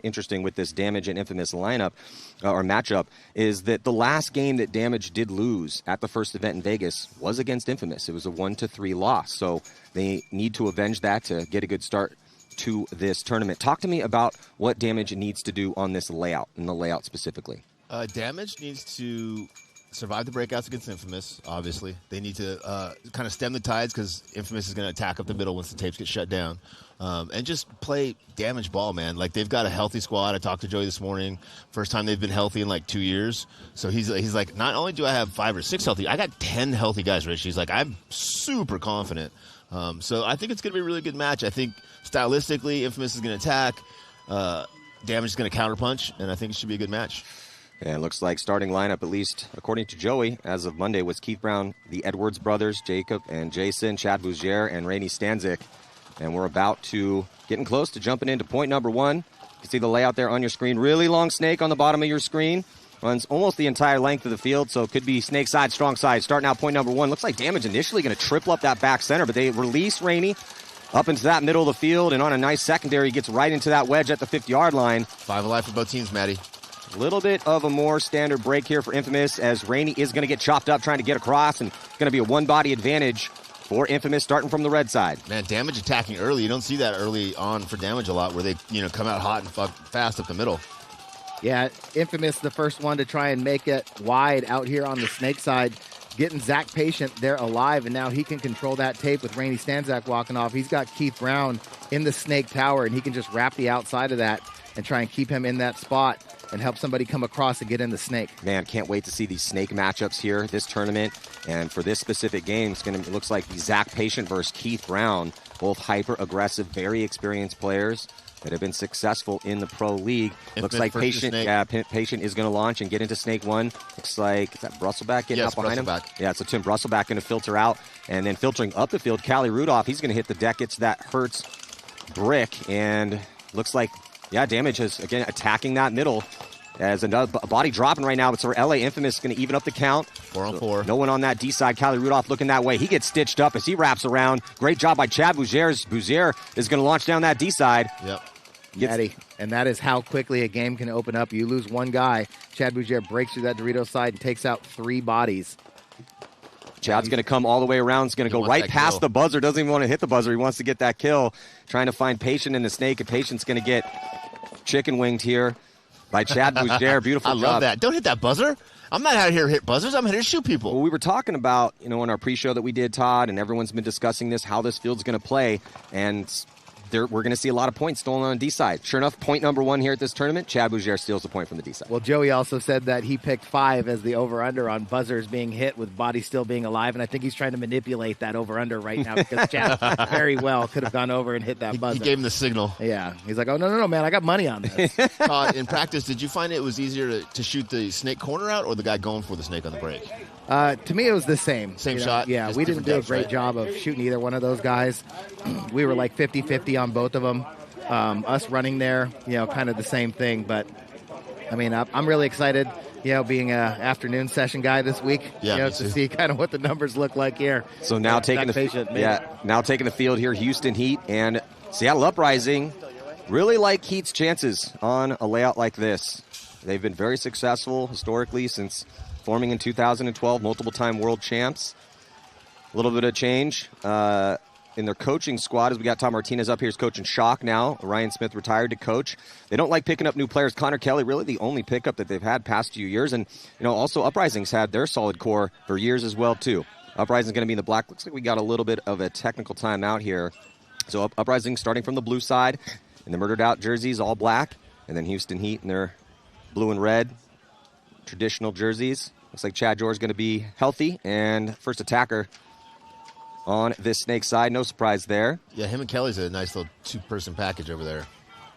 interesting with this Damage and Infamous lineup or matchup is that the last game that Damage did lose at the first event in Vegas was against Infamous. It was a 1-3 loss. So they need to avenge that to get a good start to this tournament. Talk to me about what Damage needs to do on this layout, and the layout specifically. Damage needs to survive the breakouts against Infamous, obviously. They need to kind of stem the tides because Infamous is going to attack up the middle once the tapes get shut down. And just play Damage ball, man. Like, they've got a healthy squad. I talked to Joey this morning. First time they've been healthy in like 2 years. So he's like, not only do I have 5 or 6 healthy, I got 10 healthy guys, Rich. He's like, I'm super confident. So I think it's going to be a really good match. I think stylistically, Infamous is going to attack. Damage is going to counterpunch, and I think it should be a good match. And it looks like starting lineup, at least according to Joey, as of Monday, was Keith Brown, the Edwards brothers, Jacob and Jason, Chad Bougier, and Rainey Stanzik. And we're about to getting close to jumping into point number 1. You can see the layout there on your screen. Really long snake on the bottom of your screen. Runs almost the entire length of the field, so it could be snake side, strong side. Starting out point number 1. Looks like Damage initially going to triple up that back center, but they release Rainey up into that middle of the field, and on a nice secondary, gets right into that wedge at the 50-yard line. 5 alive for both teams, Maddie. A little bit of a more standard break here for Infamous, as Rainey is going to get chopped up trying to get across, and going to be a one-body advantage for Infamous starting from the red side. Man, Damage attacking early. You don't see that early on for Damage a lot, where they come out hot and fast up the middle. Yeah, Infamous, the first one to try and make it wide out here on the snake side, getting Zach Patient there alive, and now he can control that tape with Rainey Stanzak walking off. He's got Keith Brown in the snake tower, and he can just wrap the outside of that and try and keep him in that spot and help somebody come across and get in the snake. Man, can't wait to see these snake matchups here this tournament. And for this specific game, it looks like the Zach Patient versus Keith Brown, both hyper-aggressive, very experienced players that have been successful in the pro league. Looks like Patient is going to launch and get into Snake 1. Looks like, is that Brusselback getting out behind him? Yeah, so Tim Brusselback going to filter out. And then filtering up the field, Callie Rudolph, he's going to hit the deck. It's that Hertz brick. And looks like, Damage is, again, attacking that middle. As a body dropping right now, but so LA Infamous is going to even up the count. 4 on 4. No one on that D side. Callie Rudolph looking that way. He gets stitched up as he wraps around. Great job by Chad Bougier. Bougier is going to launch down that D side. Yep. And that is how quickly a game can open up. You lose one guy. Chad Bougier breaks through that Dorito side and takes out 3 bodies. Chad's going to come all the way around. He's going to go right past the buzzer. Doesn't even want to hit the buzzer. He wants to get that kill. Trying to find Patient in the snake. And Patient's going to get chicken winged here by Chad Bougier. Beautiful job. I love that. Don't hit that buzzer. I'm not out here to hit buzzers. I'm here to shoot people. Well, we were talking about, in our pre-show that we did, Todd, and everyone's been discussing this, how this field's going to play. And we're going to see a lot of points stolen on the D side. Sure enough, point number 1 here at this tournament, Chad Bougier steals the point from the D side. Well, Joey also said that he picked 5 as the over-under on buzzers being hit with bodies still being alive, and I think he's trying to manipulate that over-under right now because Chad very well could have gone over and hit that buzzer. He gave him the signal. Yeah. He's like, oh, no, man, I got money on this. In practice, did you find it was easier to shoot the snake corner out or the guy going for the snake on the break? To me, it was the same. Same shot? Yeah, we didn't do a great job of shooting either one of those guys. We were like 50-50 on both of them. Us running there, kind of the same thing. But, I mean, I'm really excited, being an afternoon session guy this week, to see kind of what the numbers look like here. So now taking the field here, Houston Heat and Seattle Uprising really like Heat's chances on a layout like this. They've been very successful historically since forming in 2012, multiple-time world champs. A little bit of change in their coaching squad as we got Tom Martinez up here. He's coaching Shock now. Ryan Smith retired to coach. They don't like picking up new players. Connor Kelly, really the only pickup that they've had past few years. And, also Uprising's had their solid core for years as well, too. Uprising's going to be in the black. Looks like we got a little bit of a technical timeout here. So Uprising starting from the blue side. And the murdered out jerseys all black. And then Houston Heat in their blue and red traditional jerseys. Looks like Chad George is going to be healthy and first attacker on this snake side. No surprise there. Yeah, him and Kelly's a nice little 2-person package over there.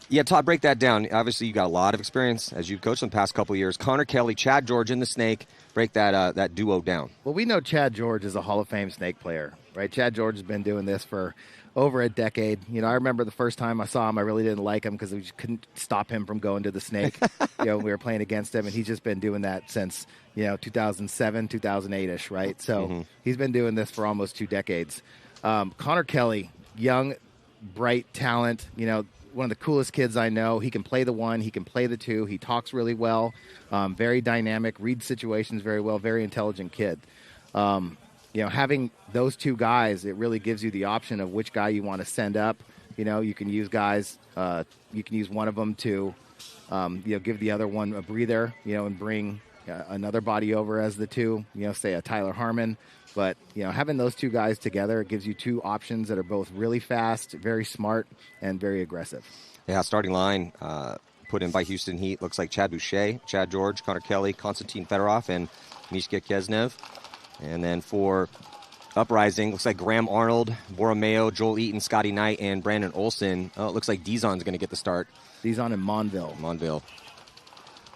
Yeah, Todd, break that down. Obviously, you got a lot of experience as you've coached in the past couple of years. Connor Kelly, Chad George in the snake. Break that duo down. Well, we know Chad George is a Hall of Fame snake player, right? Chad George has been doing this for over a decade. I remember the first time I saw him, I really didn't like him because we just couldn't stop him from going to the snake. We were playing against him, and he's just been doing that since 2007, 2008-ish, right? So he's been doing this for almost 2 decades. Connor Kelly, young, bright talent, one of the coolest kids I know. He can play the 1, he can play the 2. He talks really well, very dynamic, reads situations very well, very intelligent kid. You know, having those 2 guys, it really gives you the option of which guy you want to send up. You know, you can use guys, you can use one of them to, you know, give the other one a breather, you know, and bring another body over as the 2, you know, say a Tyler Harmon. But, you know, having those 2 guys together, it gives you 2 options that are both really fast, very smart, and very aggressive. Yeah, starting line put in by Houston Heat looks like Chad Boucher, Chad George, Connor Kelly, Konstantin Fedorov, and Mishka Kesnev. And then for Uprising, looks like Graham Arnold, Borromeo, Joel Eaton, Scotty Knight, and Brandon Olson. Oh, it looks like Dizon's going to get the start. Dizon and Monville.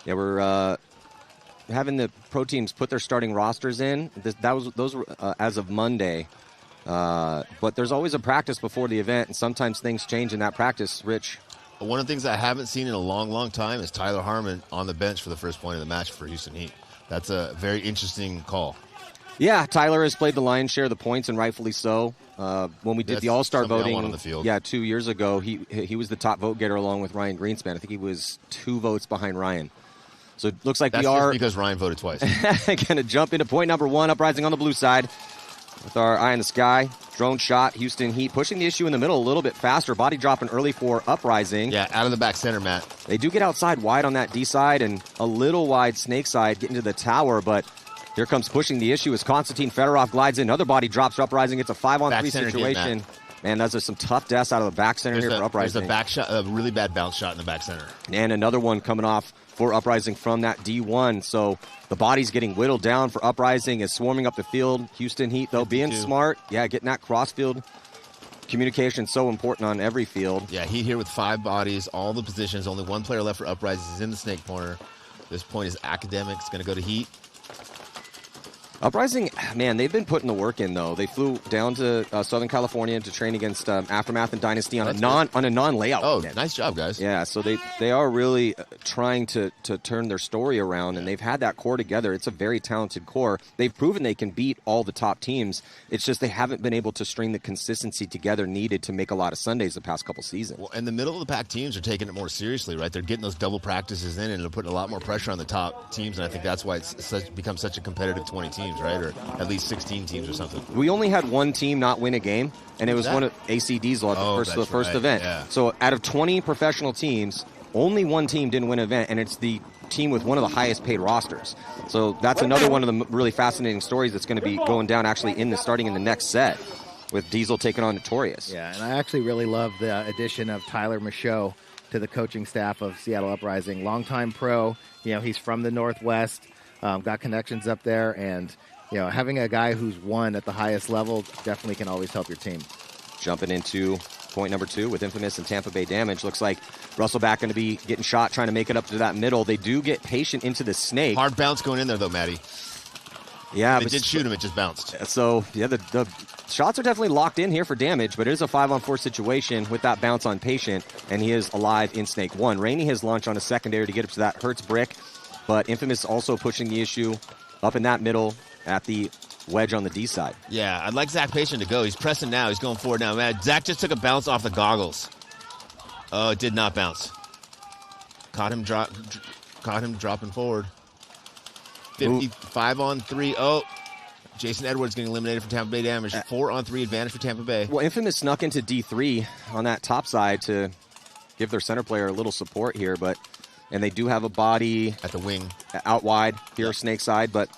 Yeah, we're having the pro teams put their starting rosters in. Those were as of Monday. But there's always a practice before the event, and sometimes things change in that practice, Rich. One of the things I haven't seen in a long, long time is Tyler Harmon on the bench for the first point of the match for Houston Heat. That's a very interesting call. Yeah, Tyler has played the lion's share of the points, and rightfully so. When we did the All-Star voting, on the field. 2 years ago, he was the top vote getter along with Ryan Greenspan. I think he was 2 votes behind Ryan. So it looks like That's we are just because Ryan voted twice. going to jump into point number 1, Uprising on the blue side. With our eye in the sky, drone shot, Houston Heat pushing the issue in the middle a little bit faster. Body dropping early for Uprising. Yeah, out of the back center, Matt. They do get outside wide on that D side and a little wide snake side getting to the tower, but here comes pushing the issue as Konstantin Fedorov glides in. Another body drops for Uprising. It's a 5-on-3 situation. Man, those are some tough deaths out of the back center here for Uprising. There's a back shot, a really bad bounce shot in the back center. And another one coming off for Uprising from that D1. So the body's getting whittled down for Uprising, is swarming up the field. Houston Heat, though, being smart. Yeah, getting that cross-field communication so important on every field. Yeah, Heat here with 5 bodies, all the positions. Only 1 player left for Uprising. He's in the snake corner. This point is academic. It's going to go to Heat. Uprising, man, they've been putting the work in, though. They flew down to Southern California to train against Aftermath and Dynasty on a non-layout. Oh, weekend. Nice job, guys. Yeah, so they are really trying to turn their story around, and they've had that core together. It's a very talented core. They've proven they can beat all the top teams. It's just they haven't been able to string the consistency together needed to make a lot of Sundays the past couple seasons. Well, and the middle of the pack teams are taking it more seriously, right? They're getting those double practices in, and they're putting a lot more pressure on the top teams, and I think that's why it's become such a competitive 20 teams, right? Or at least 16 teams or something. We only had 1 team not win a game, and it was one of AC Diesel at the first event. Yeah. So out of 20 professional teams, only 1 team didn't win an event, and it's the team with one of the highest paid rosters. So that's another one of the really fascinating stories that's going to be going down actually starting in the next set with Diesel taking on Notorious. Yeah, and I actually really love the addition of Tyler Michaud to the coaching staff of Seattle Uprising. Longtime pro, you know, he's from the Northwest, got connections up there, and you know, having a guy who's won at the highest level definitely can always help your team. Jumping into point number 2 with Infamous and Tampa Bay Damage. Looks like Russellback going to be getting shot, trying to make it up to that middle. They do get patient into the snake. Hard bounce going in there, though, Matty. Yeah, they did shoot him. It just bounced. So, yeah, the shots are definitely locked in here for Damage, but it is a 5-on-4 situation with that bounce on Patient, and he is alive in Snake 1. Rainey has launched on a secondary to get up to that Hertz brick, but Infamous also pushing the issue up in that middle at the wedge on the D side. Yeah, I'd like Zach Patient to go. He's pressing now. He's going forward now. Man, Zach just took a bounce off the goggles. Oh, it did not bounce. Caught him dropping forward. 55-on-3. Oh, Jason Edwards getting eliminated for Tampa Bay Damage. 4-on-3 advantage for Tampa Bay. Well, Infamous snuck into D3 on that top side to give their center player a little support here, and they do have a body at the wing out wide here, Snake side, but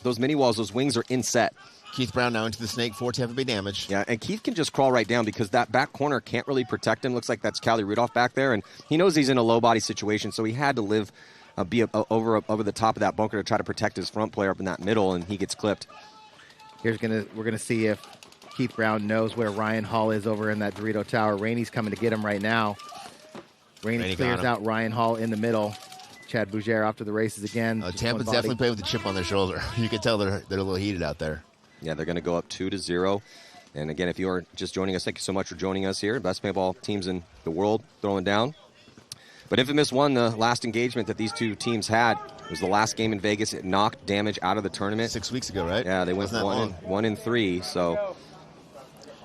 those mini walls, those wings are inset. Keith Brown now into the snake for Tampa Bay Damage. Yeah, and Keith can just crawl right down because that back corner can't really protect him. Looks like that's Callie Rudolph back there, and he knows he's in a low body situation, so he had to be over the top of that bunker to try to protect his front player up in that middle, and he gets clipped. We're gonna see if Keith Brown knows where Ryan Hall is over in that Dorito Tower. Rainey's coming to get him right now. Rainey clears out Ryan Hall in the middle. Chad Bouger off to the races again. Tampa's definitely playing with the chip on their shoulder. You can tell they're a little heated out there. Yeah, they're going to go up 2-0. And again, if you are just joining us, thank you so much for joining us here. Best paintball teams in the world throwing down. But Infamous won the last engagement that these two teams had. It was the last game in Vegas. It knocked Damage out of the tournament. 6 weeks ago, right? Yeah, they went 1-3. So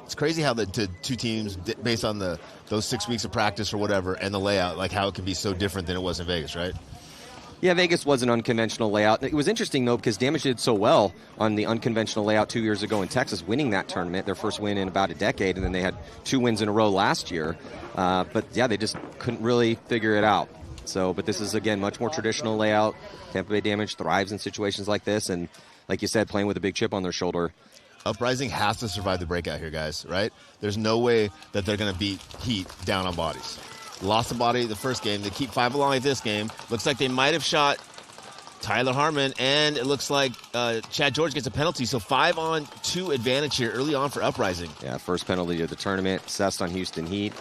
It's crazy how the two teams, based on those 6 weeks of practice or whatever, and the layout, like how it can be so different than it was in Vegas, right? Yeah, Vegas was an unconventional layout. It was interesting, though, because Damage did so well on the unconventional layout 2 years ago in Texas, winning that tournament, their first win in about a decade, and then they had 2 wins in a row last year. But, yeah, they just couldn't really figure it out. So, but this is, again, much more traditional layout. Tampa Bay Damage thrives in situations like this, and like you said, playing with a big chip on their shoulder. Uprising has to survive the breakout here, guys, right? There's no way that they're going to beat Heat down on bodies. Lost a body the first game. They keep 5 along like this game. Looks like they might have shot Tyler Harmon, and it looks like Chad George gets a penalty. So 5-on-2 advantage here early on for Uprising. Yeah, first penalty of the tournament, assessed on Houston Heat.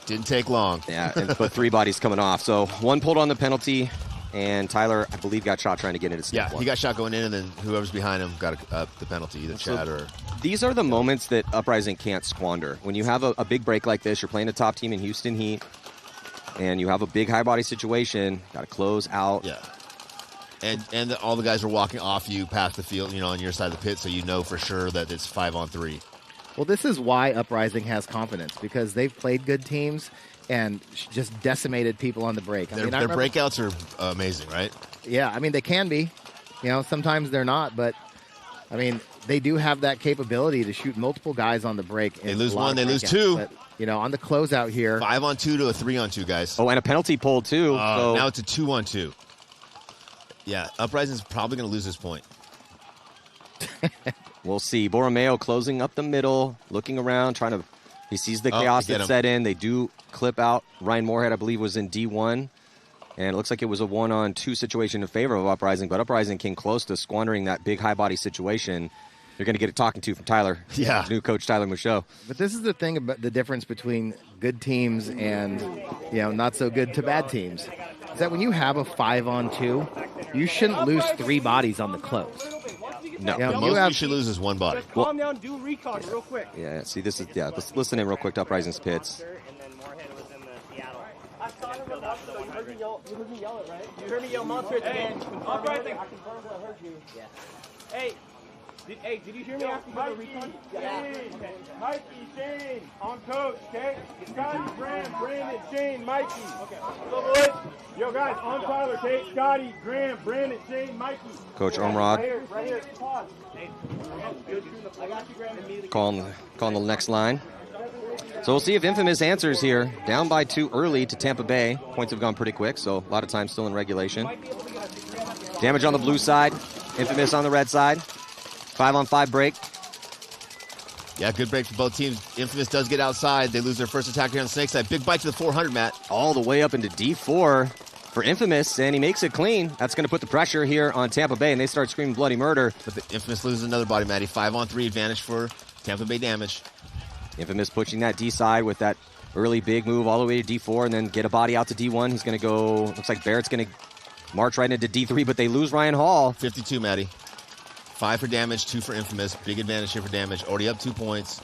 Didn't take long. Yeah, but 3 bodies coming off. So 1 pulled on the penalty, and Tyler, I believe, got shot trying to get into step 1. Yeah, he got shot going in, and then whoever's behind him got the penalty, either Chad or... These are the moments that Uprising can't squander. When you have a big break like this, you're playing a top team in Houston Heat, and you have a big high body situation, got to close out. Yeah. And all the guys are walking off you past the field, on your side of the pit, so you know for sure that it's 5-on-3. Well, this is why Uprising has confidence, because they've played good teams and just decimated people on the break. Their breakouts are amazing, right? Yeah, I mean, they can be. Sometimes they're not, but, I mean, they do have that capability to shoot multiple guys on the break. They lose 1, they lose 2. But, on the closeout here. 5-on-2 to a 3-on-2, guys. Oh, and a penalty pull, too. So. Now it's a 2-on-2. Yeah, Uprising's probably going to lose this point. We'll see. Borromeo closing up the middle, looking around, he sees the chaos that set in. They do clip out. Ryan Moorhead, I believe, was in D1. And it looks like it was a 1-on-2 situation in favor of Uprising, but Uprising came close to squandering that big high body situation. You're going to get a talking to from Tyler. Yeah. New coach Tyler Michaud. But this is the thing about the difference between good teams and, not so good to bad teams. Is that when you have a 5-on-2, you shouldn't lose 3 bodies on the close. No. The most you should lose is 1 body. Just calm down, do recon real quick. Yeah, see, this is, let's listen in real quick to Uprising's pits. And then Moorhead was in the Seattle. I saw him run up, so you heard me yell it, right? You heard me yell monster at the end. Uprising. I confirmed that I heard you. Yeah. Did you hear me after the recon? Yeah. Mikey, Shane, on coach, okay? Scotty, Graham, Brandon, Shane, Mikey. Okay. Go, boys. Yo, guys, on Tyler, okay? Scotty, Graham, Brandon, Shane, Mikey. Coach Omrod. Right here. Pause. I got you, Graham, immediately. Calling the next line. So we'll see if Infamous answers here. Down by 2 early to Tampa Bay. Points have gone pretty quick, so a lot of time still in regulation. Damage on the blue side. Infamous on the red side. 5-on-5 break. Yeah, good break for both teams. Infamous does get outside. They lose their first attack here on the Snake side. Big bite to the 400, Matt. All the way up into D4 for Infamous, and he makes it clean. That's going to put the pressure here on Tampa Bay, and they start screaming bloody murder. But the Infamous loses another body, Matty. 5-on-3 advantage for Tampa Bay Damage. Infamous pushing that D side with that early big move all the way to D4, and then get a body out to D1. He's going to go, looks like Barrett's going to march right into D3, but they lose Ryan Hall. 52, Matty. 5 for Damage, 2 for Infamous. Big advantage here for Damage. Already up 2 points.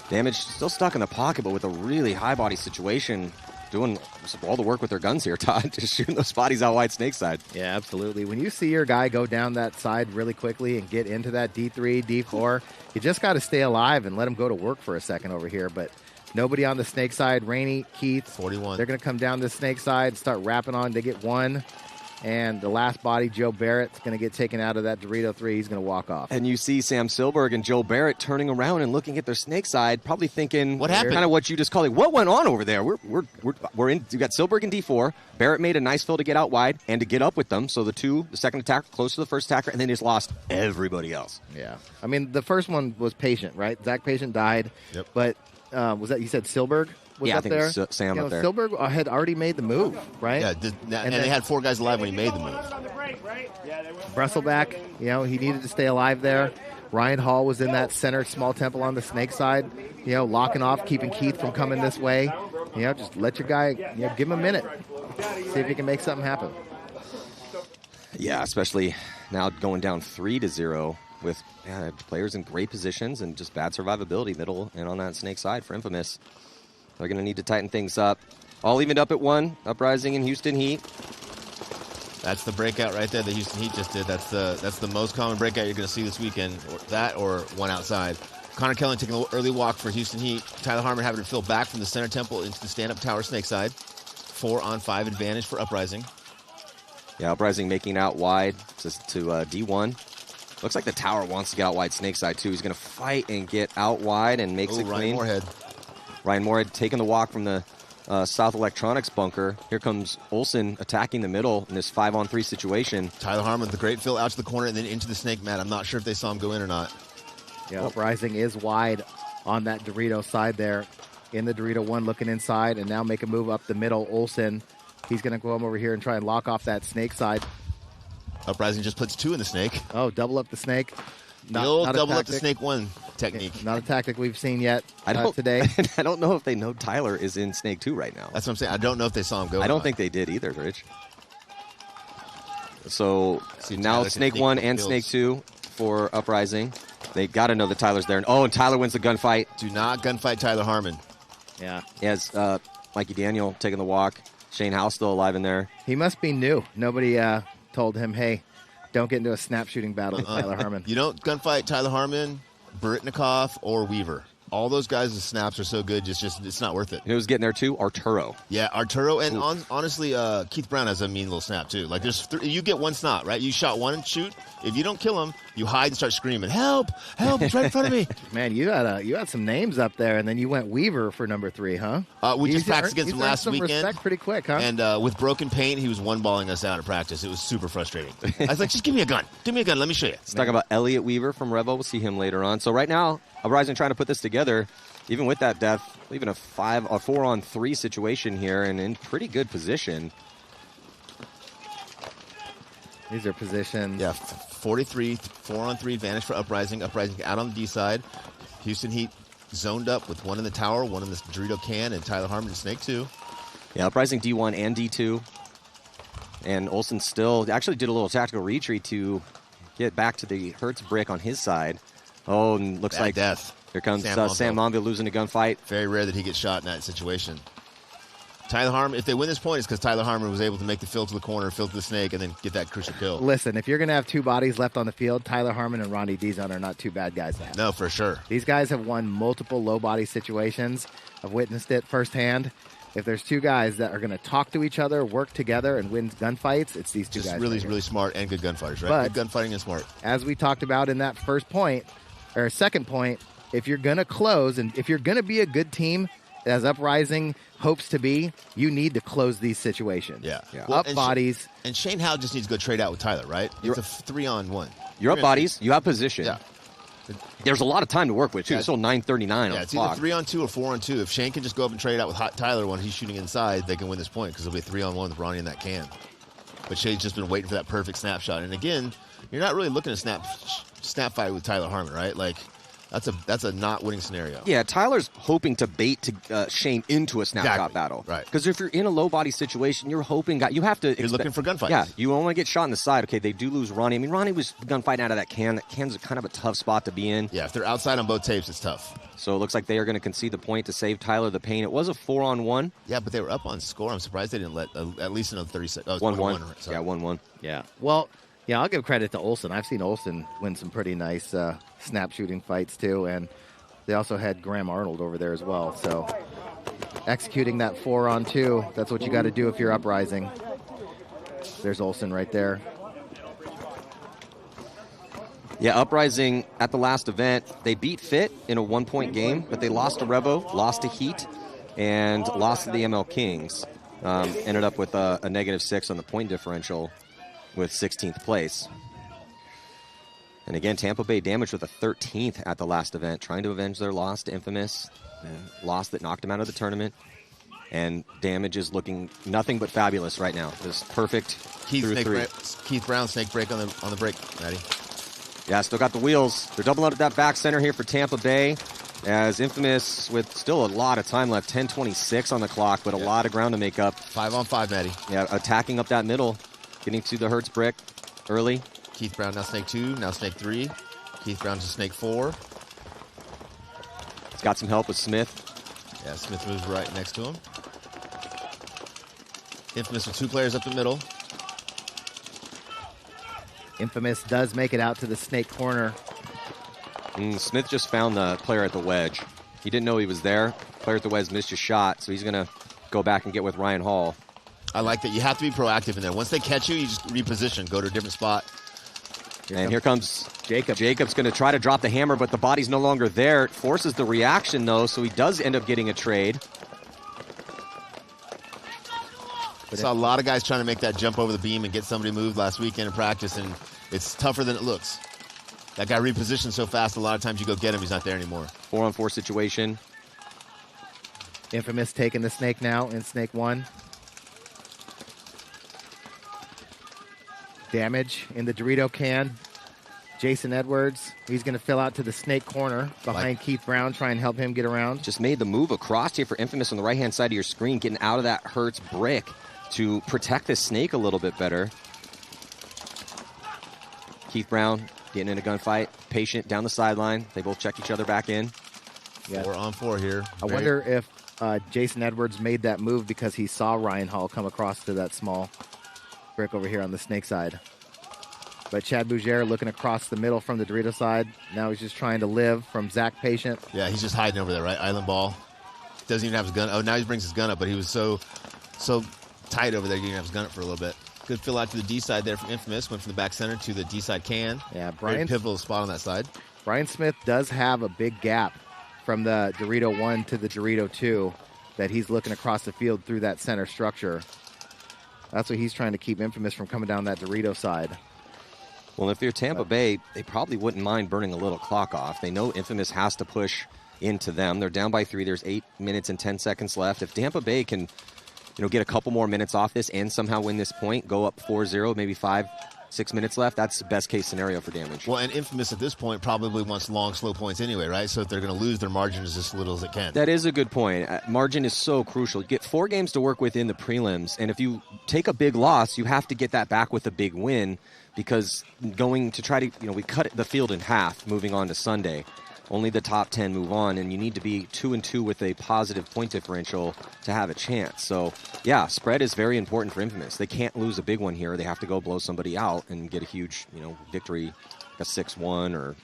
Damage still stuck in the pocket, but with a really high body situation, doing all the work with their guns here, Todd, just shooting those bodies out wide Snake side. Yeah, absolutely. When you see your guy go down that side really quickly and get into that D3, D4, you just got to stay alive and let him go to work for a second over here. But nobody on the Snake side. Rainey, Keith, 41. They're going to come down the Snake side, start wrapping on. They get 1. And the last body, Joe Barrett's going to get taken out of that Dorito 3. He's going to walk off. And you see Sam Silberg and Joe Barrett turning around and looking at their Snake side, probably thinking, what happened? Kind of what you just called it. What went on over there? We're in. You got Silberg in D4. Barrett made a nice fill to get out wide and to get up with them. So the second attacker close to the first attacker, and then just lost everybody else. Yeah, I mean the first one was Patient, right? Zach Patient died. Yep. But was that you said Silberg? Was yeah, up I think there? it was Sam up there. Silberg had already made the move, right? Yeah, and they had 4 guys alive when he made the move. Brustleback, he needed to stay alive there. Ryan Hall was in that center small temple on the Snake side, locking off, keeping Keith from coming this way. Just let your guy, give him a minute. See if he can make something happen. Yeah, especially now going down 3-0 with players in great positions and just bad survivability middle and on that Snake side for Infamous. They're going to need to tighten things up. All evened up at 1, Uprising and Houston Heat. That's the breakout right there that Houston Heat just did. That's the most common breakout you're going to see this weekend. Or 1 outside. Connor Kelly taking a little early walk for Houston Heat. Tyler Harmon having to fill back from the center temple into the stand-up tower snake side. 4-on-5 advantage for Uprising. Yeah, Uprising making out wide to D1. Looks like the tower wants to get out wide snake side, too. He's going to fight and get out wide and makes it clean. Ryan Moorhead. Ryan Moorhead taking the walk from the South Electronics bunker. Here comes Olsen attacking the middle in this 5-on-3 situation. Tyler Harmon, the great fill out to the corner and then into the snake mat. I'm not sure if they saw him go in or not. Yeah, Uprising is wide on that Dorito side there. In the Dorito 1 looking inside and now make a move up the middle. Olsen, he's going to go over here and try and lock off that snake side. Uprising just puts 2 in the snake. Oh, double up the snake. The old double up the snake 1 technique. Not a tactic we've seen yet today. I don't know if they know Tyler is in snake 2 right now. That's what I'm saying. I don't know if they saw him go. I don't think they did either, Rich. So now snake 1 and snake 2 for Uprising. They got to know that Tyler's there. And Tyler wins the gunfight. Do not gunfight Tyler Harmon. Yeah. He has Mikey Daniel taking the walk. Shane House still alive in there. He must be new. Nobody told him, hey, don't get into a snap shooting battle with Tyler Harmon. You don't gunfight Tyler Harmon, Barytnikov, or Weaver. All those guys' snaps are so good, just it's not worth it. You know who's getting there too? Arturo. Yeah, Arturo, and honestly, Keith Brown has a mean little snap too. Like you get one snap, right? You shot one and shoot. If you don't kill him, you hide and start screaming, "Help! Help! It's right in front of me!" Man, you had some names up there, and then you went Weaver for number 3, huh? We just practiced against him last weekend. Respect pretty quick, huh? And with broken paint, he was one-balling us out at practice. It was super frustrating. I was like, "Just give me a gun. Give me a gun. Let me show you." Let's talk about Elliot Weaver from Revo. We'll see him later on. So right now, Uprising trying to put this together. Even with that death, even a 4-on-3 situation here, and in pretty good position. These are positions. Yeah, 43, 4-on-3 advantage for Uprising. Uprising out on the D side. Houston Heat zoned up with one in the tower, one in the Dorito can, and Tyler Harmon in snake 2. Yeah, Uprising D1 and D2. And Olsen still actually did a little tactical retreat to get back to the Hertz brick on his side. Oh, and looks like death. Here comes Sam Monville losing a gunfight. Very rare that he gets shot in that situation. Tyler Harmon, if they win this point, it's because Tyler Harmon was able to make the fill to the corner, fill to the snake, and then get that crucial kill. Listen, if you're going to have 2 bodies left on the field, Tyler Harmon and Ronnie Dizon are not 2 bad guys to have. No, for sure. These guys have won multiple low body situations. I've witnessed it firsthand. If there's 2 guys that are going to talk to each other, work together, and win gunfights, it's these 2 guys. Really, really smart and good gunfighters, right? But good gunfighting and smart. As we talked about in that first point, or second point, if you're going to close and if you're going to be a good team, as Uprising hopes to be, you need to close these situations. Yeah. Well, up bodies. And Shane Howe just needs to go trade out with Tyler, right? It's a 3-on-1. You're up bodies. You have position. Yeah. There's a lot of time to work with, too. It's still 9:39 on the it's clock. either 3-on-2 or 4-on-2. If Shane can just go up and trade out with Tyler when he's shooting inside, they can win this point because it'll be a 3-on-1 with Ronnie in that can. But Shane's just been waiting for that perfect snapshot. And again, you're not really looking to snap fight with Tyler Harmon, right? Like, that's a not winning scenario. Yeah, Tyler's hoping to bait Shane into a snapshot battle. Right. Because if you're in a low body situation, you're hoping you have to. You're looking for gunfights. Yeah, you only get shot in the side. Okay, they do lose Ronnie. I mean, Ronnie was gunfighting out of that can. That can's kind of a tough spot to be in. Yeah, if they're outside on both tapes, it's tough. So it looks like they are going to concede the point to save Tyler the pain. It was a 4-on-1. Yeah, but they were up on score. I'm surprised they didn't let at least another 30 seconds. 1-1. Yeah, 1-1. Yeah. Well, yeah, I'll give credit to Olsen. I've seen Olsen win some pretty nice snap shooting fights, too. And they also had Graham Arnold over there as well. So executing that 4-on-2, that's what you got to do if you're Uprising. There's Olsen right there. Yeah, Uprising at the last event, they beat Fit in a 1-point game, but they lost to Revo, lost to Heat, and lost to the ML Kings. Ended up with a -6 on the point differential with 16th place. And again, Tampa Bay damaged with a 13th at the last event, trying to avenge their loss to Infamous. Loss that knocked them out of the tournament. And damage is looking nothing but fabulous right now. Just perfect through 3. Keith Brown, snake break on the break, Maddie. Yeah, still got the wheels. They're doubling up that back center here for Tampa Bay. As Infamous, with still a lot of time left, 10:26 on the clock, but a lot of ground to make up. 5-on-5, Maddie. Yeah, attacking up that middle, getting to the Hertz brick early. Keith Brown now snake 2, now snake 3. Keith Brown to snake 4. He's got some help with Smith. Yeah, Smith moves right next to him. Infamous with 2 players up the middle. Infamous does make it out to the snake corner. Smith just found the player at the wedge. He didn't know he was there. Player at the wedge missed his shot, so he's going to go back and get with Ryan Hall. I like that. You have to be proactive in there. Once they catch you, you just reposition, go to a different spot. Here comes Jacob. Jacob's going to try to drop the hammer, but the body's no longer there. It forces the reaction, though, so he does end up getting a trade. I saw a lot of guys trying to make that jump over the beam and get somebody moved last weekend in practice, and it's tougher than it looks. That guy repositions so fast, a lot of times you go get him, he's not there anymore. 4-on-4 situation. Infamous taking the snake now in snake 1. Damage in the Dorito can. Jason Edwards, he's going to fill out to the snake corner behind Keith Brown, try and help him get around. Just made the move across here for Infamous on the right-hand side of your screen, getting out of that Hertz brick to protect the snake a little bit better. Keith Brown getting in a gunfight, patient down the sideline. They both check each other back in. Yeah. 4-on-4 here. I wonder if Jason Edwards made that move because he saw Ryan Hall come across to that small brick over here on the snake side. But Chad Bougere looking across the middle from the Dorito side. Now he's just trying to live from Zach Patient. Yeah, he's just hiding over there, right? Island ball. Doesn't even have his gun. Oh, now he brings his gun up, but he was so tight over there, he didn't have his gun up for a little bit. Good fill out to the D side there from Infamous. Went from the back center to the D side can. Yeah, Very pivotal spot on that side. Brian Smith does have a big gap from the Dorito 1 to the Dorito 2 that he's looking across the field through that center structure. That's what he's trying to keep Infamous from coming down that Dorito side. Well, if you're Tampa Bay, they probably wouldn't mind burning a little clock off. They know Infamous has to push into them. They're down by 3. There's 8 minutes and 10 seconds left. If Tampa Bay can, get a couple more minutes off this and somehow win this point, go up 4-0, maybe 5-6 minutes left, that's the best case scenario for Damage. Well, and Infamous at this point probably wants long, slow points anyway, right? So if they're going to lose, their margin is as little as it can. That is a good point. Margin is so crucial. You get 4 games to work with in the prelims, and if you take a big loss, you have to get that back with a big win, because going to try to, we cut the field in half moving on to Sunday. Only the top 10 move on, and you need to be 2-2 with a positive point differential to have a chance. So, yeah, spread is very important for Infamous. They can't lose a big one here. They have to go blow somebody out and get a huge, victory, a 6-1 or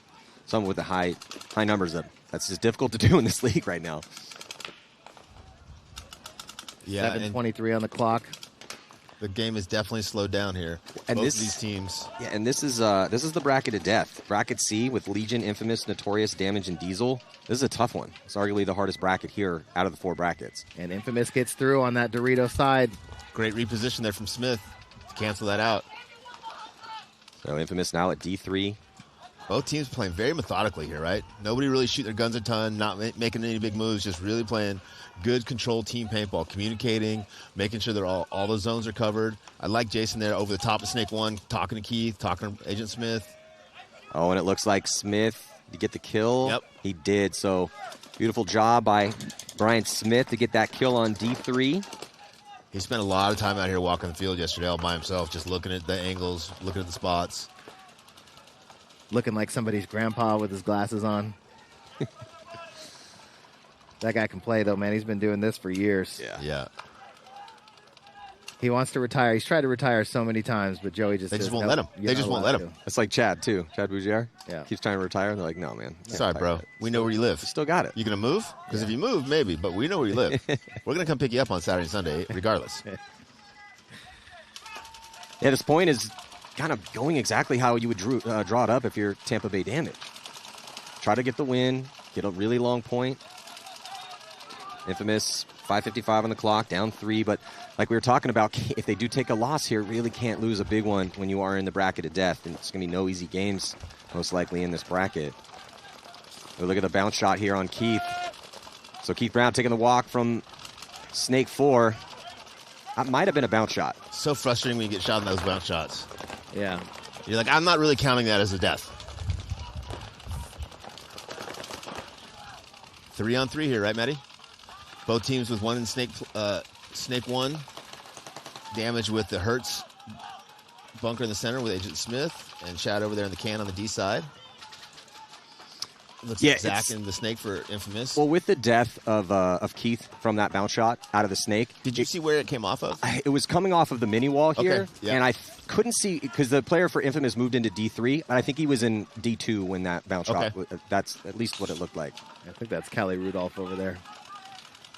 something with the high numbers. That's just difficult to do in this league right now. Yeah, 7:23 on the clock. The game is definitely slowed down here. And Both of these teams. Yeah, and this is the bracket of death. Bracket C with Legion, Infamous, Notorious, Damage, and Diesel. This is a tough one. It's arguably the hardest bracket here out of the 4 brackets. And Infamous gets through on that Dorito side. Great reposition there from Smith to cancel that out. So Infamous now at D3. Both teams playing very methodically here, right? Nobody really shooting their guns a ton, not making any big moves, just really playing good controlled team paintball, communicating, making sure that all the zones are covered. I like Jason there over the top of Snake 1, talking to Keith, talking to Agent Smith. Oh, and it looks like Smith, did he get the kill? Yep. He did, so beautiful job by Brian Smith to get that kill on D3. He spent a lot of time out here walking the field yesterday all by himself, just looking at the angles, looking at the spots. Looking like somebody's grandpa with his glasses on. That guy can play, though, man. He's been doing this for years. Yeah. He wants to retire. He's tried to retire so many times, but Joey just They says, just won't "No, let him. you're They not just won't allowed let him. to." That's like Chad, too. Chad Bougere. Yeah. Keeps trying to retire, and they're like, no, man. you can't Sorry, retire bro. yet. We know where you live. You still got it. You going to move? Because if you move, maybe, but we know where you live. We're going to come pick you up on Saturday and Sunday, regardless. Yeah, this point is kind of going exactly how you would draw it up if you're Tampa Bay Damage. Try to get the win, get a really long point. Infamous, 5:55 on the clock, down 3. But like we were talking about, if they do take a loss here, really can't lose a big one when you are in the bracket of death. And it's going to be no easy games, most likely, in this bracket. But look at the bounce shot here on Keith. So Keith Brown taking the walk from Snake 4. That might have been a bounce shot. So frustrating when you get shot in those bounce shots. Yeah. You're like, I'm not really counting that as a death. 3-on-3 here, right, Matty? Both teams with one in Snake 1. Damage with the Hertz bunker in the center with Agent Smith, and Chad over there in the can on the D side. Looks Yeah, like Zach and the snake for Infamous. Well, with the death of Keith from that bounce shot out of the snake. Did you see where it came off of? It was coming off of the mini wall here, Okay, yeah. and I couldn't see because the player for Infamous moved into D3, and I think he was in D2 when that bounce shot. That's at least what it looked like. I think that's Callie Rudolph over there.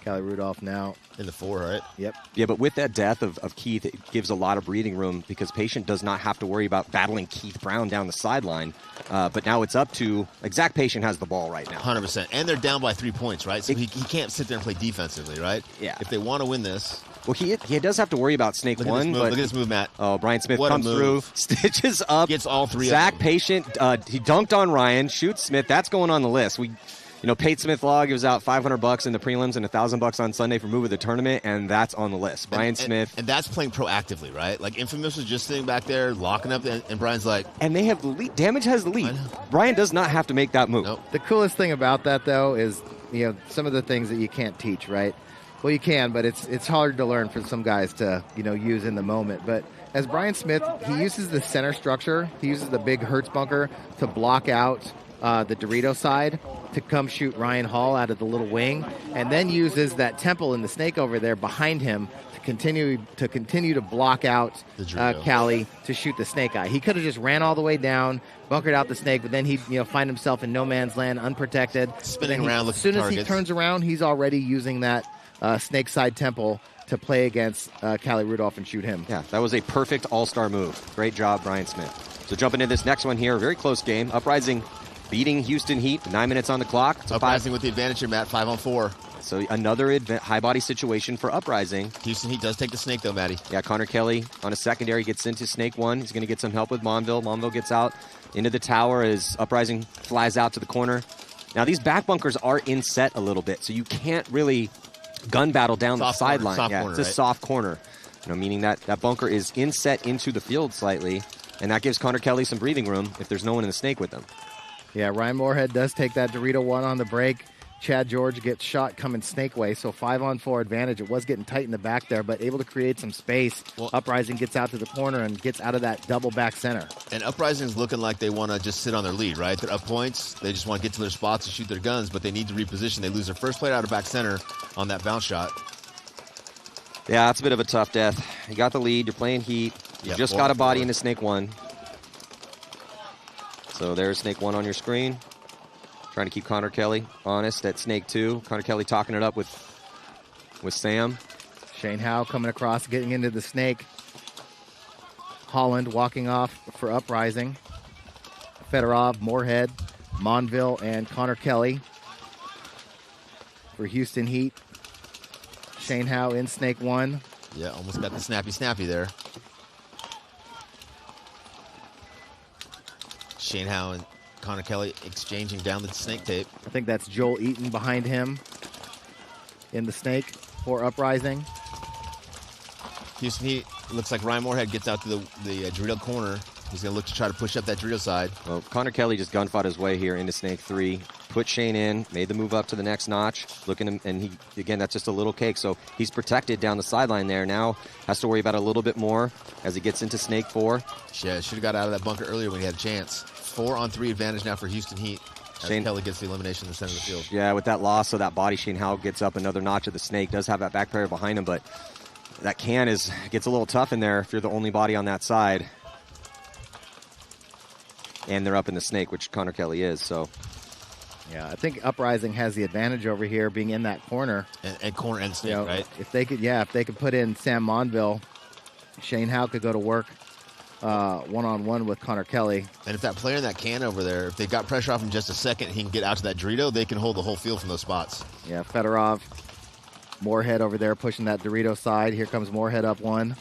Callie Rudolph now. In the 4, right? Yep. Yeah, but with that death of Keith, it gives a lot of breathing room because Patient does not have to worry about battling Keith Brown down the sideline. But now it's up to, Zach Patient has the ball right now. 100%. And they're down by 3 points, right? So he can't sit there and play defensively, right? Yeah. If they want to win this. Well, he does have to worry about Snake Look 1. Look at this move, Matt. Oh, Brian Smith What a comes through, move. stitches up. Gets all 3 Zach of them. Patient, he dunked on Ryan, shoots Smith. That's going on the list. Pate Smith Log gives out $500 in the prelims and $1,000 on Sunday for move of the tournament, and that's on the list. Brian Smith. And that's playing proactively, right? Like, Infamous was just sitting back there, locking up, and Brian's like... And they have the lead. Damage has the lead. Brian does not have to make that move. Nope. The coolest thing about that, though, is, some of the things that you can't teach, right? Well, you can, but it's hard to learn for some guys to, use in the moment. But as Brian Smith, he uses the center structure. He uses the big Hertz bunker to block out the Dorito side to come shoot Ryan Hall out of the little wing, and then uses that temple in the snake over there behind him to continue to block out Callie to shoot the snake eye. He could have just ran all the way down, bunkered out the snake, but then he'd find himself in no man's land, unprotected, spinning around. As soon as he turns around, he's already using that snake side temple to play against Callie Rudolph and shoot him. Yeah, that was a perfect all-star move. Great job, Brian Smith. So jumping into this next one here, very close game. Uprising beating Houston Heat, 9 minutes on the clock. Uprising with the advantage here, Matt, 5-on-4. So another high body situation for Uprising. Houston Heat does take the snake, though, Matty. Yeah, Connor Kelly on a secondary gets into snake 1. He's going to get some help with Monville. Monville gets out into the tower as Uprising flies out to the corner. Now, these back bunkers are in set a little bit, so you can't really gun battle down the sideline. It's a soft corner, meaning that bunker is inset into the field slightly, and that gives Connor Kelly some breathing room if there's no one in the snake with them. Yeah, Ryan Moorhead does take that Dorito 1 on the break. Chad George gets shot coming snake way, so 5-on-4 advantage. It was getting tight in the back there, but able to create some space. Uprising gets out to the corner and gets out of that double back center. And Uprising's looking like they want to just sit on their lead, right? They're up points. They just want to get to their spots and shoot their guns, but they need to reposition. They lose their first player out of back center on that bounce shot. Yeah, that's a bit of a tough death. You got the lead. You're playing Heat. You just got a body into snake 1. So there's snake 1 on your screen. Trying to keep Connor Kelly honest at snake 2. Connor Kelly talking it up with Sam. Shane Howe coming across, getting into the snake. Holland walking off for Uprising. Fedorov, Moorhead, Monville, and Connor Kelly for Houston Heat. Shane Howe in snake 1. Yeah, almost got the snappy there. Shane Howe and Connor Kelly exchanging down the snake tape. I think that's Joel Eaton behind him in the snake for Uprising. Houston Heat, looks like Ryan Moorhead gets out to the Dorito corner. He's going to look to try to push up that Dorito side. Well, Connor Kelly just gunfought his way here into snake 3. Put Shane in, made the move up to the next notch. Looking, and he, again, that's just a little cake. So he's protected down the sideline there. Now has to worry about it a little bit more as he gets into snake 4. Yeah, should have got out of that bunker earlier when he had a chance. 4-on-3 advantage now for Houston Heat. Shane Kelly gets the elimination in the center of the field. Yeah, with that loss of that body, Shane Howe gets up another notch of the snake. Does have that back player behind him, but that gets a little tough in there if you're the only body on that side. And they're up in the snake, which Connor Kelly is. So, yeah, I think Uprising has the advantage over here, being in that corner. And corner and snake, right? If they could put in Sam Monville, Shane Howe could go to work one-on-one with Connor Kelly. And if that player in that can over there, if they got pressure off him just a second, he can get out to that Dorito, they can hold the whole field from those spots. Yeah, Fedorov, Moorhead over there pushing that Dorito side. Here comes Moorhead up 1.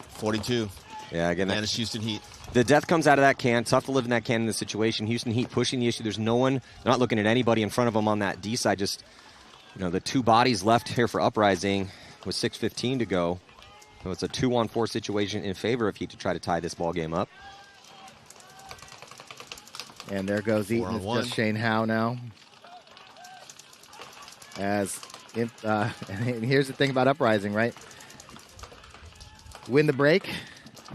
42. Yeah, again, and it's Houston Heat. The death comes out of that can. Tough to live in that can in this situation. Houston Heat pushing the issue. There's no one, not looking at anybody in front of them on that D side. Just, the 2 bodies left here for Uprising with 6:15 to go. So it's a 2-on-4 situation in favor of Heat to try to tie this ball game up. And there goes Eaton. It's just Shane Howe now. And here's the thing about Uprising, right? Win the break,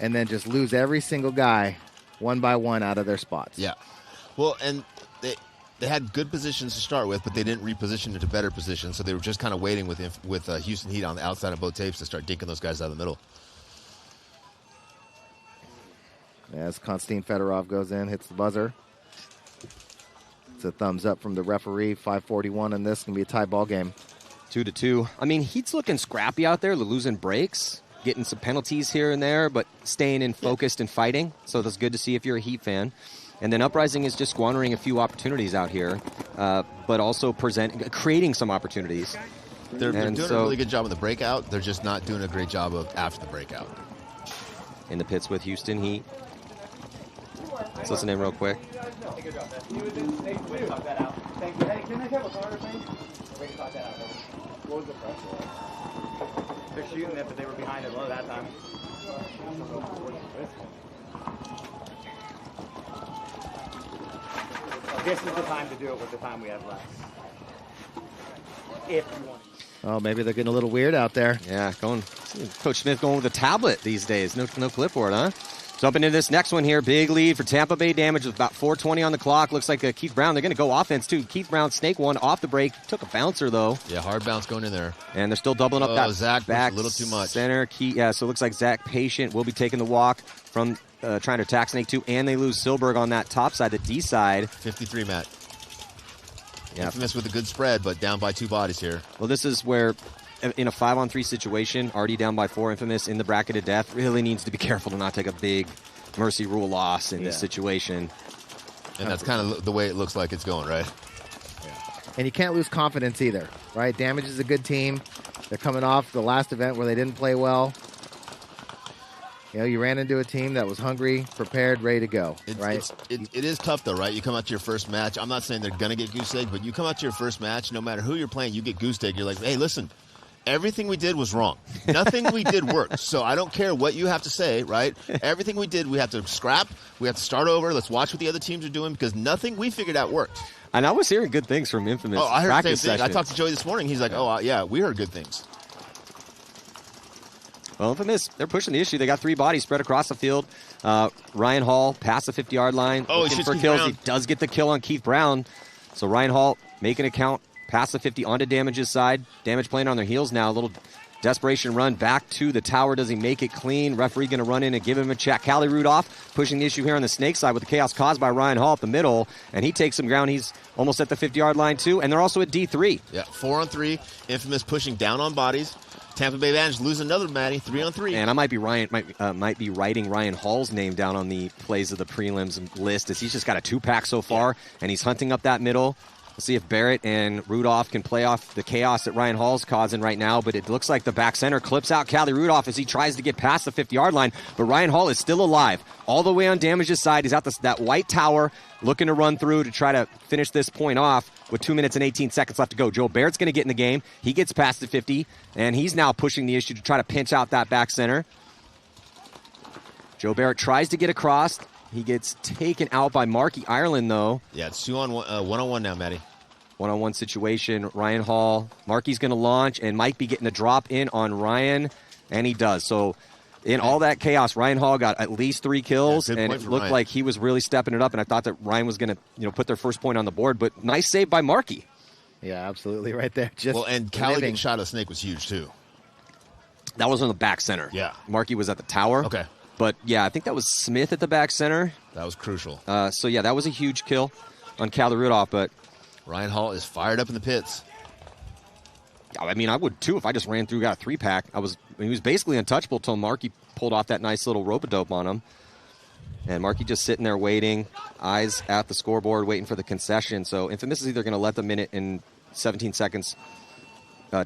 and then just lose every single guy one by one out of their spots. Yeah. Well, and they had good positions to start with, but they didn't reposition into better positions, so they were just kind of waiting with Houston Heat on the outside of both tapes to start dinking those guys out of the middle. As Konstantin Fedorov goes in, hits the buzzer. It's a thumbs up from the referee. 5:41 in this. Going to be a tie ball game. 2-2. I mean, Heat's looking scrappy out there. They're losing breaks, getting some penalties here and there, but staying in focused and fighting. So that's good to see if you're a Heat fan. And then Uprising is just squandering a few opportunities out here, but also creating some opportunities. They're doing a really good job on the breakout. They're just not doing a great job of after the breakout. In the pits with Houston Heat. Let's listen in real quick. They're shooting it, but they were behind it low that time. This is the time to do it with the time we have left. If you want. Oh, maybe they're getting a little weird out there. Yeah, Coach Smith going with a tablet these days. No clipboard, huh? Jumping into this next one here, big lead for Tampa Bay Damage with about 4:20 on the clock. Looks like Keith Brown, they're going to go offense too. Keith Brown snake one off the break, took a bouncer though. Yeah, hard bounce going in there. And they're still doubling up that Zach back a little too much. Center. So it looks like Zach Patient will be taking the walk from trying to attack snake two, and they lose Silberg on that top side, the D side. 53, Matt. Yeah. Infamous with a good spread, but down by 2 bodies here. Well, this is where in a 5-on-3 situation, already down by 4, Infamous in the bracket of death, really needs to be careful to not take a big mercy rule loss in this situation. And that's kind of the way it looks like it's going, right? Yeah. And you can't lose confidence either, right? Damage is a good team. They're coming off the last event where they didn't play well. You know, you ran into a team that was hungry, prepared, ready to go, right? It is tough, though, right? You come out to your first match. I'm not saying they're going to get goose egg, but you come out to your first match, no matter who you're playing, you get goose egg. You're like, hey, listen, everything we did was wrong. Nothing we did worked. So I don't care what you have to say, right? Everything we did, we have to scrap. We have to start over. Let's watch what the other teams are doing because nothing we figured out worked. And I was hearing good things from Infamous. Oh, I heard the same thing. I talked to Joey this morning. He's like, yeah, we heard good things. Well, Infamous, they're pushing the issue. They got 3 bodies spread across the field. Ryan Hall past the 50-yard line. Oh, looking for kills. He does get the kill on Keith Brown. So Ryan Hall making a count past the 50 onto Damage's side. Damage playing on their heels now. A little desperation run back to the tower. Does he make it clean? Referee going to run in and give him a check. Callie Rudolph pushing the issue here on the snake side with the chaos caused by Ryan Hall up the middle. And he takes some ground. He's almost at the 50-yard line too. And they're also at D3. Yeah, 4-on-3. Infamous pushing down on bodies. Tampa Bay Advantage lose another, Matty. 3-on-3. And I might be writing Ryan Hall's name down on the plays of the prelims list as he's just got a 2-pack so far, and he's hunting up that middle. We'll see if Barrett and Rudolph can play off the chaos that Ryan Hall's causing right now, but it looks like the back center clips out Callie Rudolph as he tries to get past the 50-yard line, but Ryan Hall is still alive. All the way on Damage's side. He's at that white tower looking to run through to try to finish this point off with 2 minutes and 18 seconds left to go. Joe Barrett's going to get in the game. He gets past the 50, and he's now pushing the issue to try to pinch out that back center. Joe Barrett tries to get across. He gets taken out by Marky Ireland, though. Yeah, it's 1-on-1 now, Matty. One-on-one situation. Ryan Hall. Marky's going to launch and might be getting a drop in on Ryan, and he does. So in all that chaos, Ryan Hall got at least 3 kills, and it looked like he was really stepping it up, and I thought that Ryan was going to put their first point on the board, but nice save by Marky. Yeah, absolutely right there. And Callie getting shot at a snake was huge, too. That was on the back center. Yeah. Marky was at the tower. Okay. But, yeah, I think that was Smith at the back center. That was crucial. So, yeah, that was a huge kill on Callie Rudolph, but Ryan Hall is fired up in the pits. I mean, I would, too, if I just ran through, got a 3-pack. He was basically untouchable until Marky pulled off that nice little rope-a-dope on him. And Marky just sitting there waiting, eyes at the scoreboard, waiting for the concession. So Infamous is either going to let the minute and 17 seconds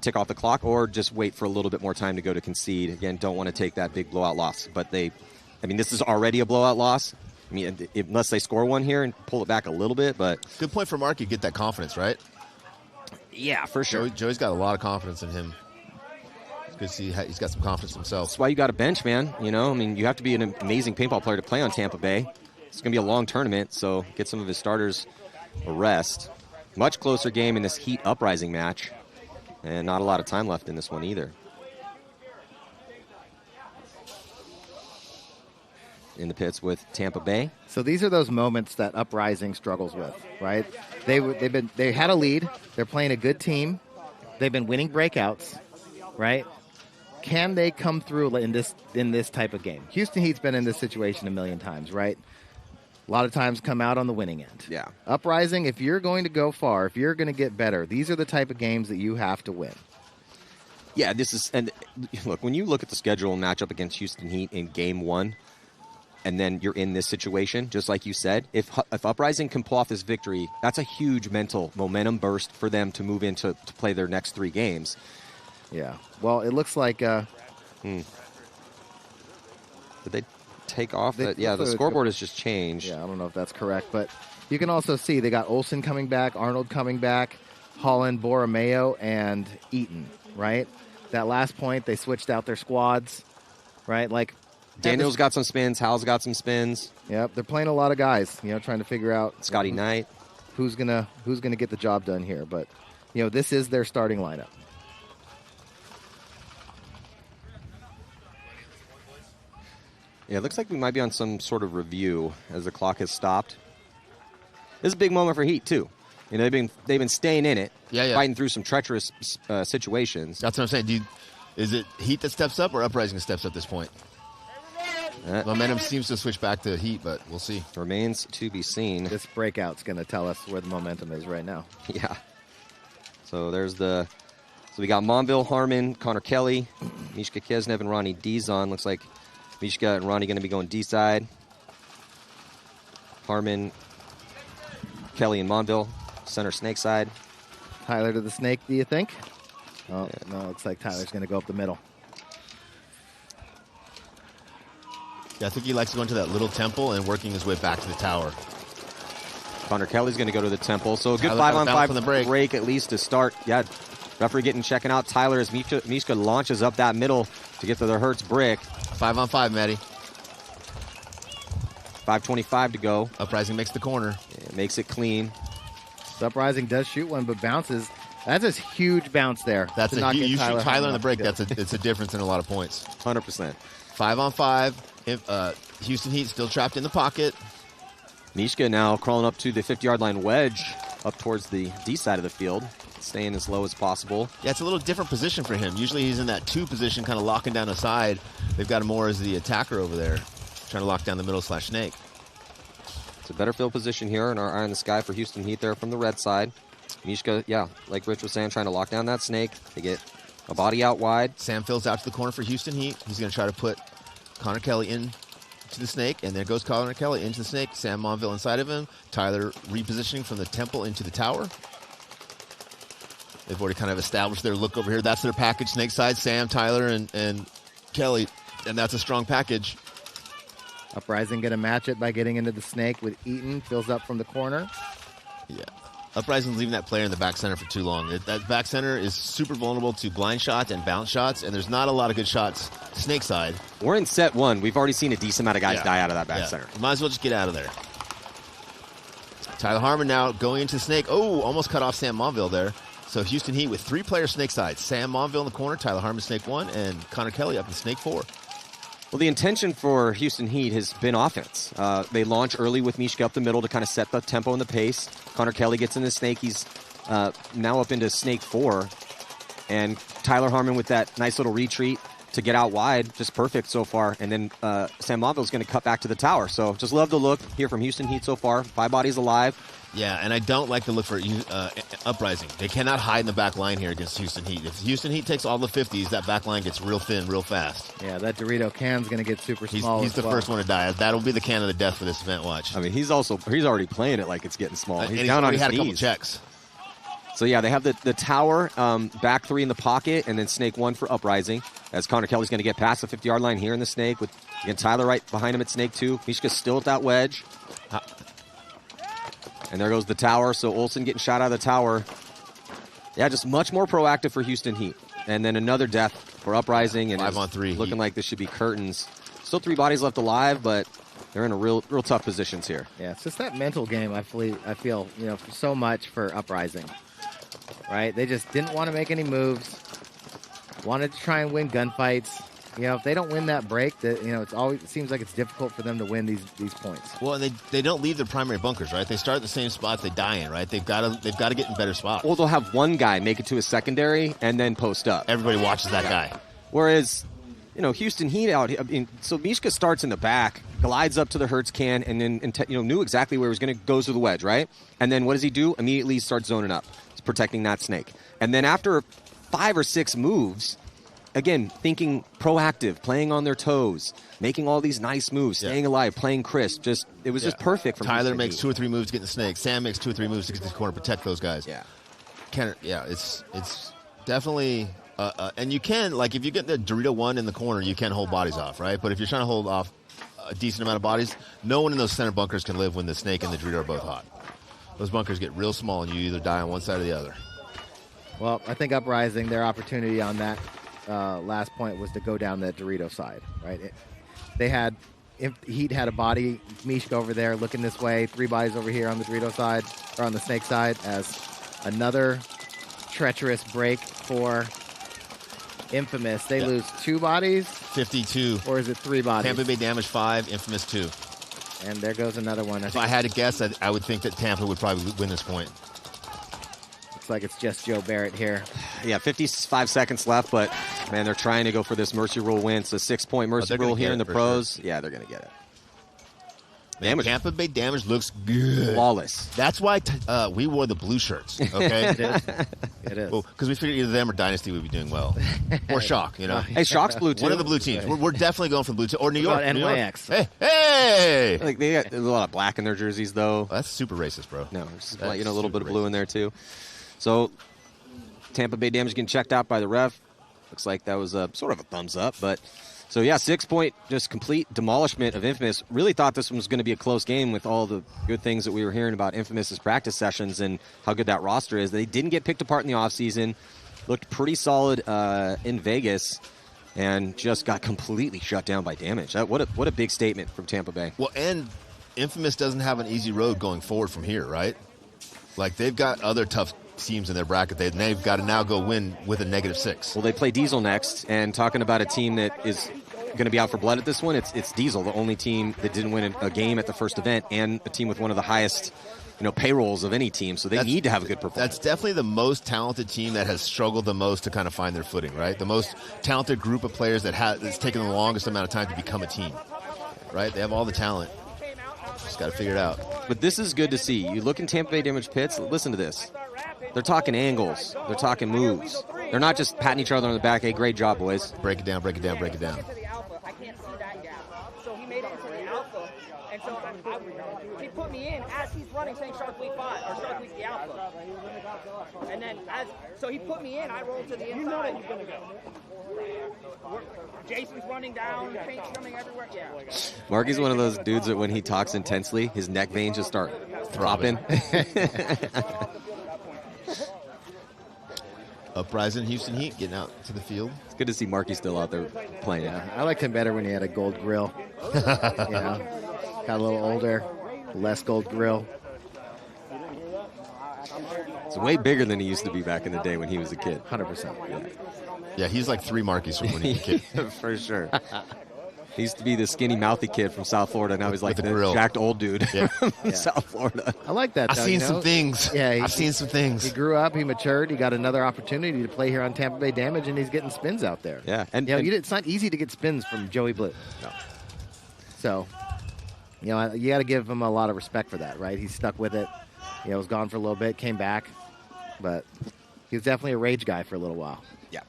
tick off the clock or just wait for a little bit more time to go to concede. Again, don't want to take that big blowout loss. But this is already a blowout loss. I mean, unless they score one here and pull it back a little bit. But good point for Marky to get that confidence, right? Yeah, for sure. Joey's got a lot of confidence in him. It's good to see he's got some confidence himself. That's why you got a bench, man. You have to be an amazing paintball player to play on Tampa Bay. It's going to be a long tournament, so get some of his starters a rest. Much closer game in this Heat Uprising match, and not a lot of time left in this one either. in the pits with Tampa Bay. So these are those moments that Uprising struggles with, right? They had a lead. They're playing a good team. They've been winning breakouts, right? Can they come through in this type of game? Houston Heat's been in this situation a million times, right? A lot of times come out on the winning end. Yeah. Uprising, if you're going to go far, if you're going to get better, these are the type of games that you have to win. Yeah, and look, when you look at the schedule and match up against Houston Heat in game 1, and then you're in this situation, just like you said, if Uprising can pull off this victory, that's a huge mental momentum burst for them to move into to play their next 3 games. Yeah. Well, it looks like... Did they take off? The scoreboard has just changed. Yeah, I don't know if that's correct, but you can also see they got Olsen coming back, Arnold coming back, Holland, Borromeo, and Eaton, right? That last point, they switched out their squads, right? Like Daniel's got some spins, Hal's got some spins. Yep, they're playing a lot of guys, trying to figure out Scotty Knight, who's gonna get the job done here. But this is their starting lineup. Yeah, it looks like we might be on some sort of review as the clock has stopped. This is a big moment for Heat too. They've been staying in it, fighting through some treacherous situations. That's what I'm saying. Is it Heat that steps up or Uprising that steps up at this point? Momentum seems to switch back to Heat, but we'll see. Remains to be seen. This breakout's going to tell us where the momentum is right now. Yeah. So so we got Monville, Harmon, Connor Kelly, Mishka Kesnev, and Ronnie Dizon. Looks like Mishka and Ronnie going to be going D side. Harmon, Kelly, and Monville, center snake side. Tyler to the snake, do you think? Oh, no, it looks like Tyler's going to go up the middle. Yeah, I think he likes going to that little temple and working his way back to the tower. Connor Kelly's going to go to the temple. So a good Tyler 5-on-5 break at least to start. Yeah, referee checking out Tyler as Mishka launches up that middle to get to the Hertz brick. 5-on-5, Matty. 5:25 to go. Uprising makes the corner. Yeah, makes it clean. Uprising does shoot one, but bounces. That's a huge bounce there. That's you shoot Tyler in the break. It's a difference in a lot of points. 100%. 5-on-5. Houston Heat still trapped in the pocket. Mishka now crawling up to the 50-yard line wedge up towards the D side of the field, staying as low as possible. Yeah, it's a little different position for him. Usually he's in that 2 position, kind of locking down the side. They've got him more as the attacker over there, trying to lock down the middle / snake. It's a better field position here, and our eye in the sky for Houston Heat there from the red side. Mishka, yeah, like Rich was saying, trying to lock down that snake. They get a body out wide. Sam fills out to the corner for Houston Heat. He's going to try to put Connor Kelly in to the snake, and there goes Connor Kelly into the snake. Sam Monville inside of him. Tyler repositioning from the temple into the tower. They've already kind of established their look over here. That's their package, snake side, Sam, Tyler, and Kelly, and that's a strong package. Uprising going to match it by getting into the snake with Eaton. Fills up from the corner. Yeah. Uprising's leaving that player in the back center for too long. That back center is super vulnerable to blind shots and bounce shots, and there's not a lot of good shots snake side. We're in set 1. We've already seen a decent amount of guys die out of that back center. Might as well just get out of there. Tyler Harmon now going into snake. Oh, almost cut off Sam Monville there. So Houston Heat with 3 players snake side. Sam Monville in the corner, Tyler Harmon snake 1, and Connor Kelly up in snake 4. Well, the intention for Houston Heat has been offense. They launch early with Mishka up the middle to kind of set the tempo and the pace. Connor Kelly gets in the snake. He's now up into snake 4. And Tyler Harmon with that nice little retreat to get out wide. Just perfect so far. And then Sam Monville's going to cut back to the tower. So just love the look here from Houston Heat so far. 5 bodies alive. Yeah, and I don't like the look for Uprising. They cannot hide in the back line here against Houston Heat. If Houston Heat takes all the 50s, that back line gets real thin real fast. Yeah, that Dorito can's going to get super small. He's the first one to die. That'll be the can of the death for this event. Watch. I mean, he's already playing it like it's getting small. He's and down on his his knees. He had a couple knees. checks. So, yeah, they have the tower, back 3 in the pocket, and then snake 1 for Uprising. As Connor Kelly's going to get past the 50-yard line here in the snake with again, Tyler right behind him at snake 2. Mishka's still at that wedge. And there goes the tower. So Olsen getting shot out of the tower. Yeah, just much more proactive for Houston Heat. And then another death for Uprising. And 5-on-3. Looking like this should be curtains. Still 3 bodies left alive, but they're in a real tough positions here. Yeah, it's just that mental game. I feel so much for Uprising. Right? They just didn't want to make any moves. Wanted to try and win gunfights. if they don't win that break, it seems like it's difficult for them to win these points. Well, and they don't leave their primary bunkers, right? They start at the same spot they die in, right? They've got to get in better spots. Well, they'll have one guy make it to a secondary and then post up. Everybody watches that guy. Whereas, Houston Heat out. So Mishka starts in the back, glides up to the Hertz can, and then knew exactly where he was going to go to the wedge, right? And then what does he do? Immediately he starts zoning up. He's protecting that snake. And then after 5 or 6 moves, again, thinking proactive, playing on their toes, making all these nice moves, staying alive, playing crisp. It was just perfect. From Tyler makes 2 or 3 moves to get the snake. Sam makes 2 or 3 moves to get to the corner, protect those guys. Yeah. It's definitely. And you can, like, if you get the Dorito 1 in the corner, you can hold bodies off, right? But if you're trying to hold off a decent amount of bodies, no one in those center bunkers can live when the snake and the Dorito are both hot. Those bunkers get real small, and you either die on one side or the other. Well, I think Uprising, their opportunity on that last point was to go down the Dorito side, right? Heat had a body, Mishka over there looking this way, 3 bodies over here on the Dorito side, or on the snake side, as another treacherous break for Infamous. They lose 2 bodies. 52. Or is it 3 bodies? Tampa Bay damage 5, Infamous 2. And there goes another one. If I had to guess, I would think that Tampa would probably win this point. Looks like it's just Joe Barrett here. Yeah, 55 seconds left, but, man, they're trying to go for this Mercy Rule win. It's a 6-point Mercy Rule here in the pros. Sure. Yeah, they're going to get it. Man, Tampa Bay damage looks good. Flawless. That's why we wore the blue shirts, okay? It is. Well, because we figured either them or Dynasty would be doing well. Or Shock, Hey, Shock's blue, too. One of the blue teams. We're definitely going for the blue team. Or New York. NYX. Hey! Like, they got a lot of black in their jerseys, though. That's super racist, bro. No, just a little bit of blue in there, too. So, Tampa Bay damage getting checked out by the ref. Looks like that was sort of a thumbs up, but... So, 6-point, just complete demolishment of Infamous. Really thought this one was going to be a close game with all the good things that we were hearing about Infamous's practice sessions and how good that roster is. They didn't get picked apart in the offseason. Looked pretty solid in Vegas and just got completely shut down by damage. What a big statement from Tampa Bay. Well, and Infamous doesn't have an easy road going forward from here, right? Like, they've got other tough teams in their bracket. They've got to now go win with a -6. Well, they play Diesel next, and talking about a team that is going to be out for blood at this one, it's Diesel, the only team that didn't win a game at the first event, and a team with one of the highest payrolls of any team, so they need to have a good performance. That's definitely the most talented team that has struggled the most to kind of find their footing, right? The most talented group of players that's taken the longest amount of time to become a team, right? They have all the talent. Just got to figure it out. But this is good to see. You look in Tampa Bay damage pits, listen to this. They're talking angles. They're talking moves. They're not just patting each other on the back. Hey, great job, boys. Break it down, break it down, break it down. I can't see that gap. So he made it into the alpha. And so he put me in as he's running saying Shark Week 5 or Shark Week the alpha. And then so he put me in, I rolled to the inside. Jason's running down, paint's coming everywhere. Yeah. Marky's one of those dudes that when he talks intensely, his neck veins just start throbbing. Uprising, Houston Heat getting out to the field. It's good to see Marky still out there playing. Yeah, I liked him better when he had a gold grill. Got a little older, less gold grill. It's way bigger than he used to be back in the day when he was a kid. 100%. Yeah, he's like 3 Markies from when he was a kid. For sure. He used to be the skinny, mouthy kid from South Florida. Now he's like the jacked old dude from South Florida. I like that. I've seen some things. Yeah, I've seen some things. He grew up. He matured. He got another opportunity to play here on Tampa Bay Damage, and he's getting spins out there. Yeah, and it's not easy to get spins from Joey Blue. No. So, you got to give him a lot of respect for that, right? He stuck with it. Was gone for a little bit, came back, but he was definitely a rage guy for a little while. Yeah.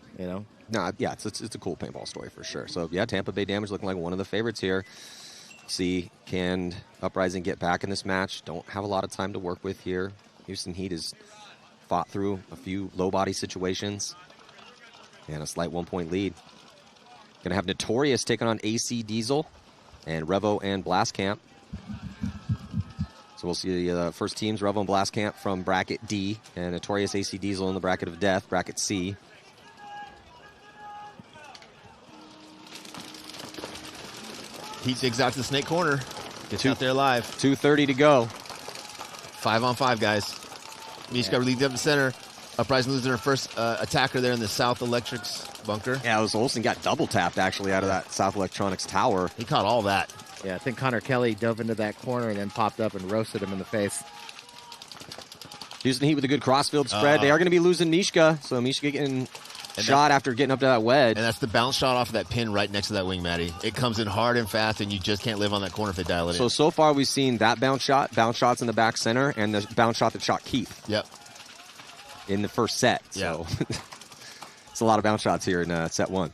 No, yeah, it's a cool paintball story for sure. So, yeah, Tampa Bay Damage looking like one of the favorites here. See, can Uprising get back in this match? Don't have a lot of time to work with here. Houston Heat has fought through a few low-body situations and a slight 1-point lead. Going to have Notorious taking on AC Diesel and Revo and Blast Camp. So we'll see the first teams, Revo and Blast Camp from bracket D, and Notorious AC Diesel in the bracket of death, bracket C. Heat digs out to the snake corner. Gets out there alive. 2:30 to go. 5-on-5, guys. Mishka leads up the center. Uprising losing her first attacker there in the South Electrics bunker. Yeah, it was Olsen got double tapped actually out of that South Electronics tower. He caught all that. Yeah, I think Connor Kelly dove into that corner and then popped up and roasted him in the face. Houston Heat with a good crossfield spread. They are going to be losing Mishka, so Mishka getting shot after getting up to that wedge. And that's the bounce shot off of that pin right next to that wing, Matty. It comes in hard and fast, and you just can't live on that corner if they dial it in. So far we've seen that bounce shots in the back center, and the bounce shot that shot Keith. Yep. In the first set. So it's a lot of bounce shots here in set 1.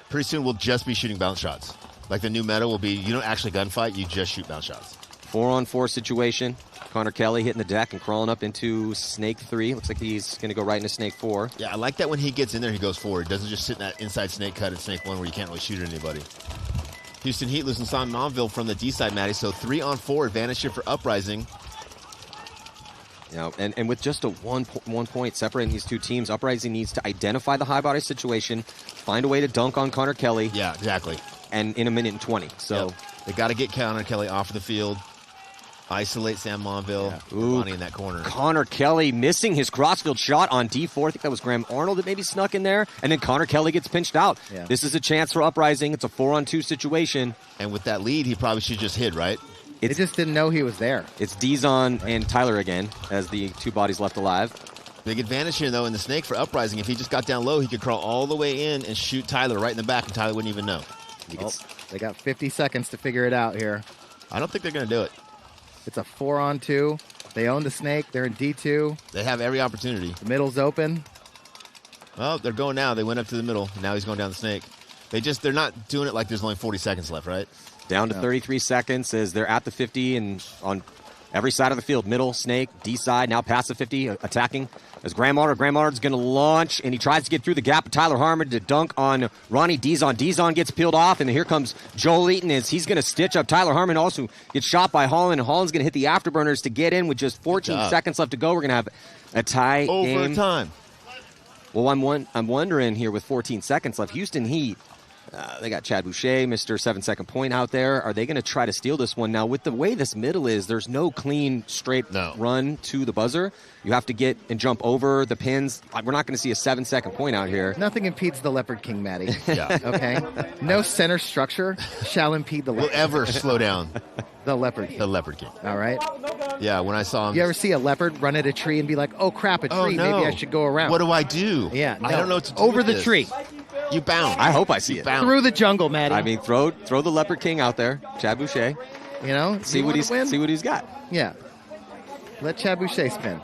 Pretty soon we'll just be shooting bounce shots. Like the new meta will be, you don't actually gunfight, you just shoot bounce shots. 4-on-4 situation. Connor Kelly hitting the deck and crawling up into Snake 3. Looks like he's going to go right into Snake 4. Yeah, I like that when he gets in there, he goes forward. Doesn't just sit in that inside Snake cut at Snake 1 where you can't really shoot at anybody. Houston Heat losing San Monville from the D side, Matty. So 3-on-4 advantage here for Uprising. You know, and with just a one point separating these two teams, Uprising needs to identify the high body situation, find a way to dunk on Connor Kelly. Yeah, exactly. And in a minute and 20. So they got to get Connor Kelly off of the field. Isolate Sam Monville. Bonnie in that corner. Connor Kelly missing his crossfield shot on D4. I think that was Graham Arnold that maybe snuck in there. And then Connor Kelly gets pinched out. Yeah. This is a chance for Uprising. It's a 4-on-2 situation. And with that lead, he probably should just hid, right? They just didn't know he was there. It's Dizon and Tyler again as the two bodies left alive. Big advantage here, though, in the Snake for Uprising. If he just got down low, he could crawl all the way in and shoot Tyler right in the back, and Tyler wouldn't even know. They got 50 seconds to figure it out here. I don't think they're going to do it. It's a 4-on-2. They own the Snake. They're in D2. They have every opportunity. The middle's open. Well, they're going now. They went up to the middle. Now he's going down the Snake. They're not doing it like there's only 40 seconds left, right? Down to 33 seconds as they're at the 50 and on every side of the field. Middle, Snake, D side, now past the 50, attacking. As Graham Arnold's going to launch, and he tries to get through the gap of Tyler Harmon to dunk on Ronnie Dizon. Dizon gets peeled off, and here comes Joel Eaton as he's going to stitch up Tyler Harmon. Also gets shot by Holland. Holland's going to hit the afterburners to get in with just 14 seconds left to go. We're going to have a tie game. Overtime. Well, I'm wondering here with 14 seconds left, Houston Heat, they got Chad Boucher, Mr. 7-second point out there. Are they going to try to steal this one? Now, with the way this middle is, there's no clean, straight run to the buzzer. You have to get and jump over the pins. We're not going to see a 7-second point out here. Nothing impedes the Leopard King, Matty. Yeah. Okay? No center structure shall impede the Leopard King. Will ever slow down the Leopard King. The Leopard King. All right? Yeah, when I saw him. You ever see a leopard run at a tree and be like, oh, crap, a tree. No. Maybe I should go around. What do I do? Yeah. No. I don't know what to do over with the this. tree. You bound. I hope I see it. Bound. Through the jungle, Matty. I mean, throw the Leopard King out there, Chad Boucher. You know, see what he's got. Yeah. Let Chad Boucher spin.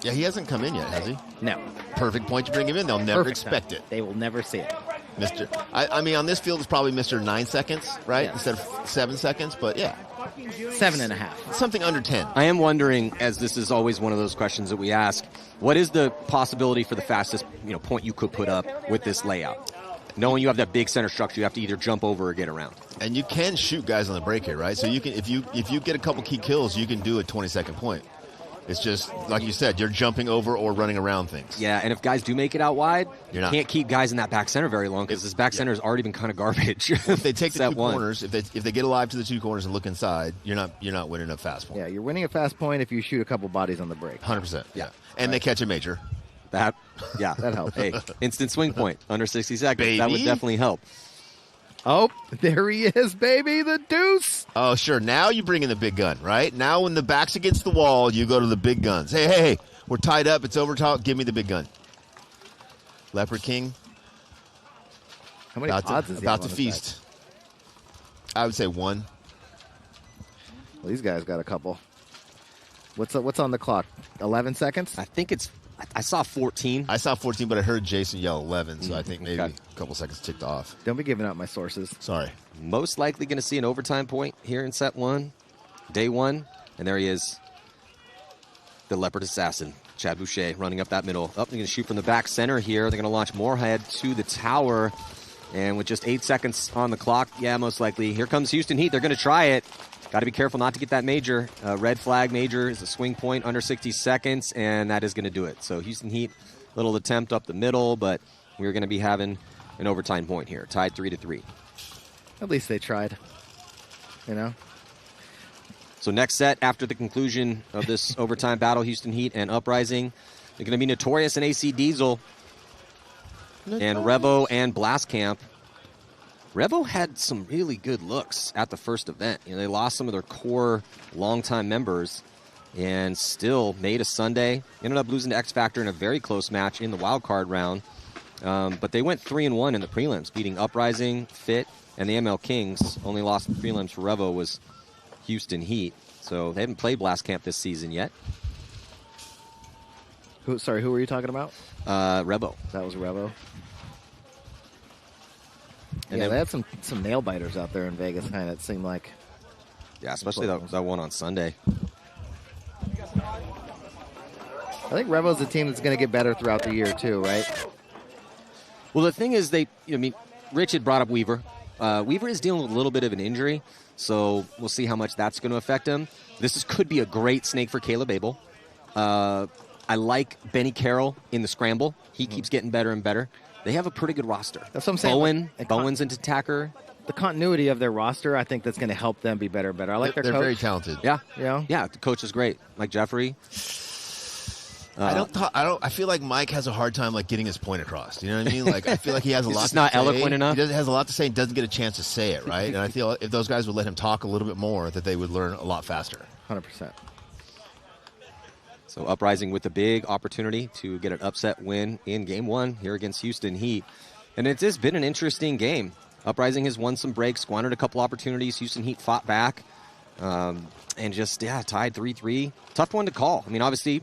Yeah, he hasn't come in yet, has he? No. Perfect point to bring him in. They'll never expect it. They will never see it. I mean, on this field, it's probably Mr. 9 seconds, right? Yeah. Instead of 7 seconds, but yeah. 7.5. Something under 10. I am wondering, as this is always one of those questions that we ask, what is the possibility for the fastest point you could put up with this layout? Knowing you have that big center structure, you have to either jump over or get around. And you can shoot guys on the break here, right? So you can, if you get a couple key kills, you can do a 20-second point. It's just, like you said, you're jumping over or running around things. Yeah, and if guys do make it out wide, you can't keep guys in that back center very long because this back center has already been kind of garbage. If they take the two corners, if they get alive to the two corners and look inside, you're not winning a fast point. Yeah, you're winning a fast point if you shoot a couple bodies on the break. 100%. Yeah. And they catch a major. That helps. Hey, instant swing point under 60 seconds. Baby. That would definitely help. Oh, there he is, baby, the deuce. Oh, sure. Now you bring in the big gun, right? Now when the back's against the wall, you go to the big guns. Hey, we're tied up. It's over top. Give me the big gun. Leopard King. How many odds is he about to feast? I would say 1. Well, these guys got a couple. What's on the clock? 11 seconds? I think I saw 14. I saw 14, but I heard Jason yell 11, so I think maybe a couple seconds ticked off. Don't be giving out my sources. Sorry. Most likely going to see an overtime point here in set 1, day 1. And there he is, the Leopard Assassin, Chad Boucher, running up that middle. They're going to shoot from the back center here. They're going to launch Moorhead to the tower. And with just 8 seconds on the clock, most likely. Here comes Houston Heat. They're going to try it. Got to be careful not to get that major. Red flag major is a swing point under 60 seconds, and that is going to do it. So Houston Heat, little attempt up the middle, but we're going to be having an overtime point here, tied 3-3. At least they tried, So next set, after the conclusion of this overtime battle, Houston Heat and Uprising, they're going to be Notorious and AC Diesel. And Revo and Blast Camp. Revo had some really good looks at the first event. They lost some of their core longtime members and still made a Sunday. Ended up losing to X Factor in a very close match in the wild card round. But they went 3-1 in the prelims, beating Uprising, Fit, and the ML Kings. Only lost in the prelims for Revo was Houston Heat. So they haven't played Blast Camp this season yet. Who were you talking about? Revo. That was Revo. And yeah, then, they had some nail biters out there in Vegas, kind of, it seemed like. Yeah, especially that one on Sunday. I think Revo's a team that's going to get better throughout the year, too, right? Well, the thing is, Rich had brought up Weaver. Weaver is dealing with a little bit of an injury, so we'll see how much that's going to affect him. Could be a great snake for Caleb Abel. I like Benny Carroll in the scramble. He keeps getting better and better. They have a pretty good roster. That's what I'm saying. Bowen's into attacker. The continuity of their roster, I think that's going to help them be better and better. I like their coach. They're very talented. Yeah. Yeah. Yeah, the coach is great. Like Jeffrey. I feel like Mike has a hard time getting his point across. You know what I mean? I feel like he has a lot to say. He's not eloquent enough. He has a lot to say and doesn't get a chance to say it, right? And I feel if those guys would let him talk a little bit more, that they would learn a lot faster. 100%. So Uprising with a big opportunity to get an upset win in Game 1 here against Houston Heat. And it's just been an interesting game. Uprising has won some breaks, squandered a couple opportunities. Houston Heat fought back and just, tied 3-3. Tough one to call. I mean, obviously,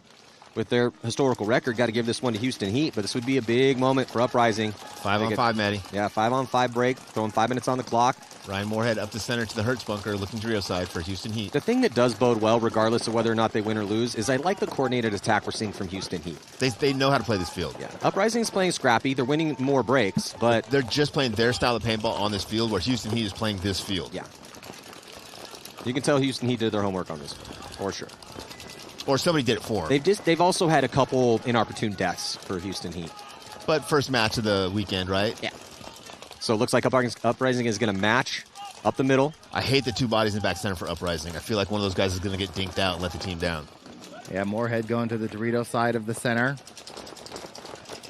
with their historical record, got to give this one to Houston Heat, but this would be a big moment for Uprising. 5-on-5, Maddie. Yeah, 5-on-5 break, throwing 5 minutes on the clock. Ryan Moorhead up the center to the Hertz bunker, looking Drio side for Houston Heat. The thing that does bode well, regardless of whether or not they win or lose, is I like the coordinated attack we're seeing from Houston Heat. They know how to play this field. Yeah, Uprising is playing scrappy. They're winning more breaks, but they're just playing their style of paintball on this field, where Houston Heat is playing this field. Yeah. You can tell Houston Heat did their homework on this, for sure. Or somebody did it for them. They've also had a couple inopportune deaths for Houston Heat. But first match of the weekend, right? Yeah. So it looks like Uprising is going to match up the middle. I hate the 2 bodies in back center for Uprising. I feel like one of those guys is going to get dinked out and let the team down. Yeah, Moorhead going to the Dorito side of the center.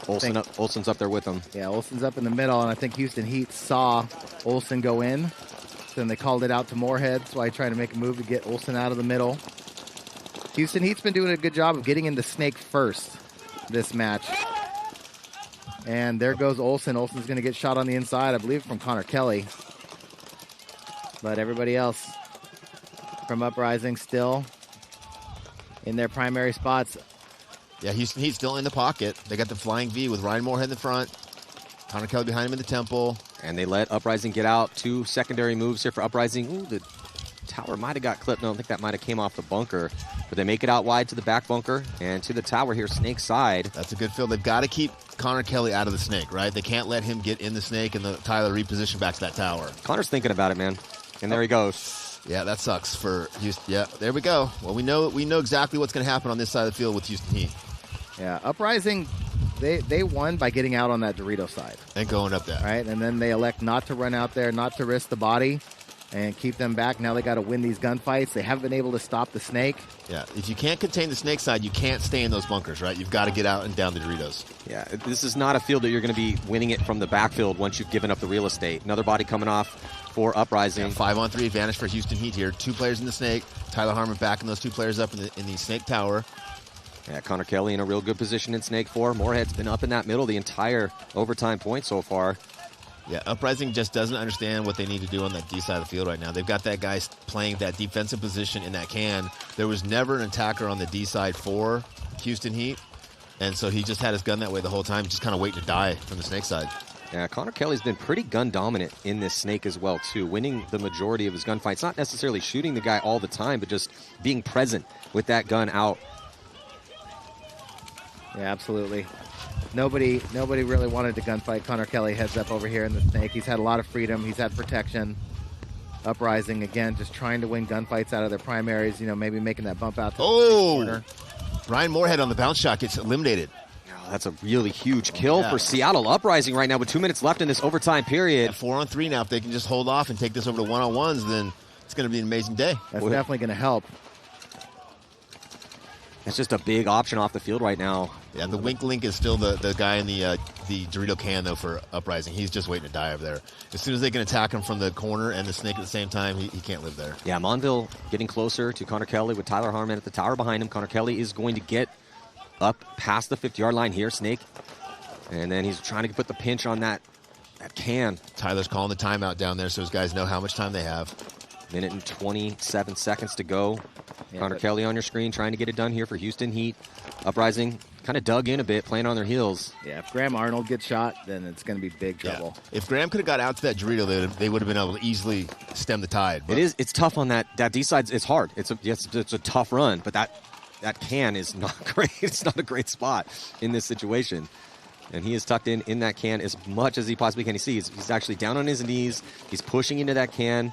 Olsen's up there with him. Yeah, Olsen's up in the middle, and I think Houston Heat saw Olsen go in. So then they called it out to Moorhead, so I tried to make a move to get Olsen out of the middle. Houston Heat's been doing a good job of getting into Snake first this match. And there goes Olsen. Olsen's going to get shot on the inside, I believe, from Connor Kelly. But everybody else from Uprising still in their primary spots. Yeah, Houston Heat still in the pocket. They got the flying V with Ryan Moorhead in the front. Connor Kelly behind him in the temple. And they let Uprising get out. 2 secondary moves here for Uprising. Ooh, the tower might have got clipped. No, I think that might have came off the bunker. But they make it out wide to the back bunker and to the tower here, Snake side. That's a good field. They've got to keep Connor Kelly out of the Snake, right? They can't let him get in the Snake and the Tyler reposition back to that tower. Connor's thinking about it, man. And there he goes. Yeah, that sucks for Houston. Yeah, there we go. Well, we know exactly what's going to happen on this side of the field with Houston Heat. Yeah, Uprising, they won by getting out on that Dorito side. And going up that. Right, and then they elect not to run out there, not to risk the body, and keep them back. Now they got to win these gunfights. They haven't been able to stop the Snake. Yeah, if you can't contain the Snake side, you can't stay in those bunkers, right? You've got to get out and down the Doritos. Yeah, this is not a field that you're going to be winning it from the backfield once you've given up the real estate. Another body coming off for Uprising. Yeah, 5-on-3 advantage for Houston Heat here. 2 players in the Snake. Tyler Harmon backing those 2 players up in the Snake tower. Yeah, Connor Kelly in a real good position in Snake 4. Moorhead's been up in that middle the entire overtime point so far. Yeah, Uprising just doesn't understand what they need to do on that D side of the field right now. They've got that guy playing that defensive position in that can. There was never an attacker on the D side for Houston Heat, and so he just had his gun that way the whole time, just kind of waiting to die from the Snake side. Yeah, Connor Kelly's been pretty gun dominant in this Snake as well, too, winning the majority of his gunfights. Not necessarily shooting the guy all the time, but just being present with that gun out. Yeah, absolutely. Nobody really wanted to gunfight Connor Kelly. Heads up over here in the Snake. He's had a lot of freedom. He's had protection. Uprising, again, just trying to win gunfights out of their primaries, maybe making that bump out to the corner. Ryan Moorhead on the bounce shot gets eliminated. Oh, that's a really huge kill for Seattle. Uprising right now with 2 minutes left in this overtime period. 4-on-3 now. If they can just hold off and take this over to 1-on-1s, then it's going to be an amazing day. That's definitely going to help. It's just a big option off the field right now. Yeah, the wink link is still the guy in the Dorito can, though, for Uprising. He's just waiting to die over there. As soon as they can attack him from the corner and the snake at the same time, he can't live there. Yeah, Monville getting closer to Connor Kelly with Tyler Harmon at the tower behind him. Connor Kelly is going to get up past the 50-yard line here, Snake. And then he's trying to put the pinch on that can. Tyler's calling the timeout down there so his guys know how much time they have. Minute and 27 seconds to go. Yeah, Connor Kelly on your screen trying to get it done here for Houston Heat. Uprising kind of dug in a bit, playing on their heels. Yeah, if Graham Arnold gets shot, then it's going to be big trouble. Yeah. If Graham could have got out to that Dorito, they would have been able to easily stem the tide. But it's tough on that D side. It's hard. It's a tough run, but that can is not great. It's not a great spot in this situation. And he is tucked in that can as much as he possibly can. He's actually down on his knees. He's pushing into that can.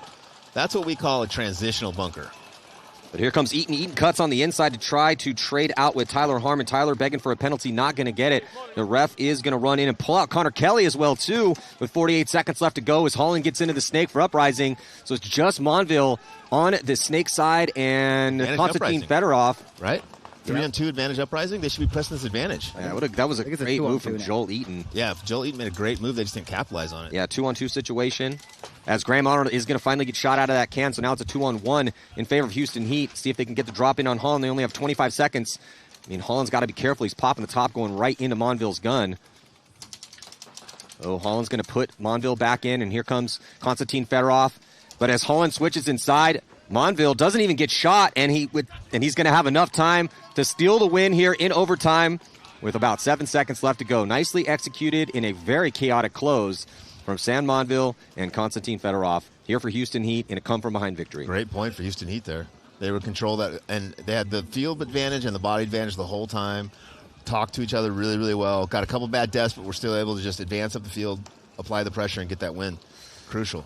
That's what we call a transitional bunker. But here comes Eaton. Eaton cuts on the inside to try to trade out with Tyler Harmon. Tyler begging for a penalty, not going to get it. The ref is going to run in and pull out Connor Kelly as well, too, with 48 seconds left to go as Holland gets into the snake for Uprising. So it's just Monville on the snake side and Konstantin Fedorov. Right? 3-on-2 advantage Uprising. They should be pressing this advantage. Yeah, that was a great move from Joel Eaton. Yeah, Joel Eaton made a great move. They just didn't capitalize on it. Yeah, 2-on-2 situation. As Graham Arnold is going to finally get shot out of that can, so now it's a 2-on-1 in favor of Houston Heat. See if they can get the drop in on Holland. They only have 25 seconds. I mean, Holland's got to be careful. He's popping the top, going right into Monville's gun. Oh, Holland's going to put Monville back in, and here comes Konstantin Fedorov. But as Holland switches inside, Monville doesn't even get shot, and he's going to have enough time to steal the win here in overtime with about 7 seconds left to go. Nicely executed in a very chaotic close from Sam Monville and Konstantin Fedorov here for Houston Heat in a come-from-behind victory. Great point for Houston Heat there. They were control that, and they had the field advantage and the body advantage the whole time. Talked to each other really, really well. Got a couple bad deaths, but we're still able to just advance up the field, apply the pressure, and get that win. Crucial.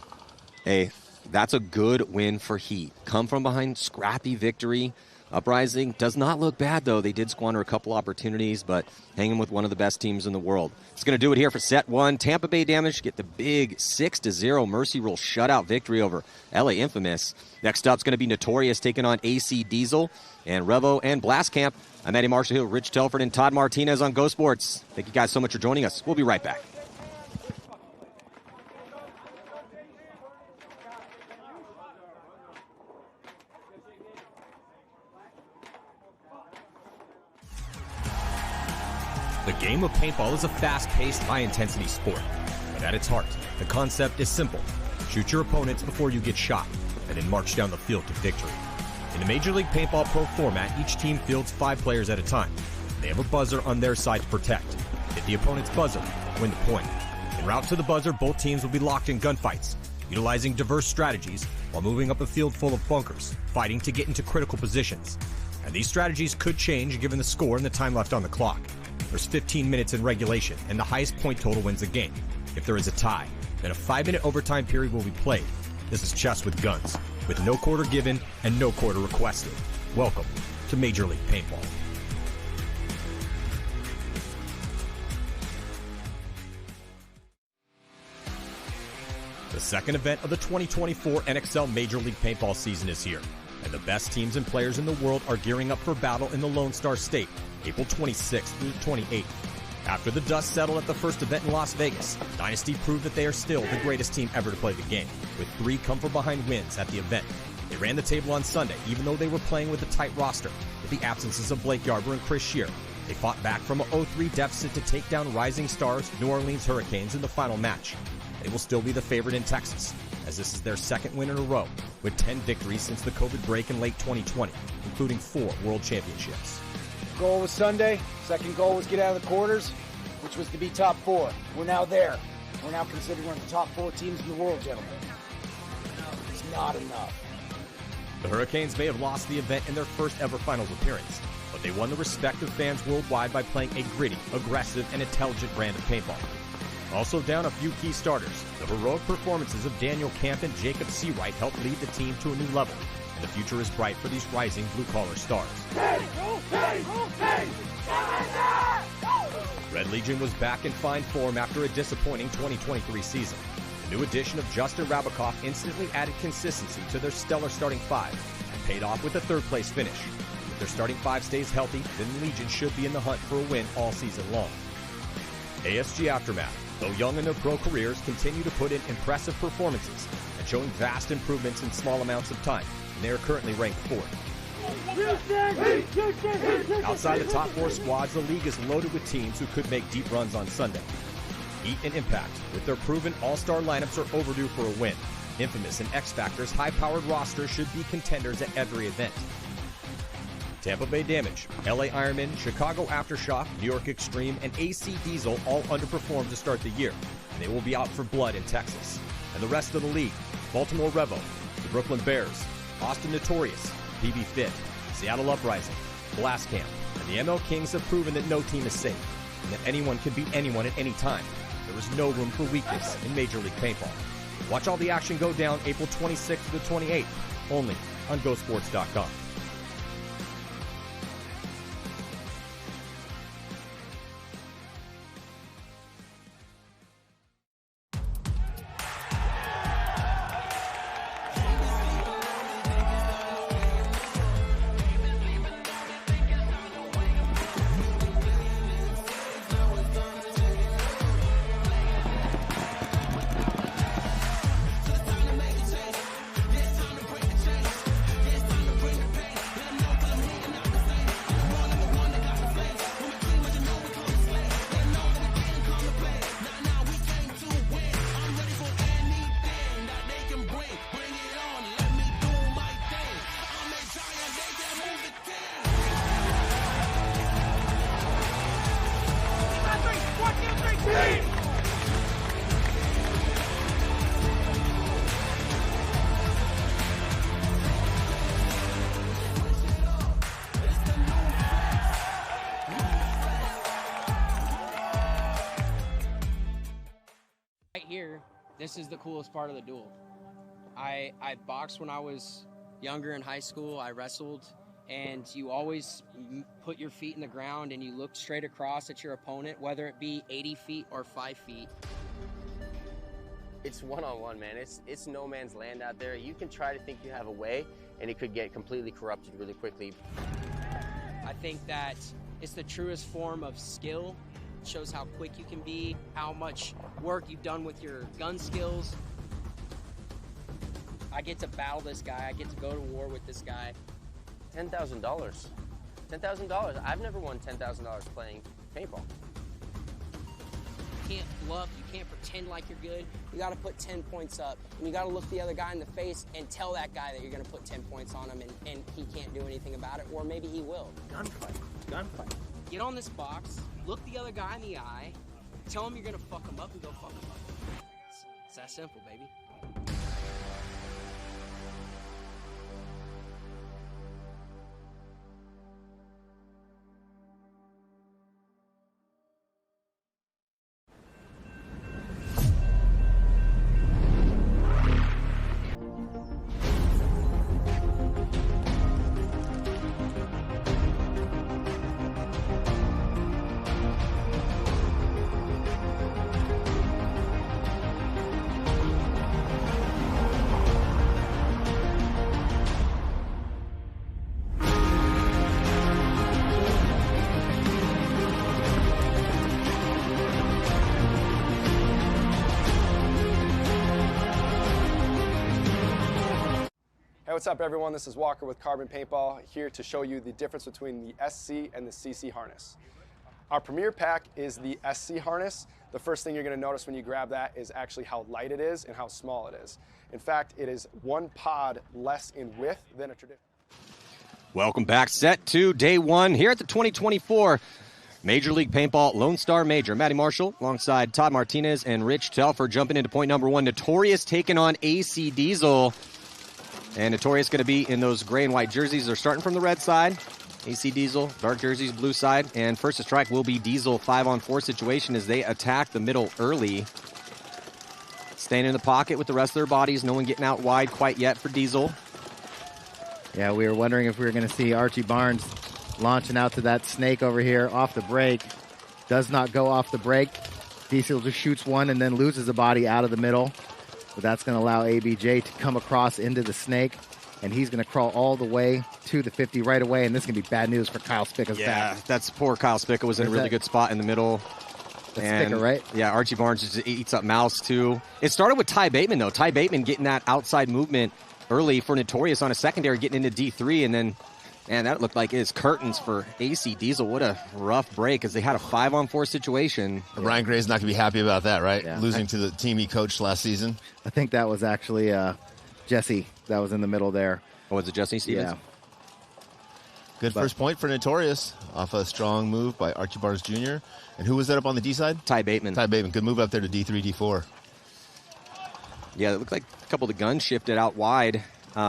Hey, that's a good win for Heat. Come from behind, scrappy victory. Uprising does not look bad, though. They did squander a couple opportunities, but hanging with one of the best teams in the world. It's going to do it here for set one. Tampa Bay Damage get the big 6-0 Mercy Rule shutout victory over LA Infamous. Next up is going to be Notorious taking on AC Diesel and Revo and Blast Camp. I'm Eddie Marshall Hill, Rich Telford, and Todd Martinez on Go Sports. Thank you guys so much for joining us. We'll be right back. The game of paintball is a fast-paced, high-intensity sport. But at its heart, the concept is simple. Shoot your opponents before you get shot, and then march down the field to victory. In the Major League Paintball Pro format, each team fields 5 players at a time. They have a buzzer on their side to protect. Hit the opponent's buzzer, win the point. En route to the buzzer, both teams will be locked in gunfights, utilizing diverse strategies while moving up a field full of bunkers, fighting to get into critical positions. And these strategies could change given the score and the time left on the clock. There's 15 minutes in regulation, and the highest point total wins the game. If there is a tie, then a 5-minute overtime period will be played. This is chess with guns, with no quarter given and no quarter requested. Welcome to Major League Paintball. The second event of the 2024 NXL Major League Paintball season is here, and the best teams and players in the world are gearing up for battle in the Lone Star State, April 26th through 28th. After the dust settled at the first event in Las Vegas, Dynasty proved that they are still the greatest team ever to play the game, with 3 come-from-behind wins at the event. They ran the table on Sunday, even though they were playing with a tight roster. With the absences of Blake Yarber and Chris Shear, they fought back from an 0-3 deficit to take down Rising Stars New Orleans Hurricanes in the final match. They will still be the favorite in Texas, as this is their second win in a row, with 10 victories since the COVID break in late 2020, including 4 World Championships. Goal was Sunday. Second goal was get out of the quarters, which was to be top 4. We're now there. We're now considered one of the top 4 teams in the world, gentlemen. It's not enough. The Hurricanes may have lost the event in their first ever finals appearance, but they won the respect of fans worldwide by playing a gritty, aggressive, and intelligent brand of paintball. Also down a few key starters. The heroic performances of Daniel Camp and Jacob Seawright helped lead the team to a new level, and the future is bright for these rising blue-collar stars. Red Legion was back in fine form after a disappointing 2023 season. The new addition of Justin Rabikoff instantly added consistency to their stellar starting 5 and paid off with a third-place finish. If their starting five stays healthy, then Legion should be in the hunt for a win all season long. ASG Aftermath, though young in their pro careers, continue to put in impressive performances and showing vast improvements in small amounts of time, and they are currently ranked 4th. Outside the top 4 squads, the league is loaded with teams who could make deep runs on Sunday. Heat and Impact, with their proven all-star lineups, are overdue for a win. Infamous and X Factor's high-powered roster should be contenders at every event. Tampa Bay Damage, LA Ironman, Chicago Aftershock, New York Extreme, and AC Diesel all underperformed to start the year, and they will be out for blood in Texas. And the rest of the league, Baltimore Revo, the Brooklyn Bears, Austin Notorious, PB Fit, Seattle Uprising, Blast Camp, and the ML Kings have proven that no team is safe, and that anyone can beat anyone at any time. There is no room for weakness in Major League Paintball. Watch all the action go down April 26th to the 28th, only on gosports.com. Here, this is the coolest part of the duel. I boxed when I was younger in high school. I wrestled, and you always put your feet in the ground and you look straight across at your opponent, whether it be 80 feet or 5 feet. It's one-on-one, man. It's no man's land out there. You can try to think you have a way, and it could get completely corrupted really quickly. I think that it's the truest form of skill. Shows how quick you can be, how much work you've done with your gun skills. I get to battle this guy. I get to go to war with this guy. $10,000. $10,000. I've never won $10,000 playing paintball. You can't bluff. You can't pretend like you're good. You got to put 10 points up. And you got to look the other guy in the face and tell that guy that you're going to put 10 points on him and he can't do anything about it, or maybe he will. Gunfight. Gunfight. Get on this box, look the other guy in the eye, tell him you're gonna fuck him up, and go fuck him up. It's that simple, baby. Hey, what's up everyone? This is Walker with Carbon Paintball, here to show you the difference between the SC and the CC harness. Our premier pack is the SC harness. The first thing you're going to notice when you grab that is actually how light it is and how small it is. In fact, it is 1 pod less in width than a traditional. Welcome back. Set 2, day 1 here at the 2024 Major League Paintball Lone Star Major. Matty Marshall alongside Todd Martinez and Rich Telfer jumping into point number 1. Notorious taking on AC Diesel. And Notorious going to be in those gray and white jerseys. They're starting from the red side. AC Diesel, dark jerseys, blue side. And first to strike will be Diesel 5-on-4 situation as they attack the middle early. Staying in the pocket with the rest of their bodies. No one getting out wide quite yet for Diesel. Yeah, we were wondering if we were going to see Archie Barnes launching out to that snake over here off the break. Does not go off the break. Diesel just shoots one and then loses the body out of the middle. But that's going to allow ABJ to come across into the snake. and he's going to crawl all the way to the 50 right away, and this is going to be bad news for Kyle Spicka's back. That's poor Kyle Spicka was in a really good spot in the middle. That's Spicka, right? Yeah, Archie Barnes just eats up Mouse, too. It started with Ty Bateman, though. Ty Bateman getting that outside movement early for Notorious on a secondary, getting into D3, and then, man, that looked like it's curtains for AC Diesel. What a rough break, as they had a 5-on-4 situation. Ryan Gray's not going to be happy about that, right? Yeah. Losing to the team he coached last season. I think that was actually Jesse that was in the middle there. Oh, was it Jesse Stevens? Yeah. Good first point for Notorious off a strong move by Archie Barnes Jr. And who was that up on the D side? Ty Bateman. Ty Bateman. Good move up there to D3, D4. Yeah, it looked like a couple of the guns shifted out wide. And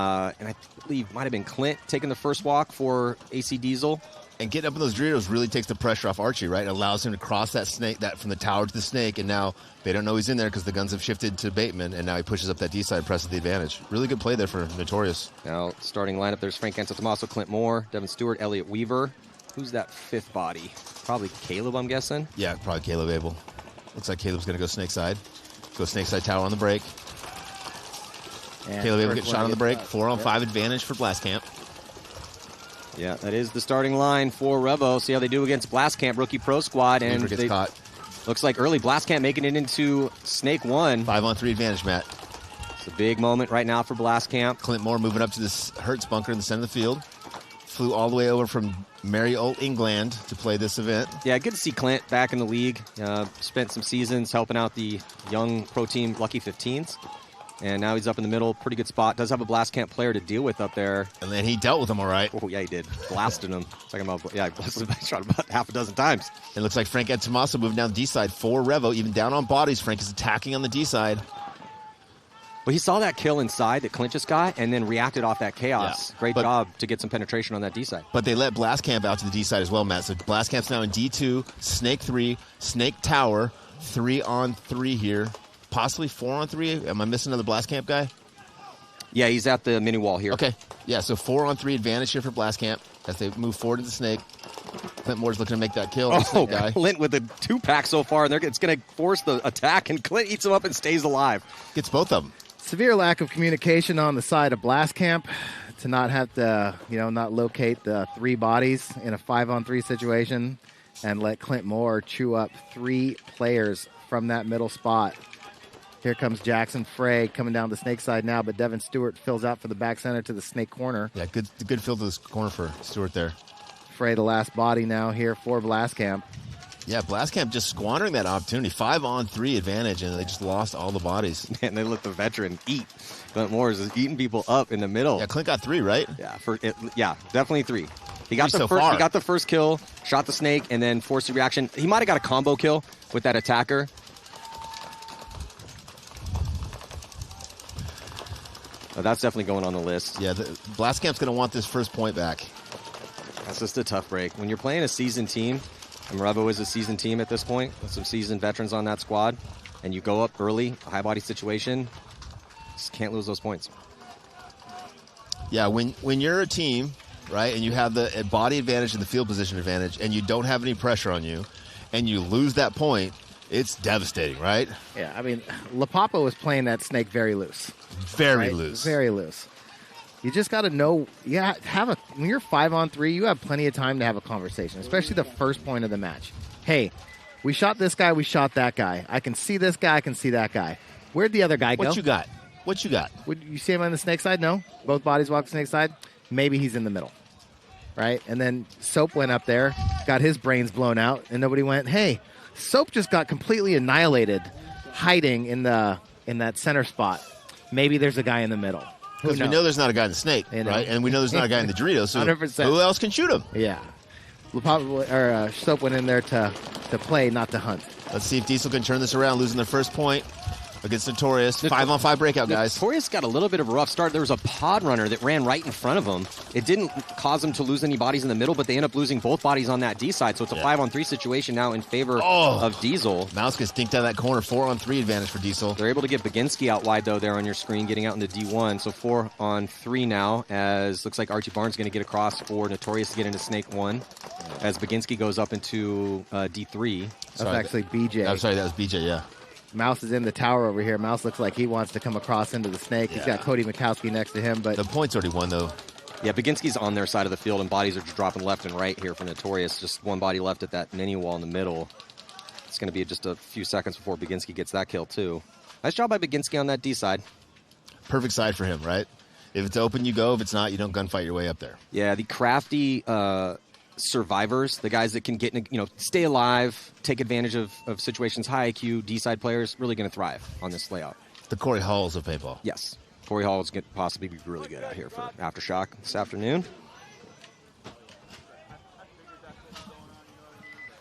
I believe might have been Clint taking the first walk for AC Diesel. And getting up in those Doritos really takes the pressure off Archie, right? It allows him to cross that snake, that from the tower to the snake, and now they don't know he's in there because the guns have shifted to Bateman, and now he pushes up that D side, presses the advantage. Really good play there for Notorious. Now, starting lineup, there's Frank Antotomaso, Clint Moore, Devin Stewart, Elliot Weaver. Who's that fifth body? Probably Caleb, I'm guessing. Yeah, probably Caleb Abel. Looks like Caleb's going to go snake side. Go snake side tower on the break. And Caleb Abel gets shot on the break. 4-on-5 advantage for Blast Camp. Yeah, that is the starting line for Revo. See how they do against Blast Camp, rookie pro squad. And Weaver gets caught. Looks like early Blast Camp making it into Snake 1. 5-on-3 advantage, Matt. It's a big moment right now for Blast Camp. Clint Moore moving up to this Hertz bunker in the center of the field. Flew all the way over from Merry Old England to play this event. Yeah, good to see Clint back in the league. Spent some seasons helping out the young pro team Lucky 15s. And now he's up in the middle, pretty good spot. Does have a Blast Camp player to deal with up there. And then he dealt with him all right. Oh, yeah, he did. Blasted him. Talking about, yeah, blasted him. Shot him about half a dozen times. It looks like Frank Antomaso moving down the D side for Revo. Even down on bodies, Frank is attacking on the D side. Well, he saw that kill inside that Clint just got and then reacted off that chaos. Yeah, Great job to get some penetration on that D side. But they let Blast Camp out to the D side as well, Matt. So Blast Camp's now in D2, Snake 3, Snake Tower, 3-on-3 here. Possibly 4-on-3. Am I missing another Blast Camp guy? Yeah, he's at the mini wall here. Okay. Yeah, so 4-on-3 advantage here for Blast Camp as they move forward to the snake. Clint Moore's looking to make that kill. Oh, guy. Clint with a 2-pack so far, and it's going to force the attack, and Clint eats him up and stays alive. Gets both of them. Severe lack of communication on the side of Blast Camp to not have to, not locate the 3 bodies in a 5-on-3 situation and let Clint Moore chew up 3 players from that middle spot. Here comes Jackson Frey coming down the snake side now, but Devin Stewart fills out for the back center to the snake corner. Yeah, good fill to this corner for Stewart there. Frey, the last body now here for Blast Camp. Yeah, Blast Camp just squandering that opportunity. 5-on-3 advantage, and they just lost all the bodies. Man, they let the veteran eat. Clint Moore is eating people up in the middle. Yeah, Clint got 3, right? Yeah, definitely 3. He got He got the first kill, shot the snake, and then forced the reaction. He might have got a combo kill with that attacker. But that's definitely going on the list. Yeah, Blast Camp's going to want this first point back. That's just a tough break. When you're playing a seasoned team, and Revo is a seasoned team at this point, with some seasoned veterans on that squad, and you go up early, a high body situation, just can't lose those points. Yeah, when you're a team, right, and you have the body advantage and the field position advantage, and you don't have any pressure on you, and you lose that point, it's devastating, right? Yeah, I mean, LaPapa was playing that snake very loose. Very loose. Very loose. You just got to know, when you're 5-on-3, you have plenty of time to have a conversation, especially the first point of the match. Hey, we shot this guy, we shot that guy. I can see this guy, I can see that guy. Where'd the other guy go? What you got? Would you see him on the snake side? No? Both bodies walk the snake side? Maybe he's in the middle. Right? And then Soap went up there, got his brains blown out, and nobody went, hey, Soap just got completely annihilated hiding in that center spot. Maybe there's a guy in the middle. Because we know there's not a guy in the snake, right? And we know there's not a guy in the Doritos, so 100%. Who else can shoot him? Yeah. Soap went in there to play, not to hunt. Let's see if Diesel can turn this around, losing their first point against Notorious. 5-on-5 breakout, guys. Notorious got a little bit of a rough start. There was a pod runner that ran right in front of him. It didn't cause them to lose any bodies in the middle, but they end up losing both bodies on that D side. So it's a 5-on-3 situation now in favor of Diesel. Mouse gets dinked out of that corner. 4-on-3 advantage for Diesel. They're able to get Baginski out wide, though, there on your screen, getting out into D1. So 4-on-3 now, as looks like Archie Barnes is going to get across for Notorious to get into Snake 1, as Baginski goes up into D3. That's actually BJ. I'm sorry, that was BJ, yeah. Mouse is in the tower over here. Mouse looks like he wants to come across into the snake. He's got Cody Mikowski next to him, but the point's already won, though. Yeah, Baginski's on their side of the field, and bodies are just dropping left and right here for Notorious. Just one body left at that mini wall in the middle. It's going to be just a few seconds before Baginski gets that kill, too. Nice job by Baginski on that D side. Perfect side for him, right? If it's open, you go. If it's not, you don't gunfight your way up there. Yeah, the crafty survivors, the guys that can get, stay alive, take advantage of situations, high IQ, D-side players, really going to thrive on this layout. The Corey Halls of paintball. Yes. Corey Hall is going to possibly be really good out here for Aftershock this afternoon.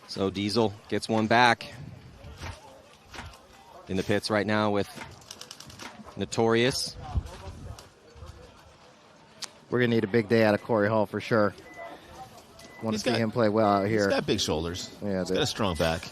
So Diesel gets one back in the pits right now with Notorious. We're going to need a big day out of Corey Hall for sure. Want to see him play well out here. He's got big shoulders. Yeah, he's got a strong back.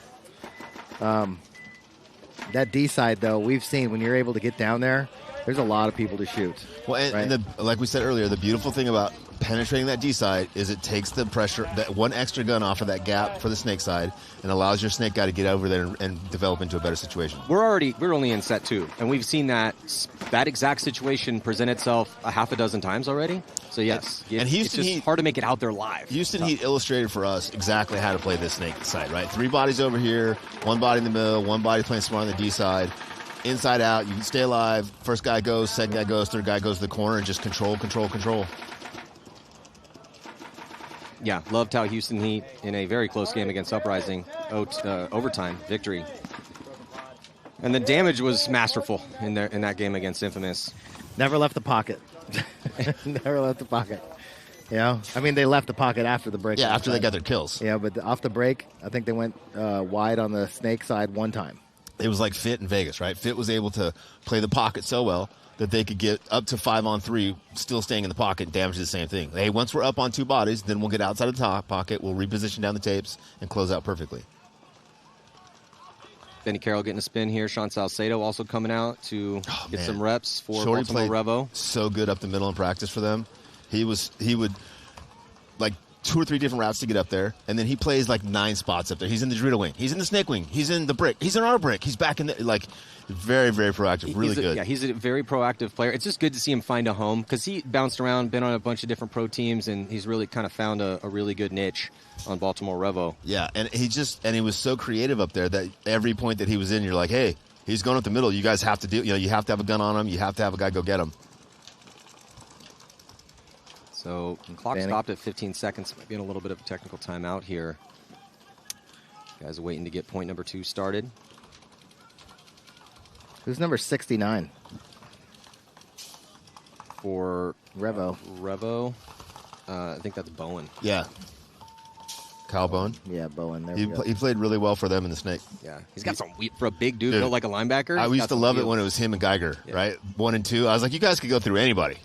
That D side, though, we've seen when you're able to get down there, there's a lot of people to shoot. Well, and like we said earlier, the beautiful thing about penetrating that D side is it takes the pressure, that one extra gun off of that gap for the snake side, and allows your snake guy to get over there and develop into a better situation. We're only in set 2, and we've seen that exact situation present itself a half a dozen times already. So yes, and Houston it's just hard to make it out there live. Houston Heat illustrated for us exactly how to play this snake side, right? 3 bodies over here, 1 body in the middle, 1 body playing smart on the D side. Inside out, you can stay alive. First guy goes, second guy goes, third guy goes to the corner, and just control. Yeah, loved how Houston Heat, in a very close game against Uprising, overtime victory. And the damage was masterful in that game against Infamous. Never left the pocket. Never left the pocket. I mean, they left the pocket after the break. Yeah, after they got their kills. Yeah, but off the break, I think they went wide on the snake side one time. It was like Fit in Vegas, right? Fit was able to play the pocket so well that they could get up to 5-on-3, still staying in the pocket and damage the same thing. Hey, once we're up on 2 bodies, then we'll get outside of the top pocket, we'll reposition down the tapes, and close out perfectly. Benny Carroll getting a spin here. Sean Salcedo also coming out to get some reps for Baltimore Revo. So good up the middle in practice for them. He would like 2 or 3 different routes to get up there, and then he plays like 9 spots up there. He's in the Dorito wing. He's in the snake wing. He's in the brick. He's in our brick. He's back in the, very, very proactive. Really good. Yeah, he's a very proactive player. It's just good to see him find a home because he bounced around, been on a bunch of different pro teams, and he's really kind of found a really good niche on Baltimore Revo. Yeah, and he was so creative up there that every point that he was in, you're like, hey, he's going up the middle. You guys have to you have to have a gun on him. You have to have a guy go get him. So the clock stopped at 15 seconds. Might be in a little bit of a technical timeout here. Guys are waiting to get point number 2 started. Who's number 69? For Revo. I think that's Bowen. Yeah. Kyle Bowen? Yeah, Bowen. There he played really well for them in the snake. Yeah. He's got for a big dude built like a linebacker. We used to love it when it was him and Geiger, right? 1 and 2. I was like, you guys could go through anybody.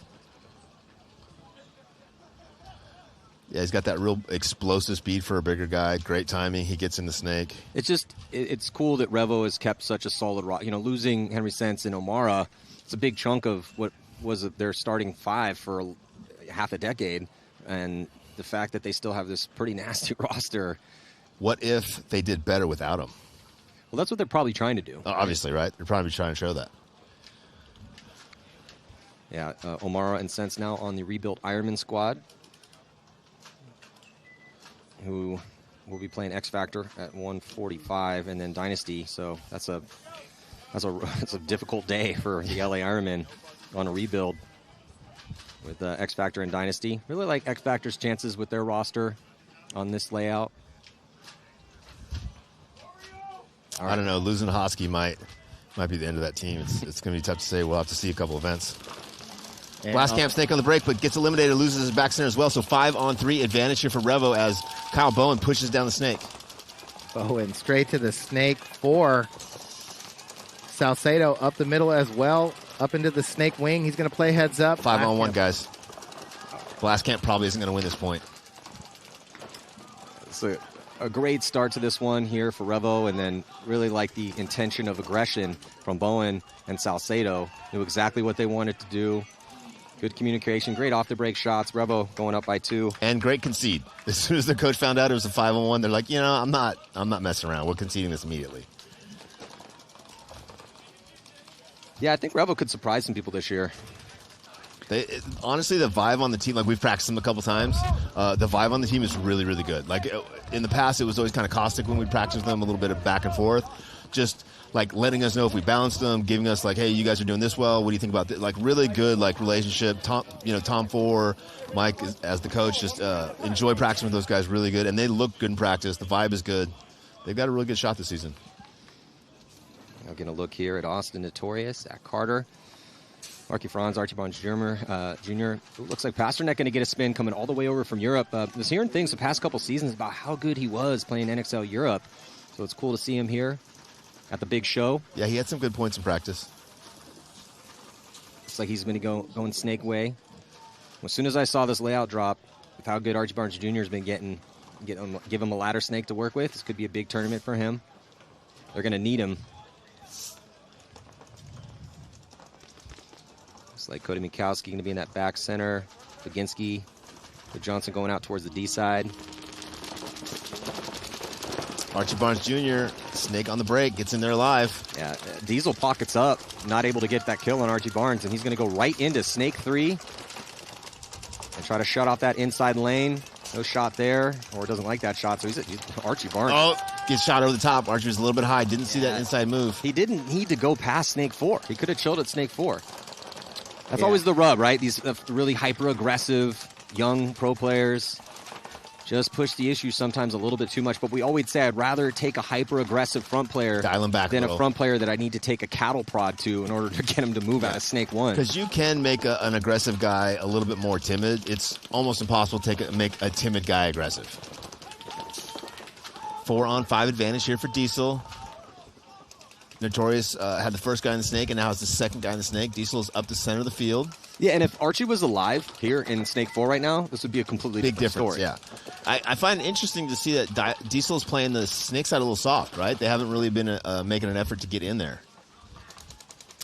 Yeah, he's got that real explosive speed for a bigger guy. Great timing. He gets in the snake. It's cool that Revo has kept such a solid rock. Losing Henry Sense and O'Mara, it's a big chunk of what was their starting 5 for half a decade. And the fact that they still have this pretty nasty roster. What if they did better without him? Well, that's what they're probably trying to do. Obviously, right? They're probably trying to show that. Yeah, O'Mara and Sense now on the rebuilt Ironman squad, who will be playing X Factor at 1:45, and then Dynasty. So that's a difficult day for the LA Ironmen on a rebuild with X Factor and Dynasty. Really like X Factor's chances with their roster on this layout. I don't know. Losing Hosky might be the end of that team. It's going to be tough to say. We'll have to see a couple events. Last camp snake on the break, but gets eliminated, loses his back center as well. So 5-on-3 advantage here for Revo as Kyle Bowen pushes down the snake. Bowen straight to the snake for Salcedo up the middle as well, up into the snake wing. He's going to play heads up. 5-on-1, guys. Last camp probably isn't going to win this point. It's a great start to this one here for Revo, and then really like the intention of aggression from Bowen and Salcedo. Knew exactly what they wanted to do. Good communication, great off-the-break shots. Revo going up by 2. And great concede. As soon as the coach found out it was a 5-on-1, they're like, I'm not messing around. We're conceding this immediately. Yeah, I think Revo could surprise some people this year. Honestly, the vibe on the team, like we've practiced them a couple times, the vibe on the team is really, really good. Like in the past, it was always kind of caustic when we'd practice them, a little bit of back and forth. Just like letting us know if we balanced them, giving us like, hey, you guys are doing this well. What do you think about this? Like really good like relationship. Tom Four, Mike as the coach, just enjoy practicing with those guys really good. And they look good in practice. The vibe is good. They've got a really good shot this season. I'm going to look here at Austin Notorious, at Carter. Marky Franz, Archie Barnes Jr. Looks like Pasternak going to get a spin coming all the way over from Europe. Was hearing things the past couple seasons about how good he was playing NXL Europe. So it's cool to see him here at the big show. Yeah, he had some good points in practice. Looks like he's been going snake way. As soon as I saw this layout drop, with how good Archie Barnes Jr. has been give him a ladder snake to work with. This could be a big tournament for him. They're going to need him. Looks like Cody Mikowski going to be in that back center. Baginski with Johnson going out towards the D side. Archie Barnes Jr., snake on the break, gets in there alive. Yeah, Diesel pockets up, not able to get that kill on Archie Barnes, and he's going to go right into Snake 3 and try to shut off that inside lane. No shot there, or doesn't like that shot, so he's Archie Barnes. Oh, gets shot over the top. Archie was a little bit high, didn't see that inside move. He didn't need to go past Snake 4. He could have chilled at Snake 4. That's always the rub, right? These really hyper-aggressive young pro players just push the issue sometimes a little bit too much. But we always say I'd rather take a hyper-aggressive front player than a front player that I need to take a cattle prod to in order to get him to move out of Snake 1. Because you can make an aggressive guy a little bit more timid. It's almost impossible to make a timid guy aggressive. 4-on-5 advantage here for Diesel. Notorious had the first guy in the snake, and now has the second guy in the snake. Diesel is up the center of the field. Yeah, and if Archie was alive here in Snake 4 right now, this would be a completely big different difference. story. Yeah, I find it interesting to see that Diesel is playing the snake side a little soft, right? They haven't really been making an effort to get in there.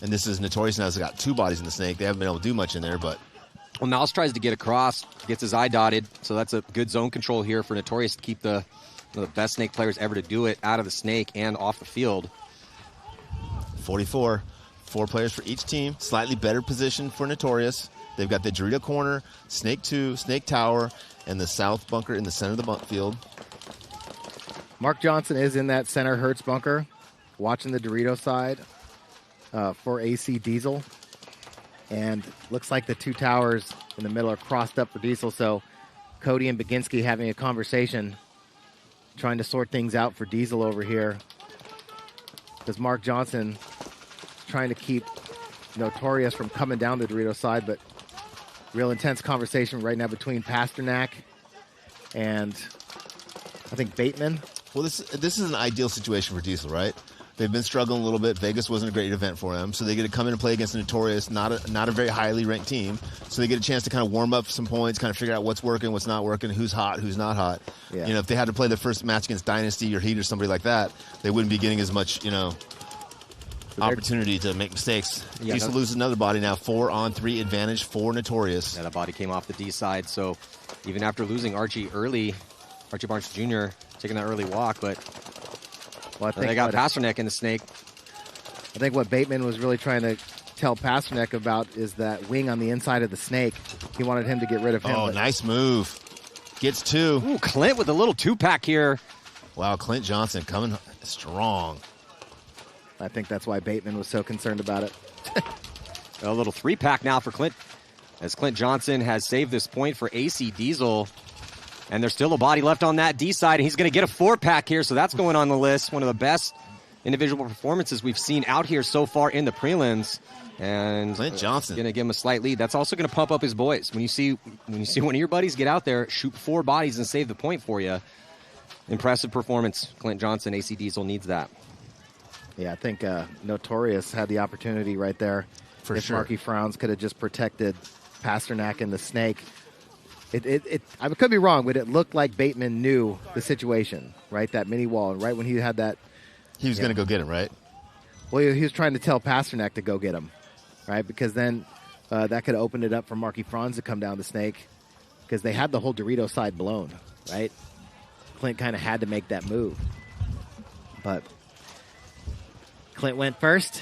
And this is Notorious now. Has got two bodies in the snake. They haven't been able to do much in there, but well, Mouse tries to get across, gets his eye dotted, so that's a good zone control here for Notorious to keep one of the best snake players ever to do it out of the snake and off the field. 44. 4 players for each team. Slightly better position for Notorious. They've got the Dorito corner, Snake 2, Snake Tower, and the south bunker in the center of the bunk field. Mark Johnson is in that center Hertz bunker, watching the Dorito side for AC Diesel. And looks like the two towers in the middle are crossed up for Diesel. So Cody and Baginski having a conversation, trying to sort things out for Diesel over here. Because Mark Johnson trying to keep Notorious from coming down the Dorito side, but real intense conversation right now between Pasternak and I think Bateman. Well, this is an ideal situation for Diesel, right? They've been struggling a little bit. Vegas wasn't a great event for them, so they get to come in and play against Notorious, not a very highly ranked team. So they get a chance to kind of warm up some points, kind of figure out what's working, what's not working, who's hot, who's not hot. Yeah. You know, if they had to play the first match against Dynasty or Heat or somebody like that, they wouldn't be getting as much, opportunity to make mistakes. Yeah, Diesel loses another body now. 4-on-3 advantage for Notorious. Yeah, that body came off the D side, so even after losing Archie early, Archie Barnes Jr. taking that early walk, but well, I think they got Pasternak in the snake. I think what Bateman was really trying to tell Pasternak about is that wing on the inside of the snake. He wanted him to get rid of him. Oh, nice move. Gets 2. Ooh, Clint with a little 2-pack here. Wow, Clint Johnson coming strong. I think that's why Bateman was so concerned about it. A little 3-pack now for Clint, as Clint Johnson has saved this point for AC Diesel. And there's still a body left on that D side, and he's going to get a 4-pack here, so that's going on the list. One of the best individual performances we've seen out here so far in the prelims. And Clint Johnson going to give him a slight lead. That's also going to pump up his boys. When you see one of your buddies get out there, shoot 4 bodies and save the point for you. Impressive performance. Clint Johnson, AC Diesel needs that. Yeah, I think Notorious had the opportunity right there. For if sure. Marky Frowns could have just protected Pasternak and the snake. I could be wrong, but it looked like Bateman knew the situation, right? That mini wall, and right when he had that, he was going to go get him, right? Well, he was trying to tell Pasternak to go get him, right? Because then that could have opened it up for Marky Franz to come down the snake, because they had the whole Dorito side blown, right? Clint kind of had to make that move, but Clint went first.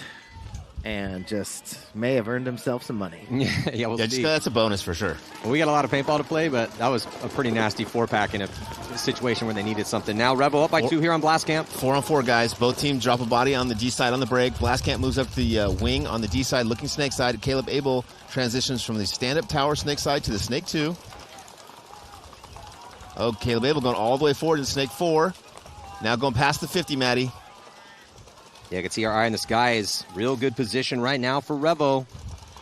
And just may have earned himself some money. Yeah, we'll see. That's a bonus for sure. Well, we got a lot of paintball to play, but that was a pretty nasty 4-pack in a situation where they needed something. Now Revo up by 2 here on Blast Camp. 4-on-4 guys. Both teams drop a body on the D side on the break. Blast Camp moves up the wing on the D side, looking snake side. Caleb Abel transitions from the stand-up tower snake side to the snake 2. Oh, Caleb Abel going all the way forward to the snake 4. Now going past the 50, Maddie. Yeah, I can see our eye in the sky is real good position right now for Revo.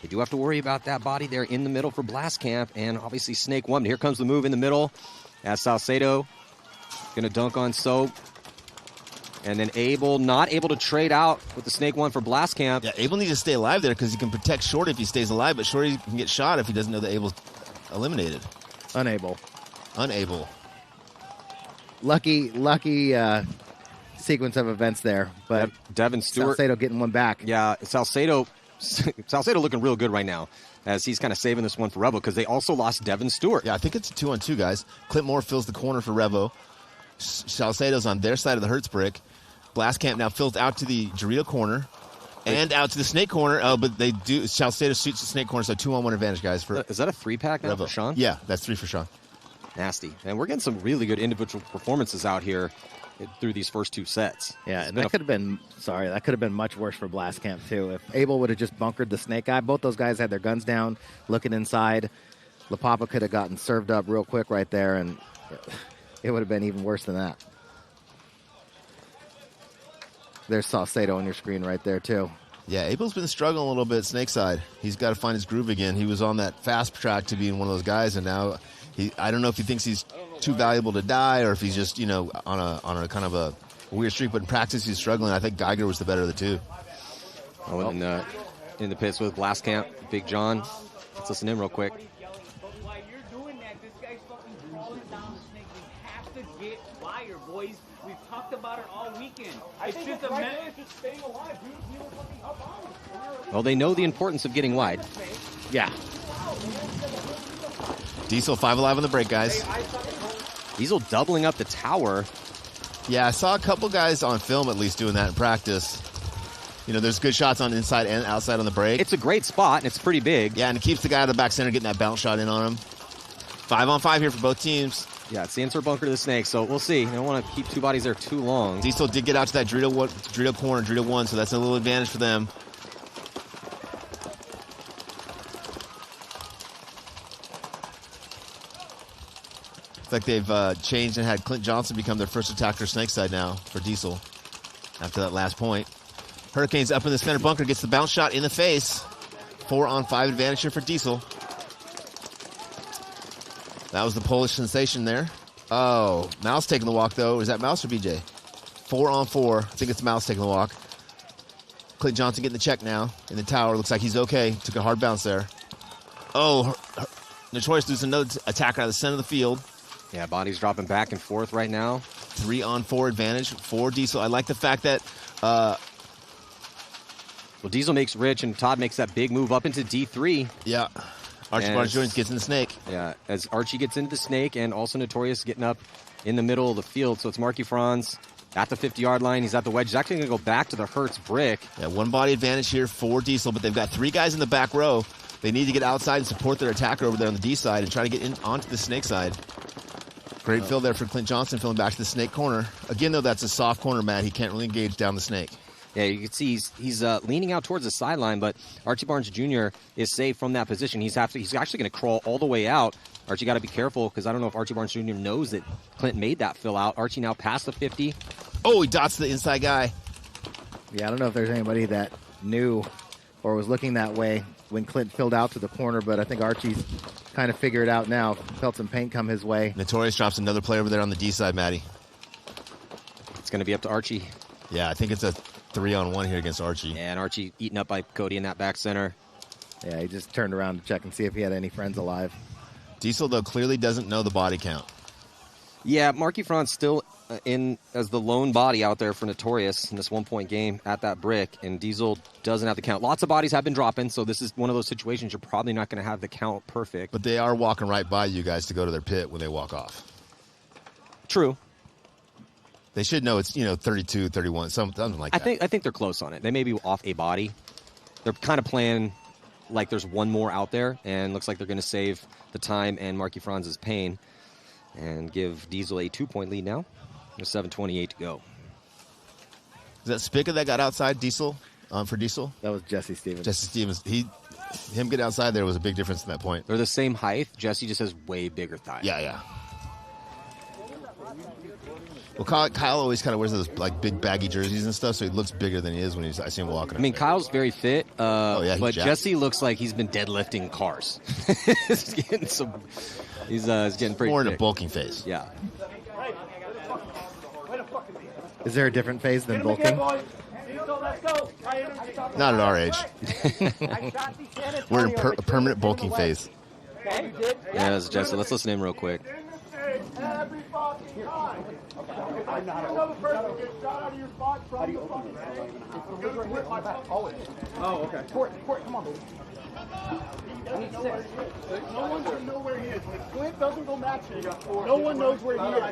They do have to worry about that body there in the middle for Blast Camp, and obviously Snake 1. But here comes the move in the middle as Salcedo going to dunk on Soap. And then Abel not able to trade out with the Snake 1 for Blast Camp. Yeah, Abel needs to stay alive there because he can protect Shorty if he stays alive, but Shorty can get shot if he doesn't know that Abel's eliminated. Unable. Lucky sequence of events there, but Devin Stewart Salcedo getting one back. Yeah, Salcedo looking real good right now as he's kind of saving this one for Revo because they also lost Devin Stewart. Yeah, I think it's a 2-on-2, guys. Clint Moore fills the corner for Revo. Salcedo's on their side of the Hertz brick. Blast Camp now fills out to the Dorito corner and out to the Snake corner. Oh, but they do. Salcedo shoots the Snake corner, so 2-on-1 advantage, guys. Is that a 3-pack now Revo. for Sean? Yeah, that's 3 for Sean. Nasty. And we're getting some really good individual performances out here through these first 2 sets. Yeah, and that could have been much worse for Blast Camp too. If Abel would have just bunkered the Snake guy, both those guys had their guns down, looking inside. LaPapa could have gotten served up real quick right there, and it would have been even worse than that. There's Salcedo on your screen right there too. Yeah, Abel's been struggling a little bit Snake side. He's got to find his groove again. He was on that fast track to being one of those guys, and now I don't know if he thinks he's too valuable to die or if he's just, on a kind of a weird streak, but in practice he's struggling. I think Geiger was the better of the 2. Oh, in the pits with Blast Camp, Big John. Let's listen in real quick. While you're doing that, this guy's fucking crawling down the snake. We have to get fire, boys. We've talked about it all weekend. It's just a matter of just staying alive. We were fucking up on it. Well, they know the importance of getting wide. Yeah. Diesel 5 alive on the break, guys. Diesel doubling up the tower. Yeah, I saw a couple guys on film at least doing that in practice. There's good shots on inside and outside on the break. It's a great spot, and it's pretty big. Yeah, and it keeps the guy out of the back center getting that bounce shot in on him. 5-on-5 here for both teams. Yeah, it's the insert bunker to the Snake, so we'll see. They don't want to keep 2 bodies there too long. Diesel did get out to that Dorito corner, Dorito 1, so that's a little advantage for them. Like they've changed and had Clint Johnson become their first attacker Snake side now for Diesel after that last point. Hurricanes up in the center bunker, gets the bounce shot in the face. 4-on-5 advantage here for Diesel. That was the Polish sensation there. Oh, Mouse taking the walk though. Is that Mouse or BJ? 4-on-4. I think it's Mouse taking the walk. Clint Johnson getting the check now in the tower. Looks like he's okay. Took a hard bounce there. Oh, Notorious loses another attacker out of the center of the field. Yeah, bodies dropping back and forth right now. 3-on-4 advantage for Diesel. I like the fact that... well, Diesel makes Rich, and Todd makes that big move up into D3. Yeah. Archie Barnes Jones gets in the Snake. Yeah, as Archie gets into the Snake, and also Notorious getting up in the middle of the field. So it's Marky Franz at the 50-yard line. He's at the wedge. He's actually going to go back to the Hertz brick. Yeah, 1 body advantage here for Diesel, but they've got 3 guys in the back row. They need to get outside and support their attacker over there on the D side and try to get in onto the Snake side. Great fill there for Clint Johnson, filling back to the Snake corner. Again, though, that's a soft corner, Matt. He can't really engage down the Snake. Yeah, you can see he's leaning out towards the sideline, but Archie Barnes Jr. is safe from that position. He's actually going to crawl all the way out. Archie got to be careful because I don't know if Archie Barnes Jr. knows that Clint made that fill out. Archie now past the 50. Oh, he dots the inside guy. Yeah, I don't know if there's anybody that knew or was looking that way when Clint filled out to the corner, but I think Archie's kind of figured it out now. Felt some paint come his way. Notorious drops another player over there on the D side, Matty. It's going to be up to Archie. Yeah, I think it's a 3-on-1 here against Archie. Yeah, and Archie eaten up by Cody in that back center. Yeah, he just turned around to check and see if he had any friends alive. Diesel, though, clearly doesn't know the body count. Yeah, Marky Franz still in as the lone body out there for Notorious in this 1-point game at that brick, and Diesel doesn't have the count. Lots of bodies have been dropping, so this is one of those situations you're probably not going to have the count perfect. But they are walking right by you guys to go to their pit when they walk off. True. They should know it's 32, 31, something like that. I think they're close on it. They may be off a body. they're kind of playing like there's one more out there, and looks like they're going to save the time and Marky Franz's pain and give Diesel a 2-point lead now. There's 7:28 to go. Is that Spica that got outside Diesel for Diesel? That was Jesse Stevens. Jesse Stevens. Him get outside there was a big difference in that point. They're the same height. Jesse just has way bigger thighs. Yeah. Well, Kyle always kind of wears those like big baggy jerseys and stuff, so he looks bigger than he is when I see him walking. I mean, Kyle's very fit, but jacked. Jesse looks like he's been deadlifting cars. He's getting pretty more in a thick. bulking phase. Yeah. Is there a different phase than bulking? Not at our age. We're in a permanent bulking phase. Yeah, that's Jesse. Let's listen to him real quick. Oh, okay. Court, come on. No one can know where he is. If Clint doesn't go matching, no one knows where he is.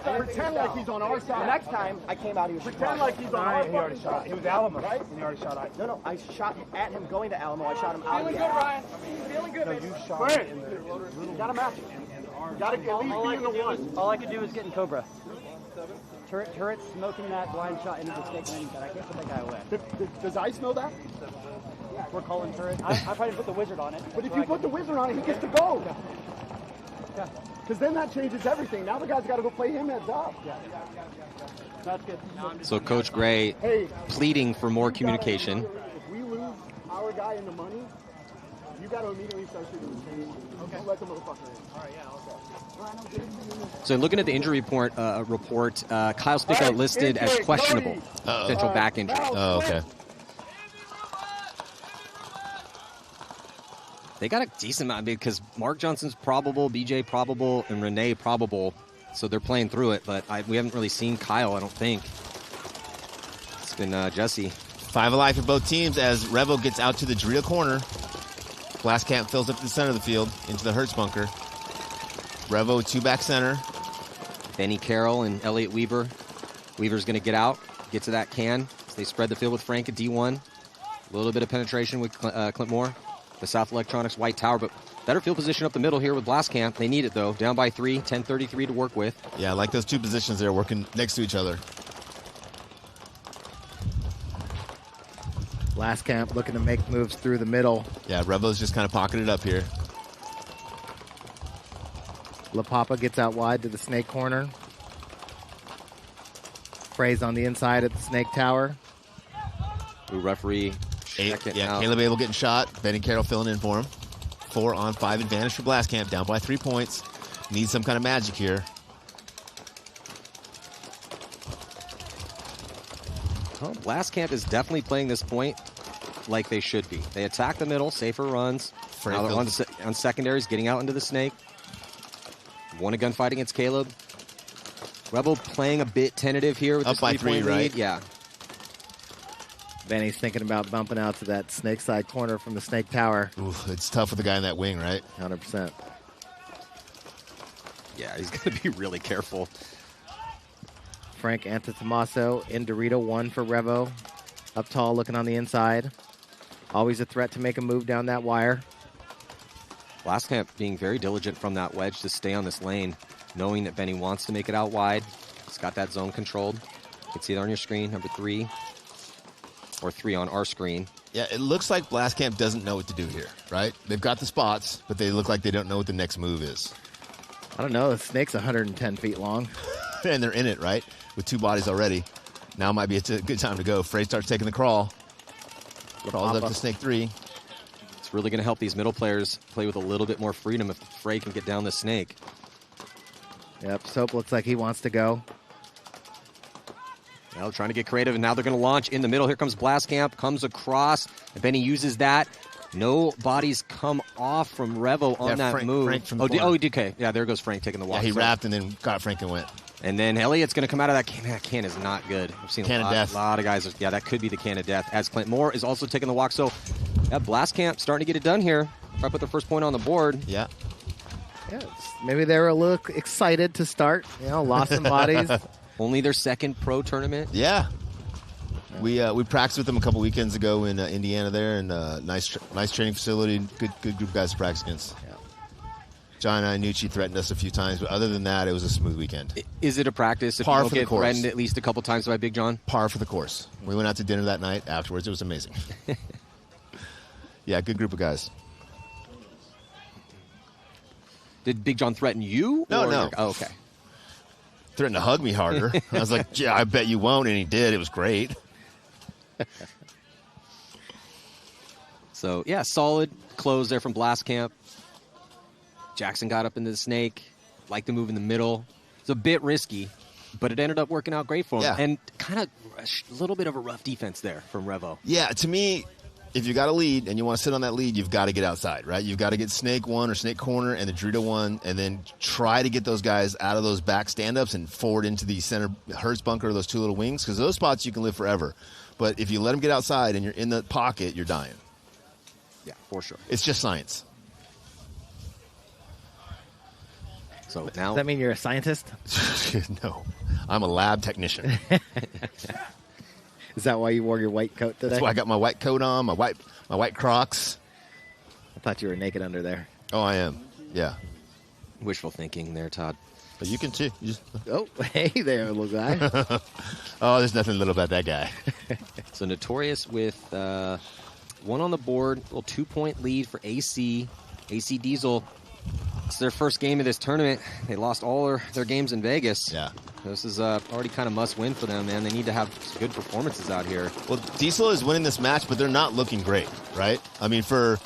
Pretend like he's on our side. The next time I came out, he was Pretend like he's on our side. He already shot. He was Alamo, right? And he already shot at. No, I shot at him going to Alamo. I shot him out. Feeling good, Ryan. Feeling good. No, you shot him in the. You gotta match it. You gotta at least be in the one. All I could do was get in Cobra. Turret smoking that blind shot into the snake landing pad. I can't put that guy away. Does Ice know that? We're calling turret. I probably put the wizard on it. But if you put the wizard on it, he gets to go. Yeah. Because then that changes everything. Now the guy's got to go play him heads up. Yeah. That's good. So Coach Gray pleading for more communication. If we lose our guy in the money, you got to immediately start shooting the chain. Okay. Don't let the motherfucker in. All right, yeah, okay. So looking at the injury report, Kyle Spica listed as questionable, potential back injury. Oh, okay. They got a decent amount because Mark Johnson's probable, BJ probable, and Renee probable. So they're playing through it, but we haven't really seen Kyle, I don't think. It's been Jesse. 5 alive for both teams as Revo gets out to the Dorito corner. Glasscamp fills up to the center of the field into the Hertz bunker. Revo 2 back center. Benny Carroll and Elliott Weaver. Weaver's going to get out, get to that can. So they spread the field with Frank at D1. A little bit of penetration with Clint Moore. The South Electronics White Tower, but better field position up the middle here with Blastcamp. They need it, though. Down by 3, 10:33 to work with. Yeah, I like those two positions there working next to each other. Blastcamp looking to make moves through the middle. Yeah, Revo's just kind of pocketed up here. La Papa gets out wide to the snake corner. Frey's on the inside at the snake tower. Ooh, referee. Caleb Abel getting shot. Benny Carroll filling in for him. 4-on-5 advantage for Blastcamp. Down by 3 points. Needs some kind of magic here. Well, Blastcamp is definitely playing this point like they should be. They attack the middle, safer runs. Now they're on secondaries, getting out into the snake. Won a gunfight against Caleb. Rebel playing a bit tentative here with up this by 3-point three, right? lead. Yeah. Benny's thinking about bumping out to that snake side corner from the snake tower. Oof, it's tough with the guy in that wing, right? 100%. Yeah, he's going to be really careful. Frank Antetomaso in Dorito, 1 for Revo. Up tall, looking on the inside. Always a threat to make a move down that wire. Blastcamp being very diligent from that wedge to stay on this lane, knowing that Benny wants to make it out wide. He's got that zone controlled. You can see it on your screen, number 3. Or 3 on our screen. Yeah, it looks like Blastcamp doesn't know what to do here, right? They've got the spots, but they look like they don't know what the next move is. I don't know. The snake's 110 feet long. And they're in it, right? With 2 bodies already. Now might be a good time to go. Frey starts taking the crawl. Crawls up to snake 3. It's really going to help these middle players play with a little bit more freedom if Frey can get down the snake. Yep, Soap looks like he wants to go. Well, trying to get creative, and now they're going to launch in the middle. Here comes Blastcamp, comes across, and Benny uses that. No bodies come off from Revo on that move. Frank from the corner. Okay. Yeah, there goes Frank taking the walk. Yeah, he wrapped and then got Frank and went. And then Elliott's going to come out of that can. That can is not good. I've seen a lot of guys. Yeah, that could be the can of death. As Clint Moore is also taking the walk. So, yeah, Blastcamp starting to get it done here. Try to put their first point on the board. Yeah. Yeah, maybe they were a little excited to start. You know, lost some bodies. Only their second pro tournament. Yeah. We practiced with them a couple weekends ago in Indiana there, and nice training facility. Good group of guys to practice against. Yeah. John Iannucci threatened us a few times, but other than that, it was a smooth weekend. Is it a practice if Par you for the get course. threatened at least a couple times by Big John? Par for the course. We went out to dinner that night afterwards. It was amazing. Yeah, good group of guys. Did Big John threaten you? No. Oh, okay. Threatened to hug me harder. I was like, yeah, I bet you won't, and he did. It was great. So, yeah, solid close there from Blast Camp. Jackson got up into the snake, liked the move in the middle. It's a bit risky, but it ended up working out great for him. Yeah. And kind of a little bit of a rough defense there from Revo. Yeah, to me, if you got a lead and you want to sit on that lead, you've got to get outside, right? You've got to get snake one or snake corner and the Dorito one, and then try to get those guys out of those back stand-ups and forward into the center Hertz bunker, those two little wings, because those spots you can live forever. But if you let them get outside and you're in the pocket, you're dying. Yeah, for sure. It's just science. So now, Does that mean you're a scientist? No, I'm a lab technician. Is that why you wore your white coat today? That's why I got my white coat on, my white Crocs. I thought you were naked under there. Oh, I am. Yeah. wishful thinking there, Todd. But you can too. Oh, hey there, little guy. Oh, there's nothing little about that guy. So Notorious with one on the board, a little 2-point lead for AC. AC Diesel. It's their first game of this tournament. They lost all their games in Vegas. Yeah. This is already kind of must-win for them, man. They need to have good performances out here. Well, Diesel is winning this match, but they're not looking great, right? I mean, for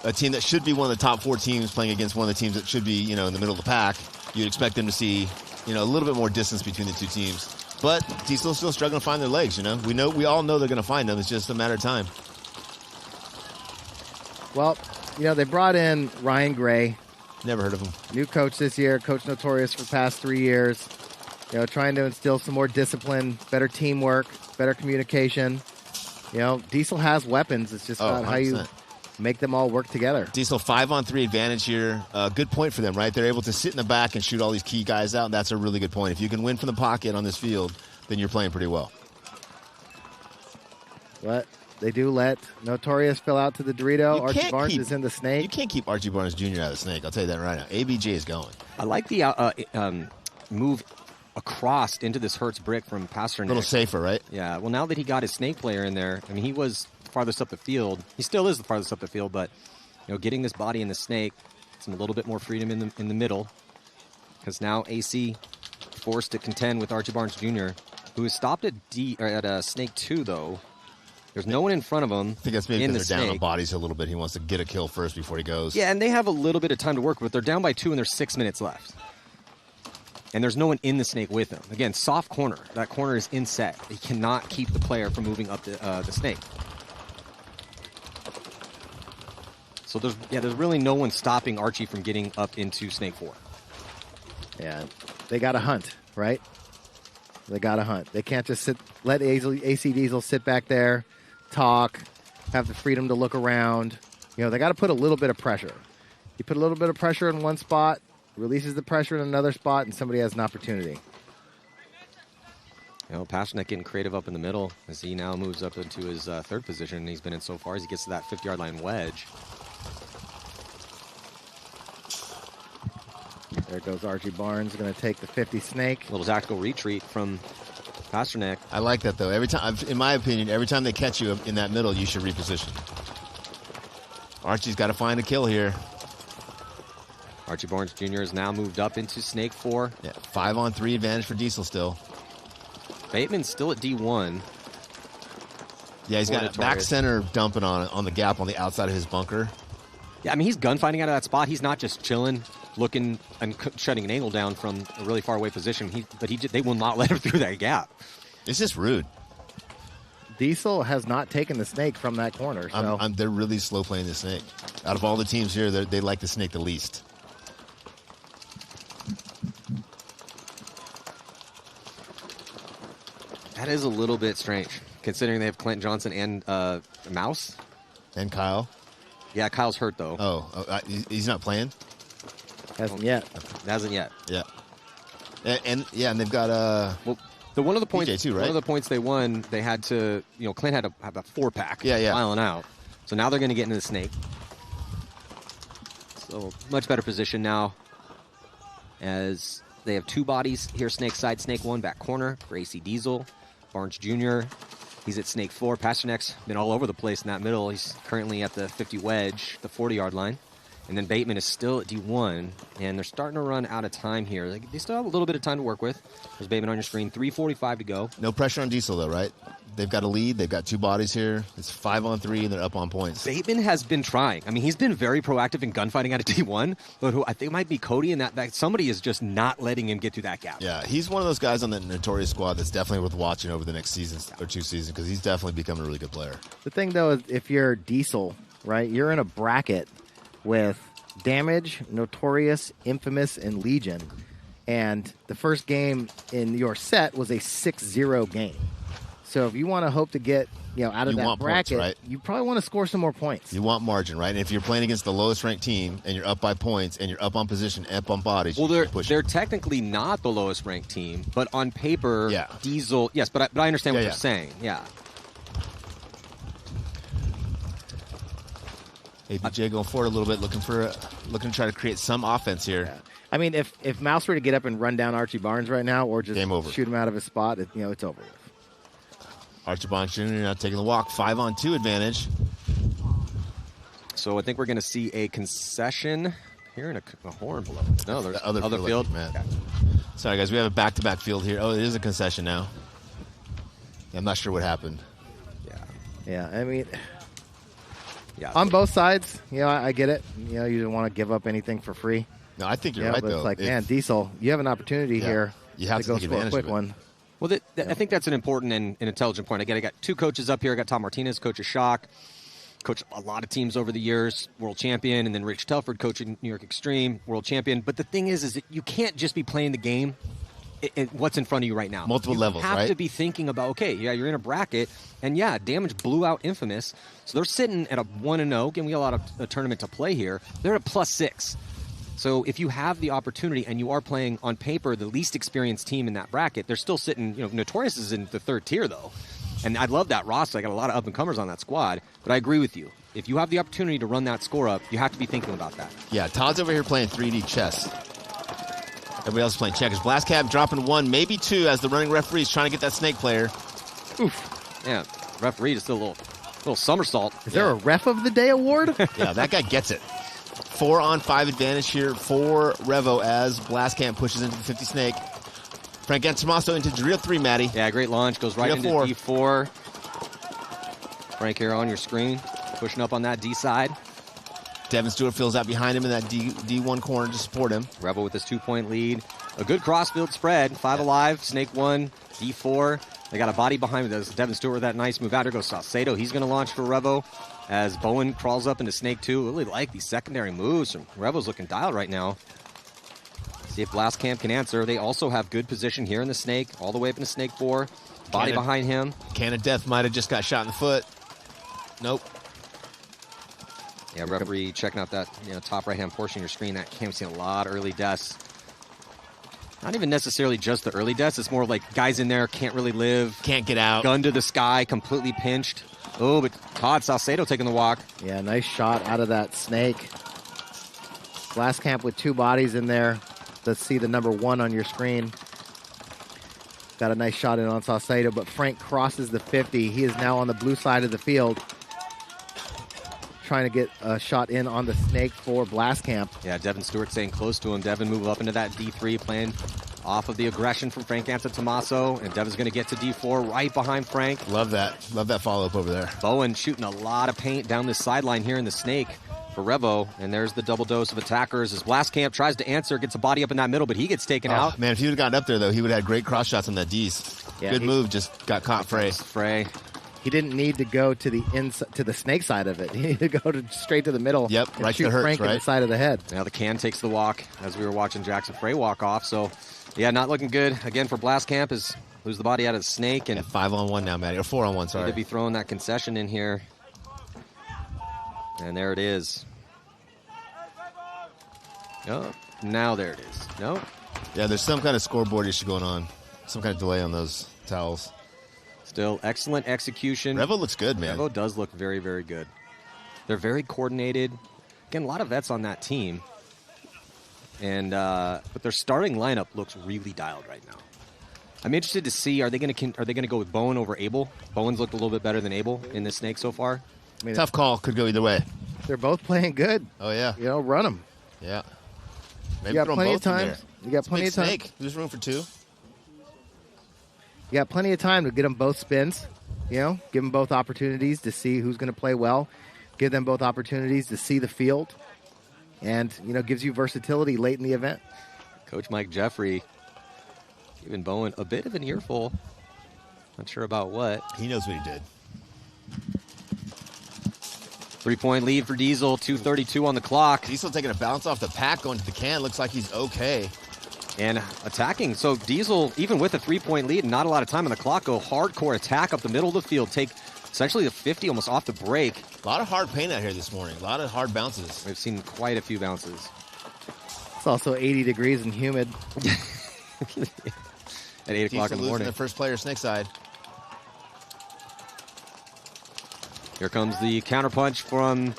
a team that should be one of the top 4 teams playing against one of the teams that should be, in the middle of the pack, you'd expect them to see, a little bit more distance between the two teams. But Diesel's still struggling to find their legs, We all know they're going to find them. It's just a matter of time. Well, they brought in Ryan Gray. Never heard of him. New coach this year, Coach Notorious for the past 3 years. Trying to instill some more discipline, better teamwork, better communication. Diesel has weapons. It's just about how you make them all work together. Diesel 5-on-3 advantage here. Good point for them, right? They're able to sit in the back and shoot all these key guys out, and that's a really good point. If you can win from the pocket on this field, then you're playing pretty well. But they do let Notorious fill out to the Dorito. Archie Barnes is in the snake. You can't keep Archie Barnes Jr. out of the snake. I'll tell you that right now. ABJ is going. I like the move across into this Hertz brick from Pasternak. A little safer, right? Yeah. Well, now that he got his snake player in there, I mean, he was farthest up the field. He still is the farthest up the field, but getting this body in the snake, some a little bit more freedom in the middle, because now AC forced to contend with Archie Barnes Jr., who is stopped at snake 2 though. There's no one in front of him. I think that's maybe in because the they're down snake. on bodies a little bit. He wants to get a kill first before he goes. Yeah, and they have a little bit of time to work with. They're down by 2 and there's 6 minutes left. And there's no one in the snake with him. Again, soft corner. That corner is inset. He cannot keep the player from moving up the snake. So there's really no one stopping Archie from getting up into snake 4. Yeah, they got to hunt, right? They got to hunt. They can't just let AC Diesel sit back there, talk, have the freedom to look around. They got to put a little bit of pressure. You put a little bit of pressure in one spot, releases the pressure in another spot, and somebody has an opportunity. Pasternak getting creative up in the middle as he now moves up into his third position he's been in so far as he gets to that 50-yard line wedge. There goes Archie Barnes, going to take the 50 snake. A little tactical retreat from Pasternak. I like that, though. Every time, in my opinion, every time they catch you in that middle, you should reposition. Archie's got to find a kill here. Archie Barnes Jr. has now moved up into snake 4. Yeah, 5-on-3 advantage for Diesel still. Bateman's still at D1. Yeah, he's got a back center dumping on the gap on the outside of his bunker. Yeah, I mean, he's gunfighting out of that spot. He's not just chilling, looking and shutting an angle down from a really far away position. They will not let him through that gap. It's just rude. Diesel has not taken the snake from that corner. So they're really slow playing the snake. Out of all the teams here, they like the snake the least. That is a little bit strange, considering they have Clint Johnson and Mouse. And Kyle. Yeah, Kyle's hurt, though. Oh, he's not playing? Hasn't yet. Hasn't yet. Yeah. And they've got... One of the points, DJ too, right? One of the points they won, they had to, Clint had to have a 4-pack. Filing out. So now they're going to get into the snake. So much better position now, as they have 2 bodies here. Snake side, snake 1 back corner. Gracie Diesel, Barnes Jr. He's at snake 4. Pasternak's been all over the place in that middle. He's currently at the 50 wedge, the 40-yard line. And then Bateman is still at D1, and they're starting to run out of time here. They still have a little bit of time to work with. There's Bateman on your screen, 3:45 to go. No pressure on Diesel, though, right? They've got a lead. They've got 2 bodies here. It's 5-on-3, and they're up on points. Bateman has been trying. I mean, he's been very proactive in gunfighting out of D1, but who I think might be Cody in that somebody is just not letting him get through that gap. Yeah, he's one of those guys on the Notorious squad that's definitely worth watching over the next season or 2 seasons, because he's definitely become a really good player. The thing, though, is if you're Diesel, right, you're in a bracket with Damage, Notorious, Infamous, and Legion. And the first game in your set was a 6-0 game. So if you want to hope to get out of that bracket, points, right? You probably want to score some more points. You want margin, right? And if you're playing against the lowest ranked team and you're up by points and you're up on position, up on bodies, well, they're technically not the lowest ranked team, but on paper, Diesel, yes, but I understand what you're saying. Yeah. ABJ going forward a little bit, looking to try to create some offense here. Yeah. I mean, if Mouse were to get up and run down Archie Barnes right now, or just shoot him out of his spot, it's over with. Archie Barnes Jr. now taking the walk, 5-on-2 advantage. So I think we're going to see a concession here in a horn below. No, there's other field. Man. Yeah. Sorry, guys, we have a back-to-back field here. Oh, it is a concession now. I'm not sure what happened. Yeah, I mean, on both sides, I get it. You don't want to give up anything for free. No, I think you're right, but though. It's like, man, Diesel, you have an opportunity here you have to go take score a quick of it. one. Well, I think that's an important and intelligent point. Again, I got 2 coaches up here. I got Tom Martinez, coach of Shock, coached a lot of teams over the years, world champion, and then Rich Telford, coaching New York Extreme, world champion. But the thing is that you can't just be playing the game what's in front of you right now. Multiple levels, right? You have to be thinking about, okay, you're in a bracket, and Damage blew out Infamous, so they're sitting at a 1-0. Again, we got a lot of tournament to play here. They're at +6. So if you have the opportunity and you are playing on paper the least experienced team in that bracket, they're still sitting, Notorious is in the 3rd tier though. And I love that roster. I got a lot of up-and-comers on that squad, but I agree with you. If you have the opportunity to run that score up, you have to be thinking about that. Yeah, Todd's over here playing 3D chess. Everybody else is playing checkers. Blast Cab dropping 1, maybe 2 as the running referee's trying to get that snake player. Oof. Yeah, referee just did a little somersault. Is there a Ref of the Day award? Yeah, that guy gets it. 4-on-5 advantage here for Revo as Blastcamp pushes into the 50 snake. Frank Antomaso into drill 3, Matty. Yeah, great launch. Goes right into D4. Frank here on your screen, pushing up on that D side. Devin Stewart fills out behind him in that D1 corner to support him. Revo with his 2-point lead. A good crossfield spread. 5 alive, snake 1, D4. They got a body behind him. Devin Stewart with that nice move out. Here goes Salcedo. He's going to launch for Revo as Bowen crawls up into snake 2. Really like these secondary moves. Revo's looking dialed right now. See if Blastcamp can answer. They also have good position here in the snake, all the way up into snake 4. Body behind him. Can of Death might have just got shot in the foot. Nope. Yeah, referee checking out that top right-hand portion of your screen. That cam's seen a lot of early deaths. Not even necessarily just the early deaths. It's more like guys in there can't really live. Can't get out. Gun to the sky, completely pinched. Oh, but Todd Salcedo taking the walk. Yeah, nice shot out of that snake. Blastcamp with 2 bodies in there. Let's see the number 1 on your screen. Got a nice shot in on Salcedo, but Frank crosses the 50. He is now on the blue side of the field, trying to get a shot in on the snake for Blastcamp. Yeah, Devin Stewart staying close to him. Devin move up into that D3, playing off of the aggression from Frank Antomaso, and Devin's going to get to D4 right behind Frank. Love that. Love that follow-up over there. Bowen shooting a lot of paint down this sideline here in the snake for Revo, and there's the double dose of attackers as Blastcamp tries to answer, gets a body up in that middle, but he gets taken out. Man, if he would have gotten up there, though, he would have had great cross shots on that D's. Yeah, good move, just got caught Frey. He didn't need to go to the snake side of it. He needed to go straight to the middle. Yep, and right shoot to the hurts, Frank in the side of the head. Now the can takes the walk as we were watching Jackson Frey walk off. So, yeah, not looking good again for Blastcamp as lose the body out of the snake. And 5-on-1 now, Matty, or 4-on-1, sorry. Need to be throwing that concession in here. And there it is. Oh, now there it is. No. Yeah, there's some kind of scoreboard issue going on. some kind of delay on those towels. Still excellent execution. Revo looks good, man. Revo does look very, very good. They're very coordinated. Again, a lot of vets on that team. And but their starting lineup looks really dialed right now. I'm interested to see, are they going to go with Bowen over Abel? Bowen's looked a little bit better than Abel in this snake so far. I mean, tough call. Could go either way. They're both playing good. Oh, yeah. You know, run them. Yeah. Maybe You got throw plenty of both in time. there. You got plenty of time. Snake. There's room for 2. You got plenty of time to get them both spins. You know, give them both opportunities to see who's going to play well. Give them both opportunities to see the field. And, you know, gives you versatility late in the event. Coach Mike Jeffrey giving Bowen a bit of an earful. Not sure about what. He knows what he did. 3-point lead for Diesel, 2:32 on the clock. Diesel taking a bounce off the pack, going to the can. Looks like he's okay. And attacking. So Diesel, even with a 3-point lead and not a lot of time on the clock, go hardcore attack up the middle of the field. Take essentially the 50 almost off the break. A lot of hard paint out here this morning. A lot of hard bounces. We've seen quite a few bounces. It's also 80 degrees and humid. At 8 o'clock in the morning. The first player, snake side. Here comes the counterpunch from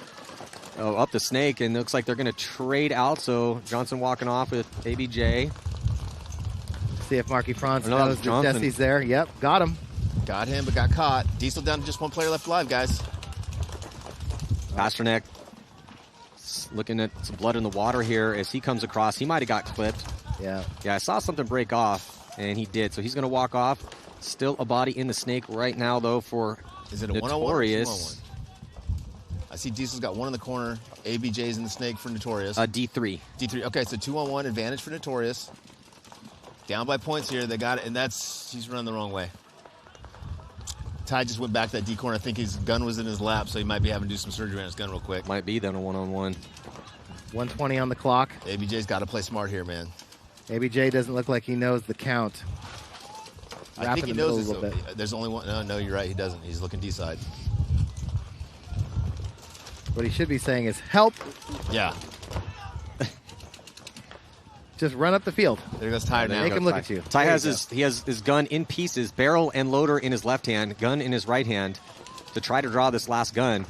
up the snake, and it looks like they're going to trade out. So Johnson walking off with ABJ. See if Marky Franz No, knows that Johnson. Jesse's there. Yep, got him. Got him, but got caught. Diesel down to just one player left alive, guys. Pasternak looking at some blood in the water here as he comes across. He might have got clipped. Yeah. Yeah, I saw something break off, and he did. So he's going to walk off. Still a body in the snake right now, though, for Is it a Notorious. 1-on-1 or 2-on-1? I see Diesel's got one in the corner. ABJ's in the snake for Notorious. D3. D3. Okay, so 2-on-1 advantage for Notorious. Down by points here. They got it, and he's running the wrong way. Ty just went back to that D corner. I think his gun was in his lap, so he might be having to do some surgery on his gun real quick. Might be then a 1-on-1. 120 on the clock. ABJ's got to play smart here, man. ABJ doesn't look like he knows the count. I think he knows this. There's only one. No, you're right. He doesn't. He's looking D side. What he should be saying is, help. Yeah. Just run up the field. There goes Ty now. Make him look at you. Ty has his gun in pieces, barrel and loader in his left hand, gun in his right hand, to try to draw this last gun.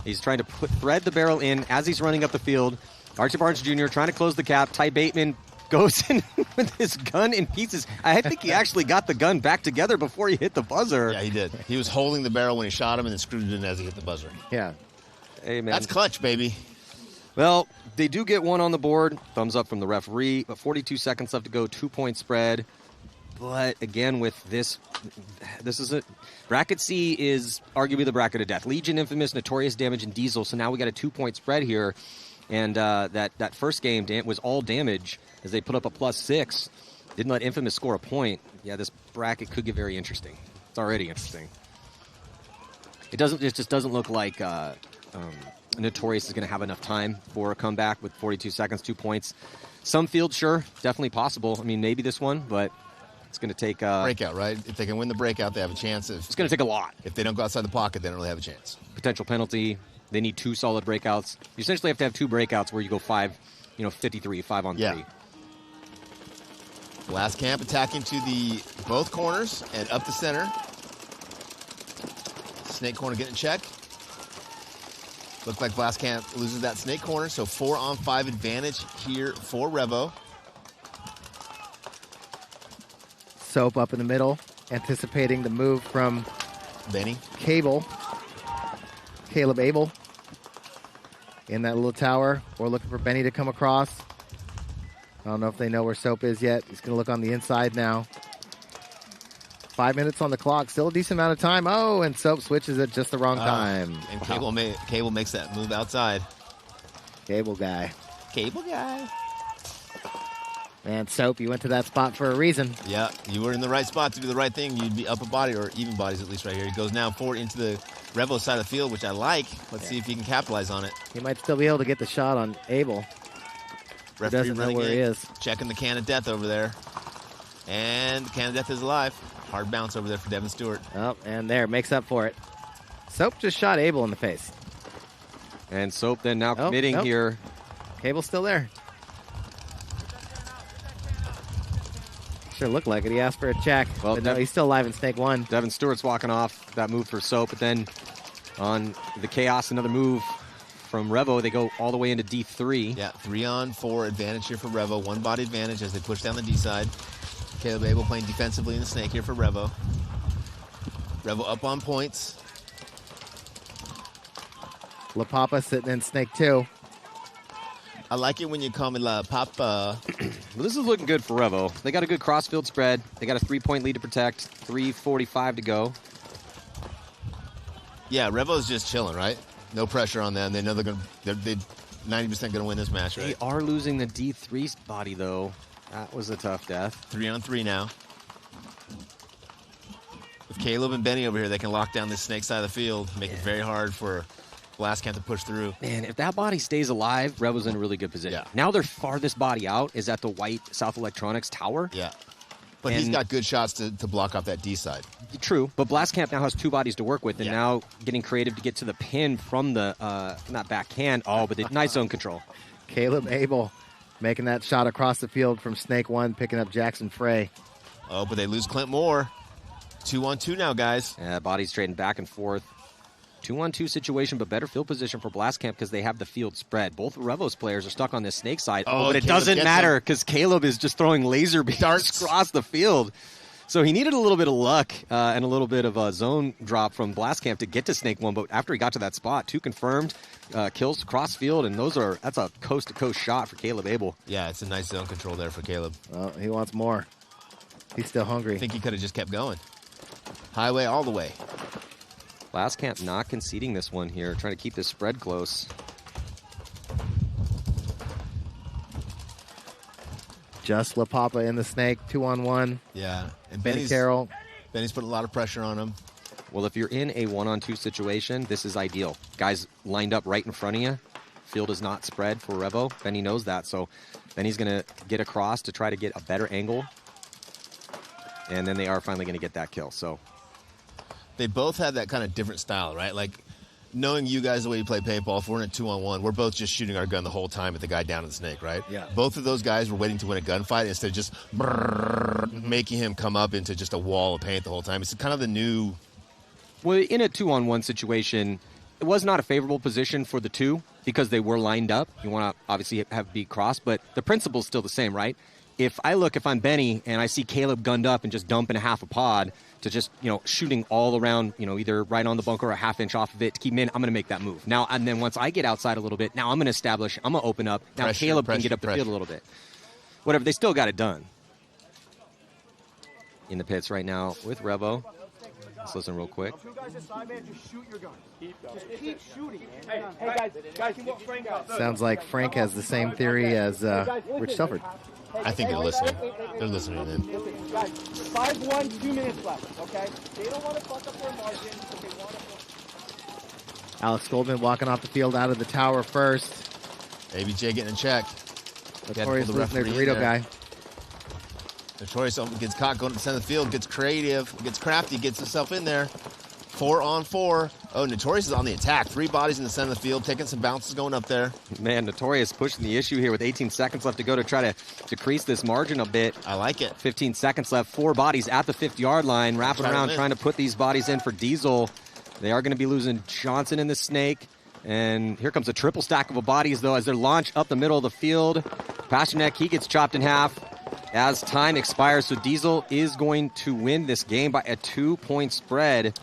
He's trying to thread the barrel in as he's running up the field. Archie Barnes Jr. trying to close the cap. Ty Bateman goes in with his gun in pieces. I think he actually got the gun back together before he hit the buzzer. Yeah, he did. He was holding the barrel when he shot him and then screwed it in as he hit the buzzer. Yeah. Hey, man. That's clutch, baby. Well, they do get one on the board. Thumbs up from the referee. But 42 seconds left to go. 2-point spread. But again, with this is a bracket C is arguably the bracket of death. Legion, Infamous, Notorious, Damage, and Diesel. So now we got a 2-point spread here. And that first game was all damage as they put up a +6. Didn't let Infamous score a point. Yeah, this bracket could get very interesting. It's already interesting. It just doesn't look like Notorious is going to have enough time for a comeback with 42 seconds, 2 points. Some fields, sure, definitely possible. I mean, maybe this one, but it's going to take breakout, right? If they can win the breakout, they have a chance. It's going to take a lot. If they don't go outside the pocket, they don't really have a chance. Potential penalty. They need 2 solid breakouts. You essentially have to have 2 breakouts where you go 53, 5 on 3. Yeah. Last camp attacking to both corners and up the center. Snake corner getting checked. Looks like Blastcamp loses that snake corner, so 4-on-5 advantage here for Revo. Soap up in the middle, anticipating the move from Benny. Caleb Abel in that little tower, or looking for Benny to come across. I don't know if they know where Soap is yet. He's going to look on the inside now. 5 minutes on the clock. Still a decent amount of time. Oh, and Soap switches at just the wrong time. And Cable makes that move outside. Cable guy. Cable guy. Man, Soap, you went to that spot for a reason. Yeah, you were in the right spot to do the right thing. You'd be up a body, or even bodies at least right here. He goes now forward into the Revo side of the field, which I like. Let's see if he can capitalize on it. He might still be able to get the shot on Abel. He doesn't know where he is. Checking the can of death over there. And the can of death is alive. Hard bounce over there for Devin Stewart. Oh, and there, makes up for it. Soap just shot Abel in the face. And Soap then now committing here. Cable's still there. Sure looked like it. He asked for a check. Well, but no, he's still alive in snake 1. Devin Stewart's walking off that move for Soap, but then on the Chaos, another move from Revo. They go all the way into D3. Yeah, 3-on-4 advantage here for Revo. One body advantage as they push down the D side. Caleb Abel playing defensively in the snake here for Revo. Revo up on points. La Papa sitting in snake 2. I like it when you call me La Papa. Well, this is looking good for Revo. They got a good crossfield spread. They got a 3-point lead to protect. 3:45 to go. Yeah, Revo's just chilling, right? No pressure on them. They know they're 90% going to win this match, right? They are losing the D3 body, though. That was a tough death. 3-on-3 now. With Caleb and Benny over here, they can lock down this snake side of the field, make it very hard for Blastcamp to push through. Man, if that body stays alive, Revo's in a really good position. Yeah. Now their farthest body out is at the white South Electronics tower. Yeah. But he's got good shots to block off that D side. True, but Blastcamp now has 2 bodies to work with, and Yeah. now getting creative to get to the pin from the, not backhand, but the nice zone control. Caleb Abel making that shot across the field from snake 1, picking up Jackson Frey. Oh, but they lose Clint Moore. 2-on-2 now, guys. Yeah, bodies trading back and forth. 2-on-2 situation, but better field position for Blastcamp because they have the field spread. Both Revo's players are stuck on this snake side. Oh, but it Caleb doesn't gets matter him. because Caleb is just throwing laser beams Darts. across the field. So he needed a little bit of luck and a little bit of a zone drop from Blastcamp to get to snake 1. But after he got to that spot, 2 confirmed kills across field, and that's a coast-to-coast shot for Caleb Abel. Yeah, it's a nice zone control there for Caleb. Well, he wants more. He's still hungry. I think he could have just kept going. Highway all the way. Blastcamp not conceding this one here, trying to keep this spread close. Just La Papa in the snake, 2-on-1. Yeah. And Benny Carroll. Benny's put a lot of pressure on him. Well, if you're in a 1-on-2 situation, this is ideal. Guys lined up right in front of you. Field is not spread for Revo. Benny knows that, so Benny's going to get across to try to get a better angle. And then they are finally going to get that kill. So They both have that kind of different style, right? Like, knowing you guys the way you play paintball, if we're in a 2-on-1, we're both just shooting our gun the whole time at the guy down in the snake, right? Yeah. Both of those guys were waiting to win a gunfight instead of just making him come up into just a wall of paint the whole time. It's kind of the new... well, in a 2-on-1 situation, it was not a favorable position for the two because they were lined up. You want to obviously have be crossed, but the principle's still the same, right? If I'm Benny and I see Caleb gunned up and just dumping a half a pod to just, shooting all around, either right on the bunker or a half-inch off of it to keep him in, I'm going to make that move. Now, and then once I get outside a little bit, now I'm going to open up. Now Pressure, Caleb can pressure, get up the pressure. field a little bit. Whatever, they still got it done. In the pits right now with Revo. Let's listen real quick. You guys aside, man, just shoot your gun. Just keep shooting, man. Hey, guys, you want Frank out? Sounds like Frank has the same theory as Rich Telford. I think they're listening. They're listening in. Guys, 5-1, 2 minutes left, okay? They don't want to fuck up their margin, but they want to... Alex Goldman walking off the field out of the tower first. ABJ getting in check. Notorious pull the losing their referee in Dorito there. guy. Notorious gets caught going to the center of the field, gets creative, gets crafty, gets himself in there. 4-on-4. Oh, Notorious is on the attack. 3 bodies in the center of the field, taking some bounces going up there. Man, Notorious pushing the issue here with 18 seconds left to go to try to decrease this margin a bit. I like it. 15 seconds left. 4 bodies at the 50-yard line, wrapping around, trying to put these bodies in for Diesel. They are going to be losing Johnson in the snake. And here comes a triple stack of bodies, though, as they're launched up the middle of the field. Pasternak, he gets chopped in half as time expires. So Diesel is going to win this game by a 2-point spread.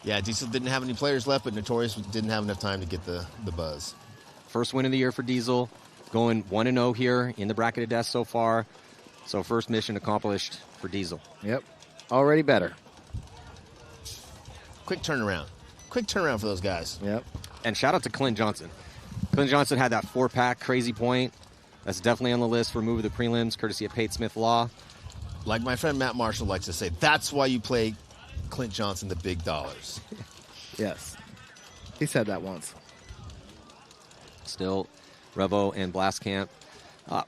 Yeah, Diesel didn't have any players left, but Notorious didn't have enough time to get the buzz. First win of the year for Diesel. Going 1-0 here in the bracket of death so far. So first mission accomplished for Diesel. Yep. Already better. Quick turnaround. Quick turnaround for those guys. Yep. And shout out to Clint Johnson. Clint Johnson had that 4-pack crazy point. That's definitely on the list for move of the prelims, courtesy of Pate Smith Law. Like my friend Matt Marshall likes to say, that's why you play Clint Johnson the big dollars. Yes. He said that once. Still, Revo and Blastcamp.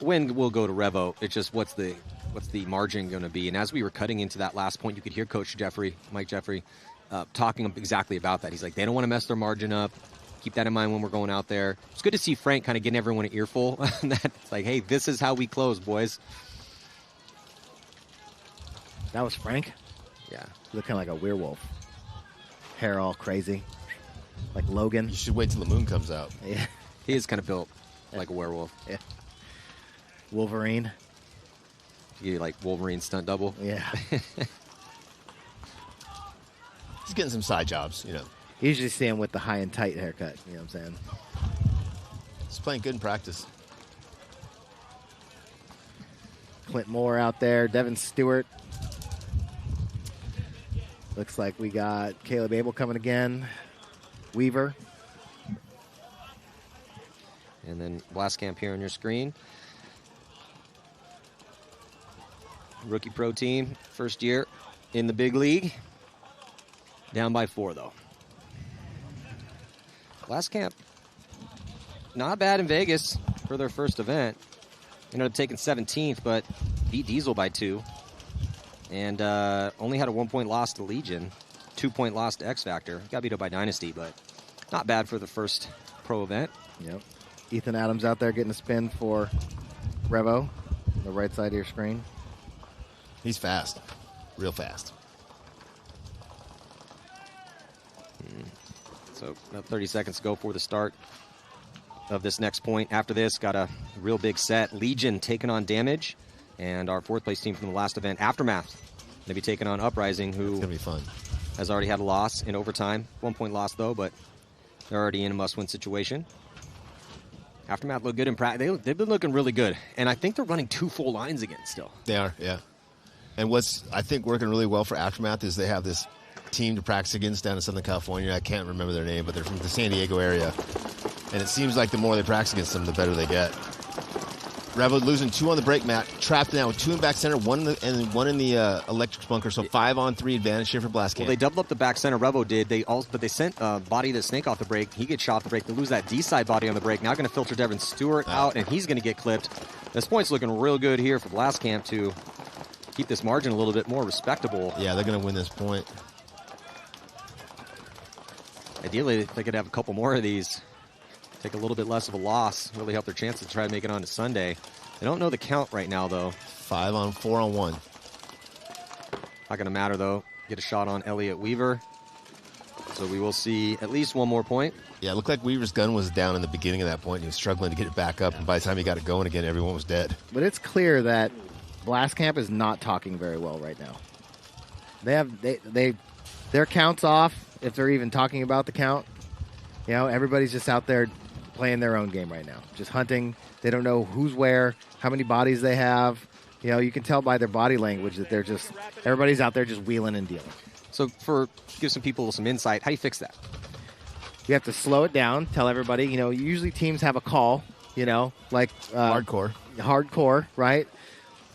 Win will go to Revo. It's just what's the margin going to be? And as we were cutting into that last point, you could hear Coach Mike Jeffrey, talking exactly about that. He's like, they don't want to mess their margin up. Keep that in mind when we're going out there. It's good to see Frank kind of getting everyone an earful. It's like, hey, this is how we close, boys. That was Frank? Yeah. He looked kind of like a werewolf. Hair all crazy. Like Logan. You should wait till the moon comes out. Yeah. He is kind of built like a werewolf. Yeah. Wolverine. You like Wolverine stunt double? Yeah. He's getting some side jobs, You usually see him with the high and tight haircut. You know what I'm saying? He's playing good in practice. Clint Moore out there. Devin Stewart. Looks like we got Caleb Abel coming again. Weaver. And then Blastcamp here on your screen. Rookie pro team, first year in the big league. Down by 4, though. Blastcamp, not bad in Vegas for their first event. Ended up taking 17th, but beat Diesel by 2. And only had a 1-point loss to Legion, 2-point loss to X Factor. Got beat up by Dynasty, but not bad for the first pro event. Yep. Ethan Adams out there getting a spin for Revo, on the right side of your screen. He's fast. Real fast. So about 30 seconds to go for the start of this next point. After this, got a real big set. Legion taking on Damage, and our 4th place team from the last event, Aftermath, going to be taking on Uprising, who It's going to be fun. Has already had a loss in overtime. 1-point loss, though, but they're already in a must-win situation. Aftermath look good in practice. They've been looking really good, and I think they're running 2 full lines again still. They are, yeah. And what's, I think, working really well for Aftermath is they have this team to practice against down in Southern California. I can't remember their name, but they're from the San Diego area. And it seems like the more they practice against them, the better they get. Revo losing 2 on the break mat, trapped now with 2 in back center, 1 in the electric bunker. So 5-on-3 advantage here for Blastcamp. Well, they doubled up the back center. Revo did. But they sent Body the Snake off the break. He gets shot off the break. They lose that D side Body on the break. Now going to filter Devin Stewart out, and he's going to get clipped. This point's looking real good here for Blastcamp to keep this margin a little bit more respectable. Yeah, they're going to win this point. Ideally, they could have a couple more of these. Take a little bit less of a loss. Really help their chances to try to make it on to Sunday. They don't know the count right now, though. 4-on-1. Not going to matter, though. Get a shot on Elliott Weaver. So we will see at least one more point. Yeah, it looked like Weaver's gun was down in the beginning of that point. He was struggling to get it back up, and by the time he got it going again, everyone was dead. But it's clear that Blastcamp is not talking very well right now. Their count's off, if they're even talking about the count. You know, everybody's just out there playing their own game right now, just hunting. They don't know who's where, how many bodies they have. You know, you can tell by their body language that everybody's out there just wheeling and dealing. So give some people some insight, how do you fix that? You have to slow it down, tell everybody, usually teams have a call, like hardcore, right?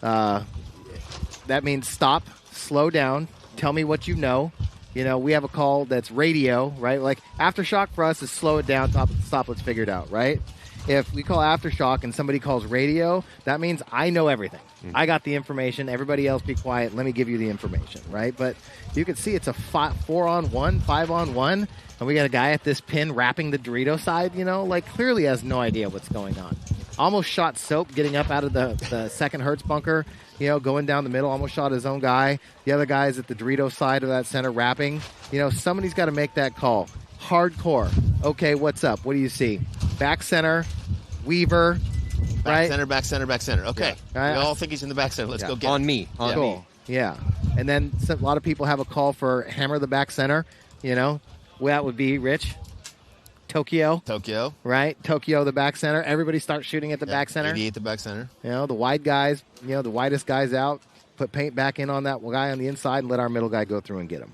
That means stop, slow down, tell me what you know. We have a call that's radio, right? Like aftershock for us is slow it down, stop, let's figure it out, right? If we call aftershock and somebody calls radio, that means I know everything. I got the information. Everybody else be quiet. Let me give you the information, right? But you can see it's a 4-on-1, 5-on-1, and we got a guy at this pin wrapping the Dorito side, clearly has no idea what's going on. Almost shot Soap getting up out of the second Hertz bunker, going down the middle, almost shot his own guy. The other guy's at the Dorito side of that center wrapping. Somebody's got to make that call. Hardcore. Okay, what's up? What do you see? Back center, Weaver, right? Back center. Okay. Yeah. We all think he's in the back center. Let's go get on him. me. Me. Yeah. And then a lot of people have a call for hammer the back center. That would be Rich. Tokyo. Right? Tokyo, the back center. Everybody starts shooting at the back center. 88 the back center. The wide guys, the widest guys out. Put paint back in on that guy on the inside and let our middle guy go through and get him.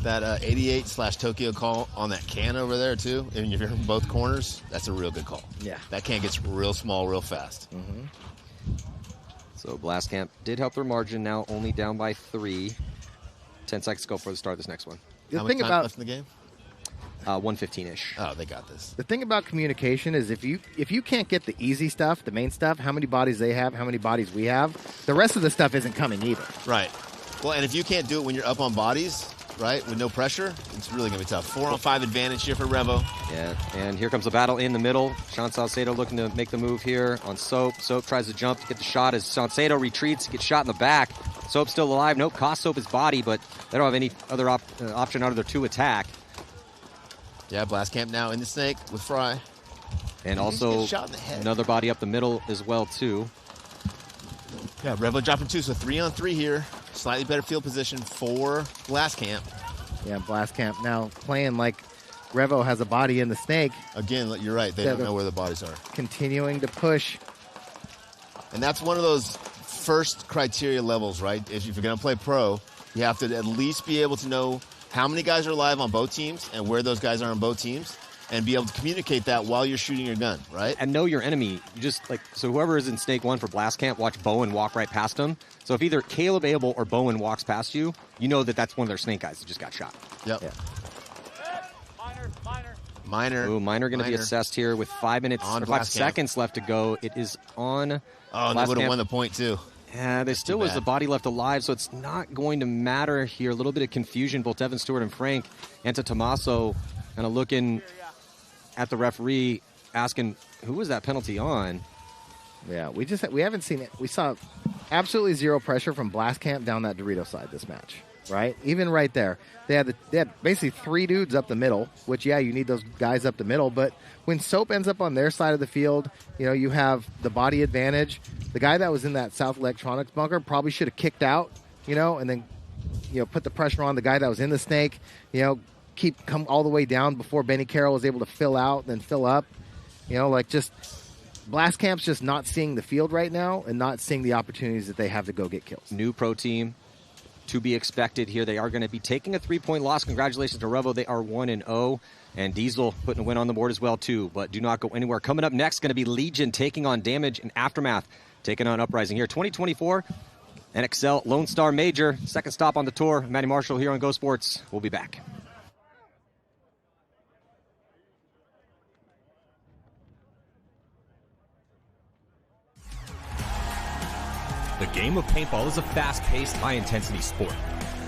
That 88/Tokyo call on that can over there, too, and you're from both corners, that's a real good call. Yeah. That can gets real small real fast. Mm-hmm. So Blastcamp did help their margin, now only down by 3. 10 seconds to go for the start of this next one. How much time left in the game? 1:15-ish. Oh, they got this. The thing about communication is if you can't get the easy stuff, the main stuff, how many bodies they have, how many bodies we have, the rest of the stuff isn't coming either. Right. Well, and if you can't do it when you're up on bodies, right, with no pressure, it's really going to be tough. 4-on-5 advantage here for Revo. Yeah, and here comes the battle in the middle. Sean Salcedo looking to make the move here on Soap. Soap tries to jump to get the shot as Salcedo retreats, gets shot in the back. Soap's still alive. Nope, cost Soap his body, but they don't have any other option other to attack. Yeah, Blast Camp now in the snake with Fry. And also shot in the head. Another body up the middle as well, too. Yeah, Revo dropping 2, so 3-on-3 here. Slightly better field position for Blast Camp. Yeah, Blast Camp now playing like Revo has a body in the snake. Again, you're right. They don't know where the bodies are. Continuing to push. And that's one of those first criteria levels, right? If you're going to play pro, you have to at least be able to know how many guys are alive on both teams and where those guys are on both teams, and be able to communicate that while you're shooting your gun, right? And know your enemy. You just so whoever is in Snake 1 for Blast Camp, watch Bowen walk right past him. So if either Caleb Abel or Bowen walks past you, you know that that's one of their Snake guys that just got shot. Yep. Yeah. Minor. Ooh, Minor going to be assessed here with 5 minutes or 5 seconds left to go. It is on. Oh, and they would have won the point too. Yeah, there still was a body left alive, so it's not going to matter here. A little bit of confusion, both Devin Stewart and Frank. Anta Tommaso kind of looking at the referee, asking, who was that penalty on? Yeah, we haven't seen it. We saw absolutely zero pressure from Blast Camp down that Dorito side this match, right? Even right there. They had basically 3 dudes up the middle, which, yeah, you need those guys up the middle. But when Soap ends up on their side of the field, you know, you have the body advantage. The guy that was in that South Electronics bunker probably should have kicked out, you know, and then, you know, put the pressure on the guy that was in the snake, you know, come all the way down before Benny Carroll was able to fill out, then fill up. You know, like just Blast Camp's just not seeing the field right now and not seeing the opportunities that they have to go get kills. New pro team to be expected here. They are going to be taking a 3-point loss. Congratulations to Revo. They are 1-0. And Diesel putting a win on the board as well, too. But do not go anywhere. Coming up next, going to be Legion taking on Damage and Aftermath, taking on Uprising here. 2024 NXL Lone Star Major. Second stop on the tour. Matty Marshall here on Go Sports. We'll be back. The game of paintball is a fast-paced, high-intensity sport.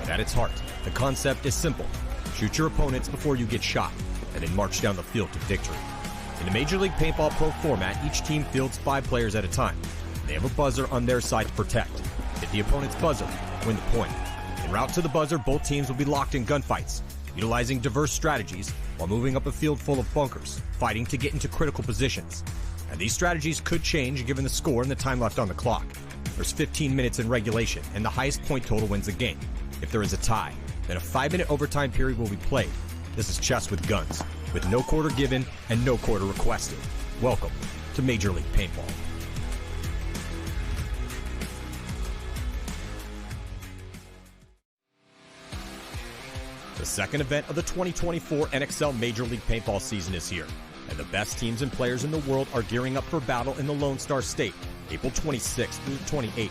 But at its heart, the concept is simple. Shoot your opponents before you get shot, and then march down the field to victory. In the Major League Paintball Pro format, each team fields 5 players at a time. They have a buzzer on their side to protect. Hit the opponent's buzzer, win the point. En route to the buzzer, both teams will be locked in gunfights, utilizing diverse strategies while moving up a field full of bunkers, fighting to get into critical positions. And these strategies could change given the score and the time left on the clock. There's 15 minutes in regulation, and the highest point total wins the game. If there is a tie, then a 5-minute overtime period will be played. This is chess with guns, with no quarter given and no quarter requested. Welcome to Major League Paintball. The second event of the 2024 NXL Major League Paintball season is here, and the best teams and players in the world are gearing up for battle in the Lone Star State, April 26th through 28th.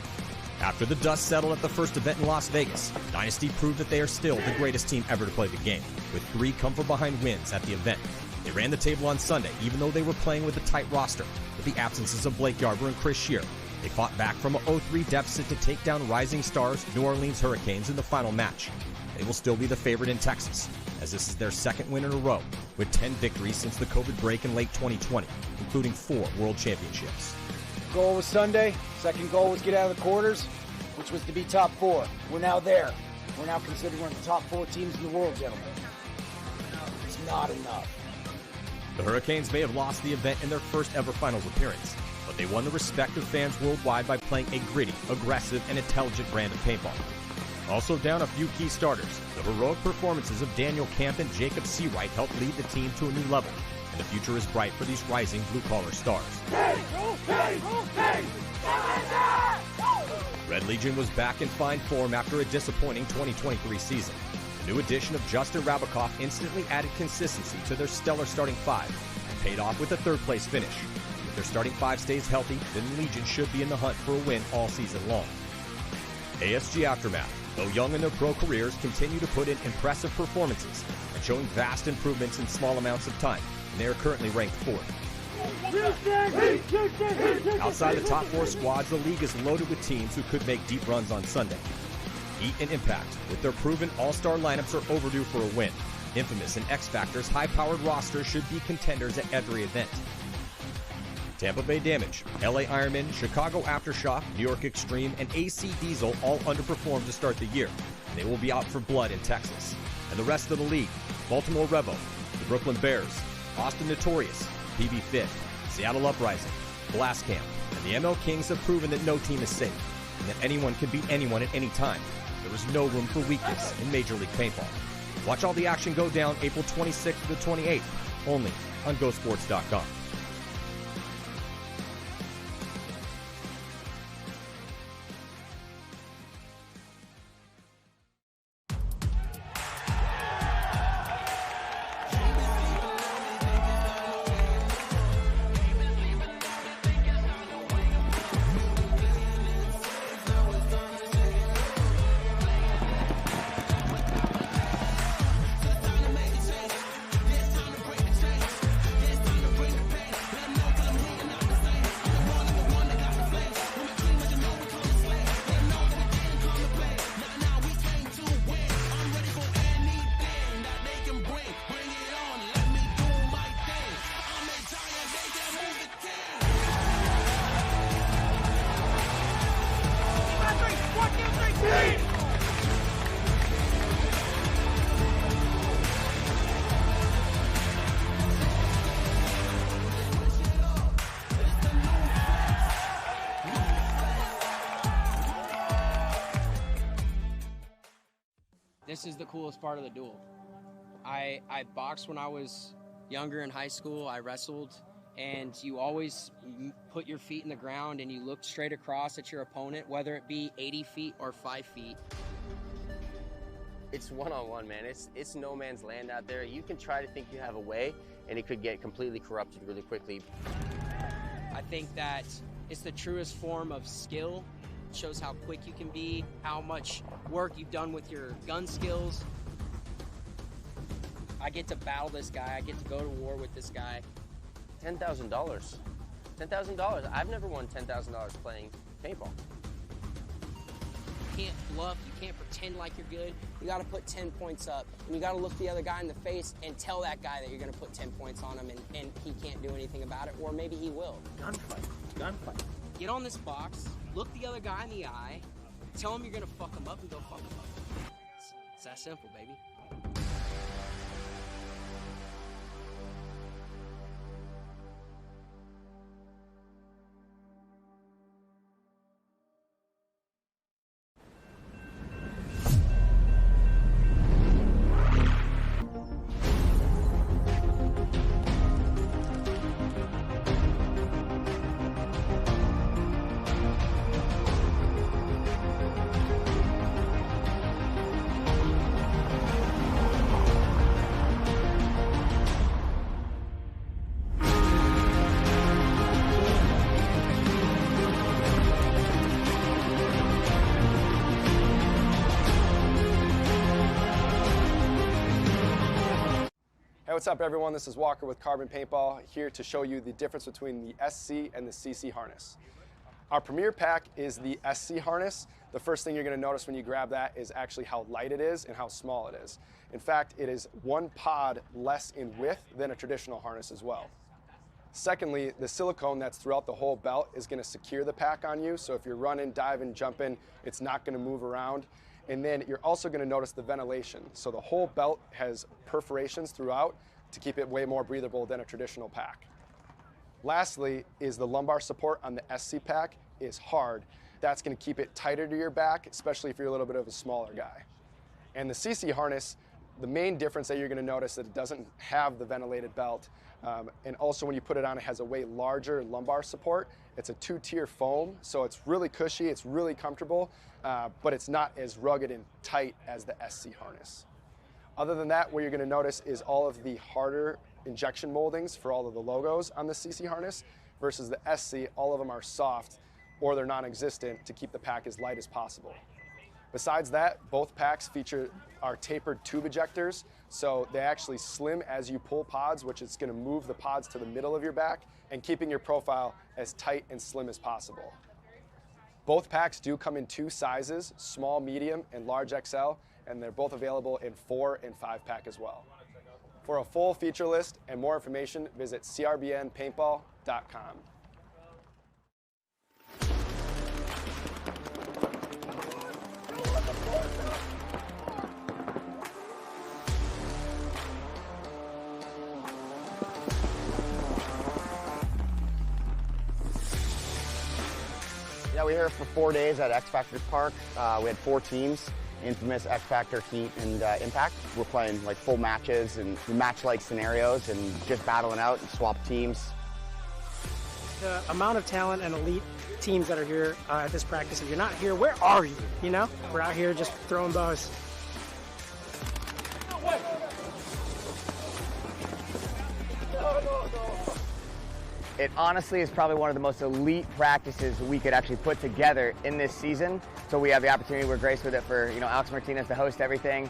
After the dust settled at the first event in Las Vegas, Dynasty proved that they are still the greatest team ever to play the game, with 3 come-from-behind wins at the event. They ran the table on Sunday, even though they were playing with a tight roster. With the absences of Blake Yarber and Chris Shear, they fought back from a 0-3 deficit to take down Rising Stars New Orleans Hurricanes in the final match. They will still be the favorite in Texas, as this is their second win in a row, with 10 victories since the COVID break in late 2020, including 4 World Championships. Goal was Sunday. Second goal was get out of the quarters, which was to be top 4. We're now there. We're now considered one of the top 4 teams in the world, gentlemen. It's not enough. The Hurricanes may have lost the event in their first ever finals appearance, but they won the respect of fans worldwide by playing a gritty, aggressive, and intelligent brand of paintball. Also down a few key starters, the heroic performances of Daniel Camp and Jacob Seawright helped lead the team to a new level, and the future is bright for these rising blue-collar stars. Red Legion was back in fine form after a disappointing 2023 season. The new addition of Justin Rabakoff instantly added consistency to their stellar starting 5, and paid off with a third-place finish. If their starting 5 stays healthy, then Legion should be in the hunt for a win all season long. ASG Aftermath, though young in their pro careers, continue to put in impressive performances and showing vast improvements in small amounts of time, and they are currently ranked 4th. Outside the top 4 squads, the league is loaded with teams who could make deep runs on Sunday. Heat and Impact, with their proven all-star lineups, are overdue for a win. Infamous and X Factor's high-powered roster should be contenders at every event. Tampa Bay Damage, LA Ironman, Chicago Aftershock, New York Extreme, and AC Diesel all underperformed to start the year. They will be out for blood in Texas. And the rest of the league, Baltimore Revo, the Brooklyn Bears, Austin Notorious, PB Fit, Seattle Uprising, Blast Camp, and the ML Kings have proven that no team is safe, and that anyone can beat anyone at any time. There is no room for weakness in Major League Paintball. Watch all the action go down April 26th to the 28th, only on gosports.com. This is the coolest part of the duel. I boxed when I was younger in high school. I wrestled, and you always put your feet in the ground and you look straight across at your opponent, whether it be 80 feet or 5 feet. It's one-on-one, man. It's no man's land out there. You can try to think you have a way, and it could get completely corrupted really quickly. I think that it's the truest form of skill. It shows how quick you can be, how much work you've done with your gun skills. I get to battle this guy. I get to go to war with this guy. $10,000. $10,000. I've never won $10,000 playing paintball. You can't bluff. You can't pretend like you're good. You got to put 10 points up. And you got to look the other guy in the face and tell that guy that you're going to put 10 points on him, and he can't do anything about it, or maybe he will. Gunfight. Gunfight. Get on this box, look the other guy in the eye, tell him you're going to fuck him up, and go fuck him up. It's that simple, baby. Hey, what's up everyone? This is Walker with Carbon Paintball, here to show you the difference between the SC and the CC harness. Our premier pack is the SC harness. The first thing you're going to notice when you grab that is actually how light it is and how small it is. In fact, it is one pod less in width than a traditional harness as well. Secondly, the silicone that's throughout the whole belt is going to secure the pack on you, so if you're running, diving, jumping, it's not going to move around. And then you're also going to notice the ventilation. So the whole belt has perforations throughout to keep it way more breathable than a traditional pack. Lastly is the lumbar support on the SC pack is hard. That's going to keep it tighter to your back, especially if you're a little bit of a smaller guy. And the CC harness, the main difference that you're going to notice is that it doesn't have the ventilated belt. And also when you put it on, it has a way larger lumbar support. It's a 2-tier foam, so it's really cushy, it's really comfortable, but it's not as rugged and tight as the SC harness. Other than that, what you're going to notice is all of the harder injection moldings for all of the logos on the CC harness versus the SC, all of them are soft or they're non-existent to keep the pack as light as possible. Besides that, both packs feature our tapered tube ejectors, so they actually slim as you pull pods, which is going to move the pods to the middle of your back and keeping your profile as tight and slim as possible. Both packs do come in 2 sizes, small, medium, and large XL, and they're both available in 4 and 5 pack as well. For a full feature list and more information, visit crbnpaintball.com. Yeah, we were here for 4 days at X Factor Park. We had 4 teams: Infamous, X Factor, Heat, and Impact. We're playing like full matches and match-like scenarios and just battling out and swap teams. The amount of talent and elite teams that are here at this practice, if you're not here, where are you? You know? We're out here just throwing bows. It honestly is probably one of the most elite practices we could actually put together in this season. So we have the opportunity, we're graced with it for, Alex Martinez to host everything.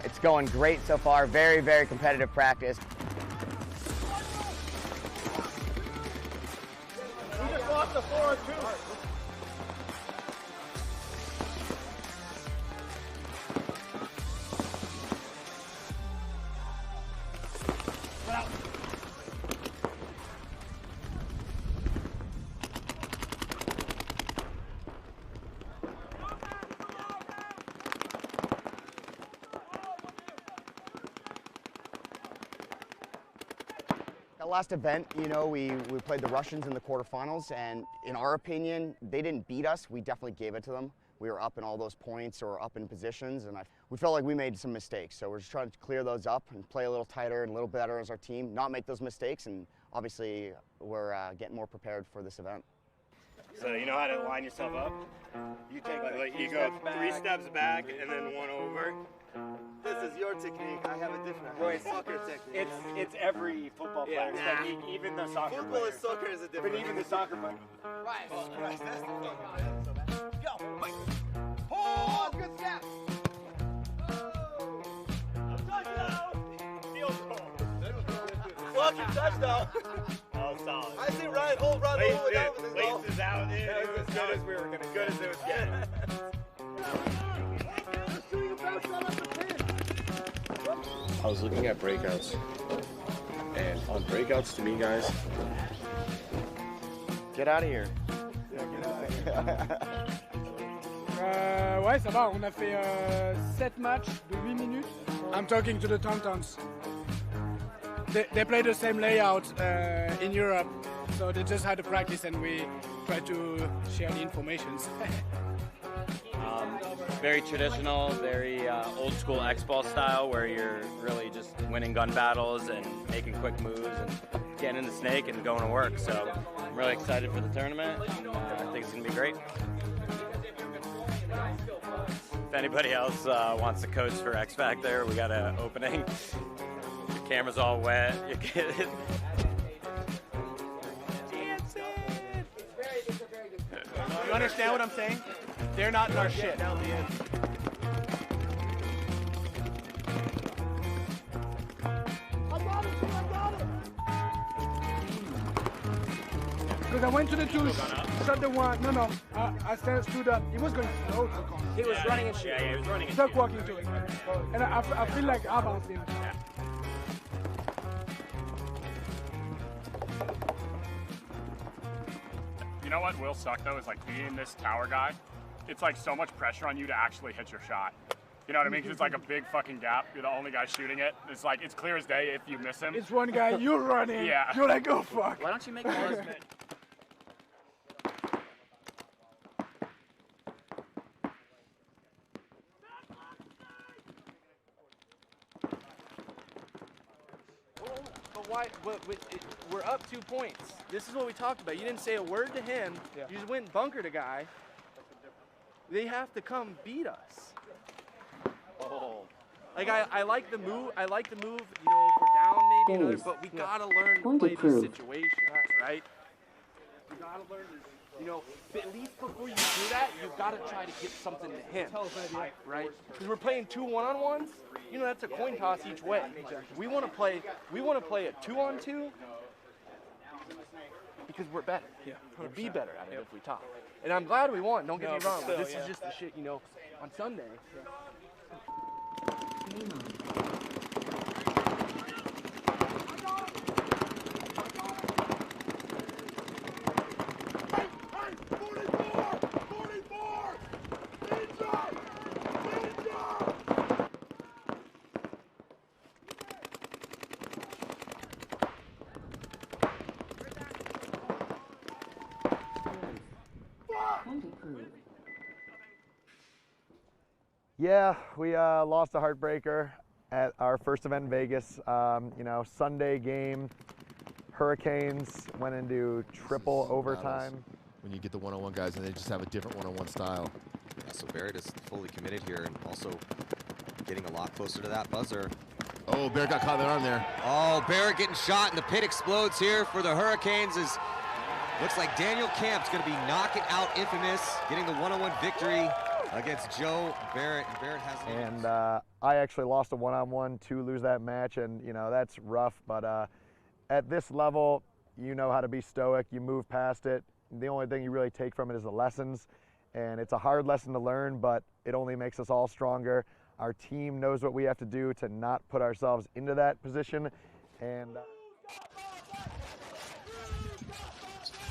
It's going great so far. Very, very competitive practice. We just lost the 4-2. The last event, we played the Russians in the quarterfinals, and in our opinion, they didn't beat us. We definitely gave it to them. We were up in all those points or up in positions, and we felt like we made some mistakes. So we're just trying to clear those up and play a little tighter and a little better as our team, not make those mistakes, and obviously we're getting more prepared for this event. So you know how to line yourself up? You take you go 3 steps back and then 1 over. This is your technique. I have a different soccer technique. It's every football player's technique, even the soccer Football player. and soccer is a different. But even the soccer player. Right. Oh, Christ, that's the fucking Go, Mike. Oh, good snap. Touchdown. Field goal. Fucking touchdown. Oh, solid. I see Ryan Holt run all the way down with his ball. Waits is out there. That was as good as we were going to Good as it was getting. I was looking at breakouts, and on breakouts, to me, guys, get out of here. Ouais, ça va. On a fait 7 matchs de 8 minutes. I'm talking to the Tauntauns. They play the same layout in Europe, so they just had to practice, and we try to share the information. Very traditional, very old school X-Ball style, where you're really just winning gun battles and making quick moves and getting in the snake and going to work. So I'm really excited for the tournament. And, I think it's going to be great. If anybody else wants to coach for X Factor, we got an opening. The camera's all wet. You get it. You understand what I'm saying? They're not in our shit. Because I went to the touche, shot the one. No. I stood up. He was going slow. He was running and shooting. Yeah, he was running and Stuck shooting. walking to it. And I feel like I bounced him. You know what will suck though is like being this tower guy. It's like so much pressure on you to actually hit your shot. You know what I mean? 'Cause it's like a big fucking gap. You're the only guy shooting it. It's like it's clear as day if you miss him. It's one guy, you're running. Yeah. You're like, oh fuck. Why don't you make one? But why? We're up 2 points. This is what we talked about. You didn't say a word to him. Yeah. You just went and bunkered a guy. They have to come beat us. Oh. Like I like the move. I like the move. You know, if we're down maybe, another, but we gotta learn to play these situations, right? We gotta learn to, at least before you do that, you've got to try to get something to him, right? Because we're playing 2 1-on-1s. That's a coin toss each way. We want to play a 2-on-2. because we're better. We'll be better at it if we top. And I'm glad we won. Don't get me wrong. But this is just the shit, you know, on Sunday. Yeah, we lost a heartbreaker at our first event in Vegas. You know, Sunday game, Hurricanes went into triple overtime. When you get the one-on-one guys and they just have a different one-on-one style. Yeah, so Barrett is fully committed here and also getting a lot closer to that buzzer. Oh, Barrett got caught in the arm there. Oh, Barrett getting shot and the pit explodes here for the Hurricanes. Looks like Daniel Camp's going to be knocking out Infamous, getting the one-on-one victory against Joe Barrett. And Barrett has. And I actually lost a one-on-one to lose that match, and you know that's rough. But at this level, you know how to be stoic. You move past it. The only thing you really take from it is the lessons, and it's a hard lesson to learn, but it only makes us all stronger. Our team knows what we have to do to not put ourselves into that position, and.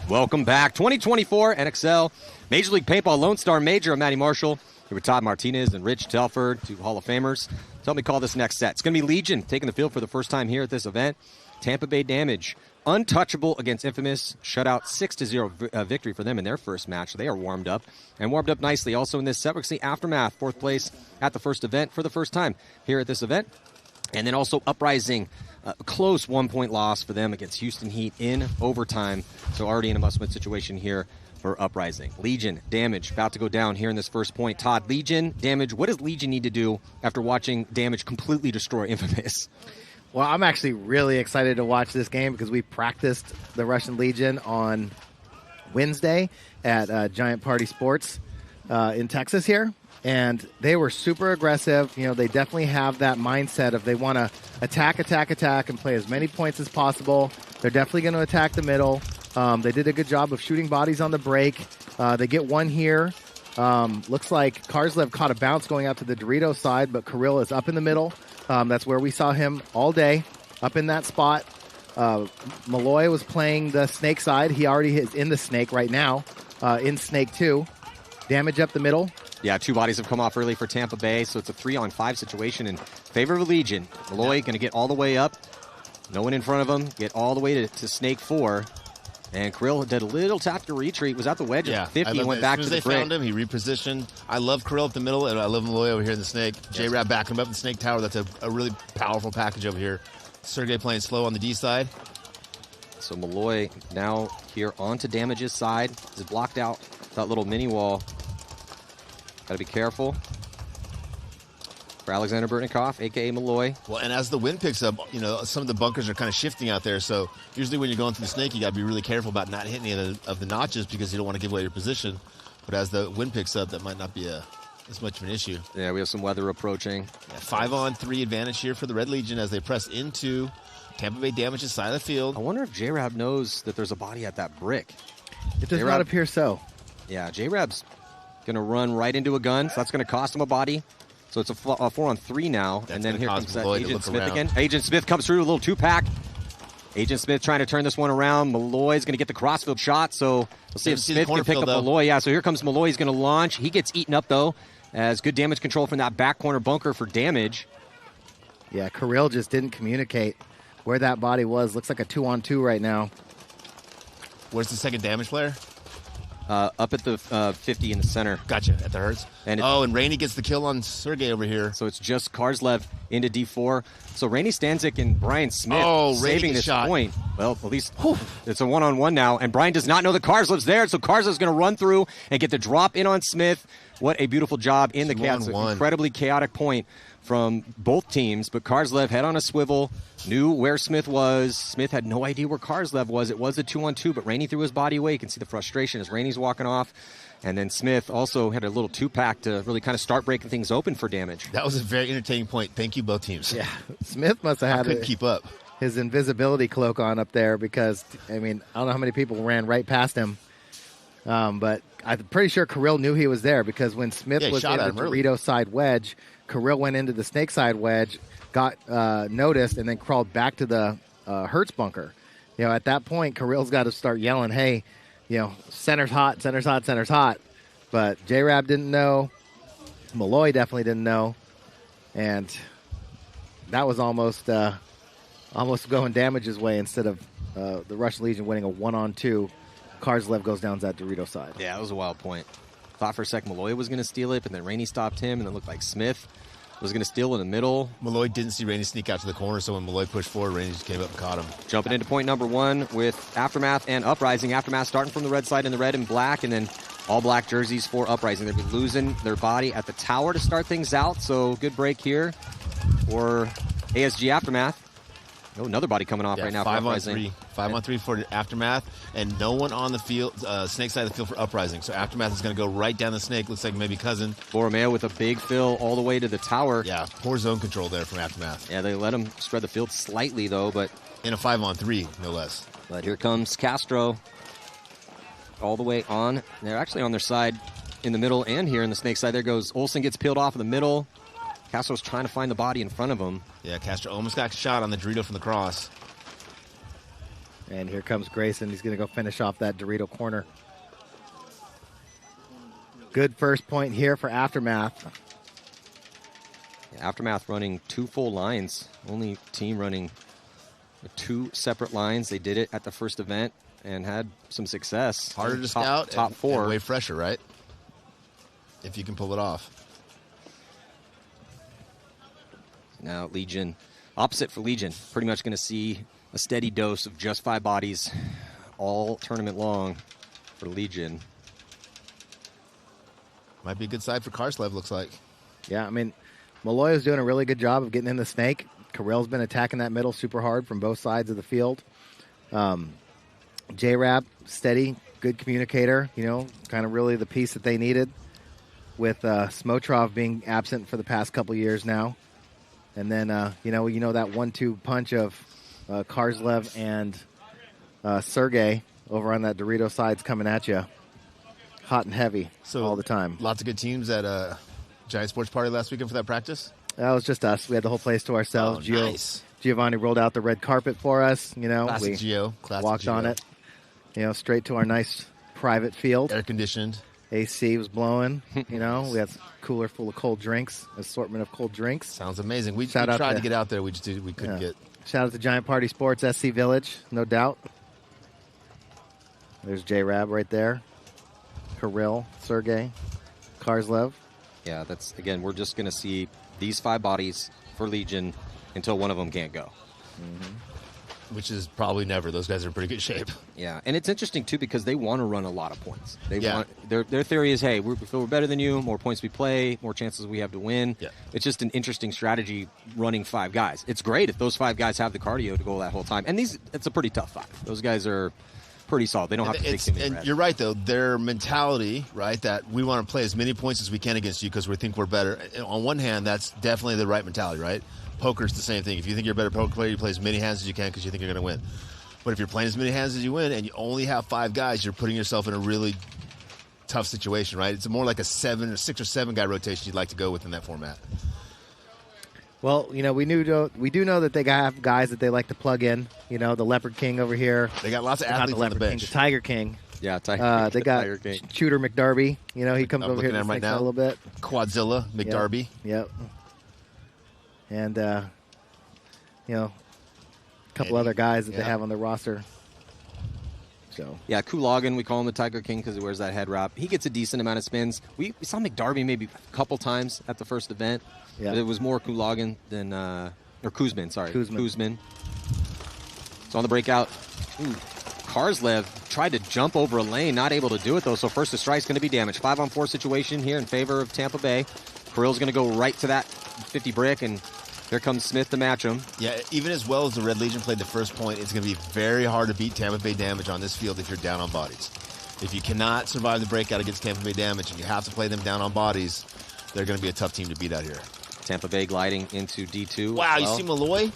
Welcome back. 2024 NXL Major League Paintball Lone Star Major. I'm Matty Marshall. Here with Todd Martinez and Rich Telford, two Hall of Famers. So help me call this next set. It's going to be Legion taking the field for the first time here at this event. Tampa Bay Damage, untouchable against Infamous. Shutout 6-0 victory for them in their first match. They are warmed up and warmed up nicely. Also in this set, we're going to see Aftermath, fourth place at the first event for the first time here at this event. And then also Uprising, close 1-point loss for them against Houston Heat in overtime. So already in a must-win situation here for Uprising. Legion, Damage, about to go down here in this first point. Todd, Legion, Damage, what does Legion need to do after watching Damage completely destroy Infamous? Well, I'm actually really excited to watch this game because we practiced the Russian Legion on Wednesday at Giant Party Sports in Texas here. And they were super aggressive. You know, they definitely have that mindset of they want to attack, and play as many points as possible. They're definitely going to attack the middle. They did a good job of shooting bodies on the break. They get one here. Looks like Karslev caught a bounce going out to the Dorito side, but Kirill is up in the middle. That's where we saw him all day, up in that spot. Malloy was playing the snake side. He already is in the snake right now, in snake 2. Damage up the middle. Yeah, 2 bodies have come off early for Tampa Bay, so it's a 3-on-5 situation in favor of Legion. Malloy going to get all the way up. No one in front of him. Get all the way to snake 4. And Kirill did a little tactical retreat. Was at the wedge at 50 and went back to the brick. As soon as they found him, he repositioned. I love Kirill up the middle, and I love Malloy over here in the snake. J-Rab backing him up in the snake tower. That's a really powerful package over here. Sergey playing slow on the D side. So Malloy now here onto Damage's side. He's blocked out that little mini wall. Got to be careful for Alexander Burtnikoff, a.k.a. Malloy. Well, and as the wind picks up, you know, some of the bunkers are kind of shifting out there. So usually when you're going through the snake, you got to be really careful about not hitting any of the notches because you don't want to give away your position. But as the wind picks up, that might not be as much of an issue. Yeah, we have some weather approaching. Yeah, 5-on-3 advantage here for the Red Legion as they press into Tampa Bay Damage's side of the field. I wonder if J-Rab knows that there's a body at that brick. It does not appear so. Yeah, J-Rab's going to run right into a gun, so that's going to cost him a body. So it's a 4-on-3 now. That's and then here comes Agent Smith around. again. Agent Smith comes through, a little 2-pack. Agent Smith trying to turn this one around. Malloy's going to get the crossfield shot, so we'll see if Smith can pick up Malloy. Yeah, so here comes Malloy. He's going to launch. He gets eaten up, though, as good damage control from that back corner bunker for Damage. Yeah, Kirill just didn't communicate where that body was. Looks like a 2-on-2 right now. Where's the second Damage player? Up at the 50 in the center. Gotcha, at the Hertz. And Rainey gets the kill on Sergey over here. So it's just Karslev into D4. So Rainey Stanzik and Brian Smith saving this point. Well, at least it's a 1-on-1 now. And Brian does not know that Karslev's there, so Karslev's going to run through and get the drop in on Smith. What a beautiful job in the chaos. Incredibly chaotic point from both teams, but Karslev head on a swivel, knew where Smith was. Smith had no idea where Karslev was. It was a 2-on-2, but Rainey threw his body away. You can see the frustration as Rainey's walking off. And then Smith also had a little 2-pack to really kind of start breaking things open for Damage. That was a very entertaining point. Thank you, both teams. Yeah, Smith must have had couldn't keep up. his invisibility cloak on up there because, I mean, I don't know how many people ran right past him. But I'm pretty sure Kirill knew he was there because when Smith was in the Dorito side wedge, Kirill went into the snake side wedge, got noticed, and then crawled back to the Hertz bunker. You know, at that point, Kirill's got to start yelling, hey, you know, center's hot, center's hot, center's hot. But J-Rab didn't know. Malloy definitely didn't know. And that was almost going Damage's way instead of the Russian Legion winning a 1-on-2. Karslev goes down to that Dorito side. Yeah, that was a wild point. Thought for a sec Malloy was going to steal it, but then Rainey stopped him, and it looked like Smith was going to steal in the middle. Malloy didn't see Rainey sneak out to the corner, so when Malloy pushed forward, Rainey just came up and caught him. Jumping into point number 1 with Aftermath and Uprising. Aftermath starting from the red side in the red and black, and then all black jerseys for Uprising. They'll be losing their body at the tower to start things out, so good break here for ASG Aftermath. Oh, another body coming off right now for Uprising. 5-on-3 for Aftermath, and no one on the field, snake side of the field for Uprising. So Aftermath is going to go right down the snake. Looks like maybe Cousin. Borromeo with a big fill all the way to the tower. Yeah, poor zone control there from Aftermath. Yeah, they let him spread the field slightly, though, but... In a 5-on-3, no less. But here comes Castro all the way on. They're actually on their side in the middle and here in the snake side. There goes Olsen, gets peeled off in the middle. Castro's trying to find the body in front of him. Yeah, Castro almost got shot on the Dorito from the cross. And here comes Grayson. He's going to go finish off that Dorito corner. Good first point here for Aftermath. Yeah, Aftermath running 2 full lines. Only team running 2 separate lines. They did it at the first event and had some success. Harder to scout. Top 4. And way fresher, right? If you can pull it off. Now Legion, opposite for Legion. Pretty much going to see a steady dose of just 5 bodies all tournament long for Legion. Might be a good side for Karslev, looks like. Yeah, I mean, Malloy is doing a really good job of getting in the snake. Kirill's been attacking that middle super hard from both sides of the field. J-Rab, steady, good communicator, you know, kind of really the piece that they needed with Smotrov being absent for the past couple years now. And then, you know that 1-2 punch of Karslev and Sergey over on that Dorito side's coming at you. Hot and heavy all the time. Lots of good teams at Giant Sports Party last weekend for that practice? That was just us. We had the whole place to ourselves. Oh, nice. Giovanni rolled out the red carpet for us. You know, Classic we Gio. Classic walked Gio. on it. You know, straight to our nice private field. Air conditioned. AC was blowing. You know, we had a cooler full of cold drinks, assortment of cold drinks. Sounds amazing. We tried to get out there. We couldn't get. Shout out to Giant Party Sports, SC Village, no doubt. There's J-Rab right there. Kirill, Sergey, Karslev. Yeah, that's, again, we're just going to see these 5 bodies for Legion until one of them can't go. Which is probably never. Those guys are in pretty good shape. Yeah, and it's interesting, too, because they want to run a lot of points. They want their theory is, hey, we feel we're better than you, more points we play, more chances we have to win. Yeah. It's just an interesting strategy running 5 guys. It's great if those 5 guys have the cardio to go that whole time. And it's a pretty tough 5. Those guys are pretty solid. They don't have to take too many And reps. you're right, though. Their mentality, right, that we want to play as many points as we can against you because we think we're better. On one hand, that's definitely the right mentality, right? Poker's the same thing. If you think you're a better poker player, you play as many hands as you can because you think you're going to win. But if you're playing as many hands as you win and you only have 5 guys, you're putting yourself in a really tough situation, right? It's more like a 6 or 7 guy rotation you'd like to go with in that format. Well, you know, we do know that they have guys that they like to plug in. You know, the Leopard King over here. They got lots of Not athletes the on the Leopard King, bench. the Tiger King. Yeah, Tiger. They got Tiger King. Shooter McDarby. You know, he comes I'm over here looking to at him right snakes out now. a little bit. Quadzilla, McDarby. Yep. And, you know, a couple other guys that they have on the roster. So yeah, Kulagin, we call him the Tiger King because he wears that head wrap. He gets a decent amount of spins. We saw McDarby maybe a couple times at the first event. Yeah. But it was more Kulagin than or Kuzmin, sorry. Kuzmin. So on the breakout, Karslev tried to jump over a lane, not able to do it though. So first to strike's going to be damaged. 5-on-4 situation here in favor of Tampa Bay. Kirill's going to go right to that 50 brick, and here comes Smith to match him. Yeah, even as well as the Red Legion played the first point, it's going to be very hard to beat Tampa Bay Damage on this field if you're down on bodies. If you cannot survive the breakout against Tampa Bay Damage and you have to play them down on bodies, they're going to be a tough team to beat out here. Tampa Bay gliding into D2. Wow, you see Malloy?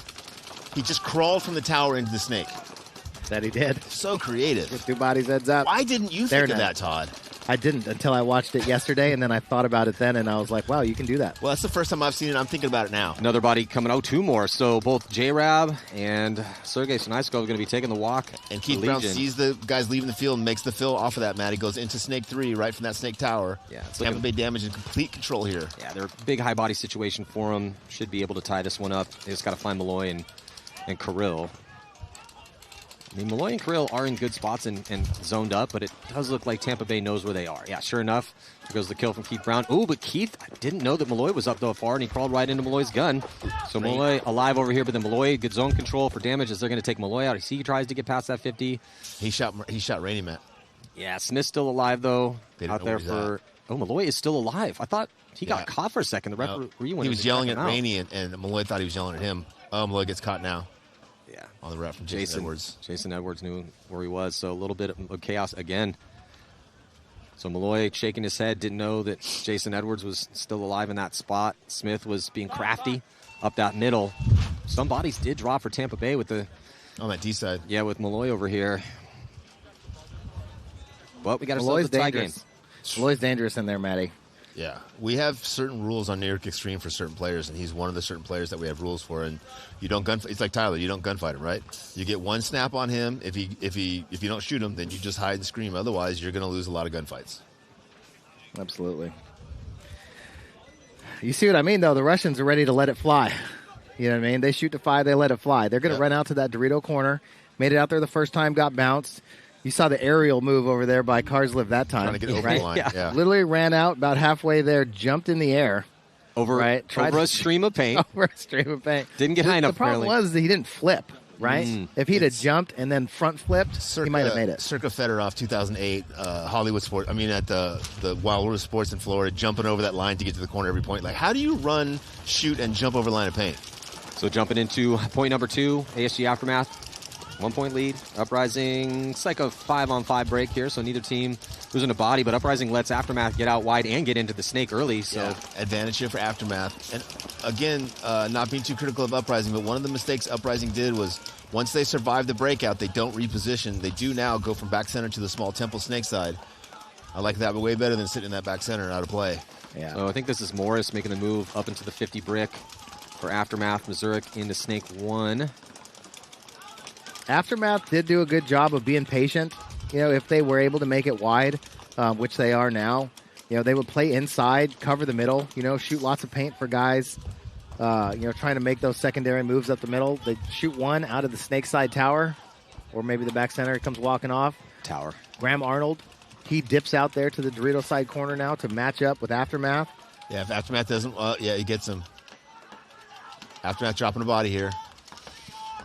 He just crawled from the tower into the snake. That he did. So creative. With 2 bodies heads up. Why didn't you think of that, Todd? I didn't until I watched it yesterday, and then I thought about it then, and I was like, wow, you can do that. Well, that's the first time I've seen it. I'm thinking about it now. Another body coming out, 2 more. So both J-Rab and Sergey Sinaisko are going to be taking the walk. And Keith Brown sees the guys leaving the field and makes the fill off of that, Matt. He goes into Snake 3 right from that Snake Tower. Yeah, Tampa Bay Damage in complete control here. Yeah, they're a big high body situation for him. Should be able to tie this one up. They just got to find Malloy and Kirill. I mean, Malloy and Kirill are in good spots and zoned up, but it does look like Tampa Bay knows where they are. Yeah, sure enough, there goes the kill from Keith Brown. Oh, but Keith, I didn't know that Malloy was up that far, and he crawled right into Malloy's gun. So Malloy alive over here, but then Malloy, good zone control for damage as they're going to take Malloy out. He tries to get past that 50. He shot Rainey, Matt. Yeah, Smith's still alive, though. Out there for... Oh, Malloy is still alive. I thought he got caught for a second. The referee went. He was yelling at Rainey, and Malloy thought he was yelling at him. Oh, Malloy gets caught now. Yeah. On the ref from Jason Edwards. Jason Edwards knew where he was, so a little bit of chaos again. So Malloy shaking his head, didn't know that Jason Edwards was still alive in that spot. Smith was being crafty up that middle. Some bodies did drop for Tampa Bay with the... On that D side. Yeah, with Malloy over here. But we got ourselves a tie game. Malloy's dangerous in there, Matty. Yeah, we have certain rules on New York Extreme for certain players, and he's one of the certain players that we have rules for. And you don't it's like Tyler, you don't gunfight him, right? You get 1 snap on him. If you don't shoot him, then you just hide and scream. Otherwise, you're going to lose a lot of gunfights. Absolutely. You see what I mean, though? The Russians are ready to let it fly. You know what I mean? They shoot to 5, they let it fly. They're going to run out to that Dorito corner. Made it out there the first time, got bounced. You saw the aerial move over there by Karsliv that time. Trying to get over the line. Yeah. Literally ran out about halfway there, jumped in the air. Over a stream of paint. Over a stream of paint. Didn't get high enough, The problem was that he didn't flip, right? If he'd have jumped and then front flipped, he might have made it. Circa Fedorov, 2008, Hollywood Sports. I mean, at the Wild World of Sports in Florida, jumping over that line to get to the corner every point. Like, how do you run, shoot, and jump over line of paint? So jumping into point number 2, ASG Aftermath. 1-point lead. Uprising, it's like a 5-on-5 break here, so neither team losing a body, but Uprising lets Aftermath get out wide and get into the snake early. So advantage here for Aftermath. And again, not being too critical of Uprising, but one of the mistakes Uprising did was once they survive the breakout, they don't reposition. They do now go from back center to the small temple snake side. I like that, but way better than sitting in that back center out of play. Yeah. So I think this is Morris making the move up into the 50 brick for Aftermath. Mazurek into snake 1. Aftermath did do a good job of being patient. You know, if they were able to make it wide, which they are now, you know, they would play inside, cover the middle, you know, shoot lots of paint for guys, you know, trying to make those secondary moves up the middle. They shoot 1 out of the snake side tower, or maybe the back center comes walking off. Tower. Graham Arnold, he dips out there to the Dorito side corner now to match up with Aftermath. Yeah, if Aftermath doesn't, he gets him. Aftermath dropping a body here.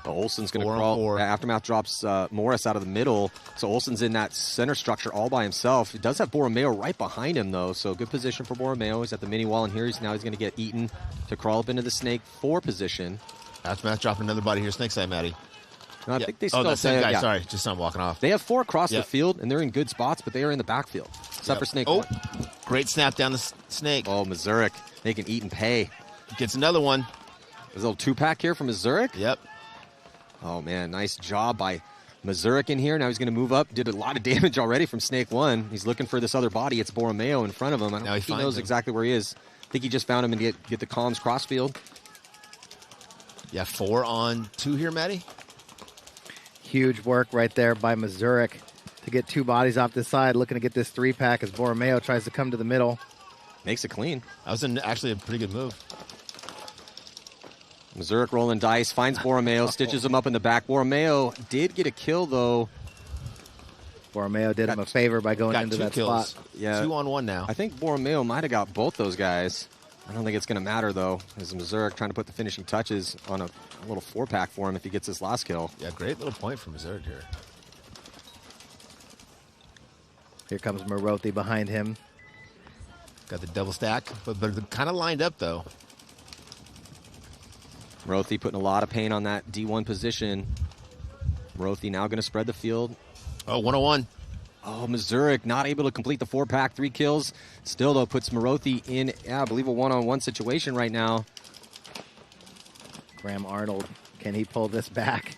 Olsen's going to crawl. Aftermath drops Morris out of the middle. So Olsen's in that center structure all by himself. He does have Borromeo right behind him, though. So good position for Borromeo. He's at the mini wall, and here he's going to get eaten to crawl up into the snake 4 position. Aftermath dropping another body here, snake side, Matty. No, I think they still the same guy. Sorry, just saw him walking off. They have 4 across the field, and they're in good spots, but they are in the backfield, except for snake 1. Great snap down the snake. Oh, Mazurek. They can eat and pay. Gets another one. There's a little 2-pack here from Mazurek. Yep. Oh, man, nice job by Mazurek in here. Now he's going to move up. Did a lot of damage already from Snake 1. He's looking for this other body. It's Borromeo in front of him. I don't think he knows exactly where he is. I think he just found him and get the comms crossfield. Yeah, 4 on 2 here, Matty. Huge work right there by Mazurek to get 2 bodies off this side. Looking to get this 3-pack as Borromeo tries to come to the middle. Makes it clean. That was actually a pretty good move. Mazurek rolling dice, finds Borromeo, stitches him up in the back. Borromeo did get a kill, though. Borromeo did him a favor by going into that spot. Yeah, 2 on 1 now. I think Borromeo might have got both those guys. I don't think it's going to matter, though, as Mazurek trying to put the finishing touches on a little 4-pack for him if he gets his last kill. Yeah, great little point from Mazurek here. Here comes Marothi behind him. Got the double stack, but they're kind of lined up, though. Marothi putting a lot of pain on that D1 position. Marothi now going to spread the field. Oh, 101. Oh, Mazurek not able to complete the 4-pack, 3 kills. Still, though, puts Marothi in, I believe, a 1-on-1 situation right now. Graham Arnold Can he pull this back?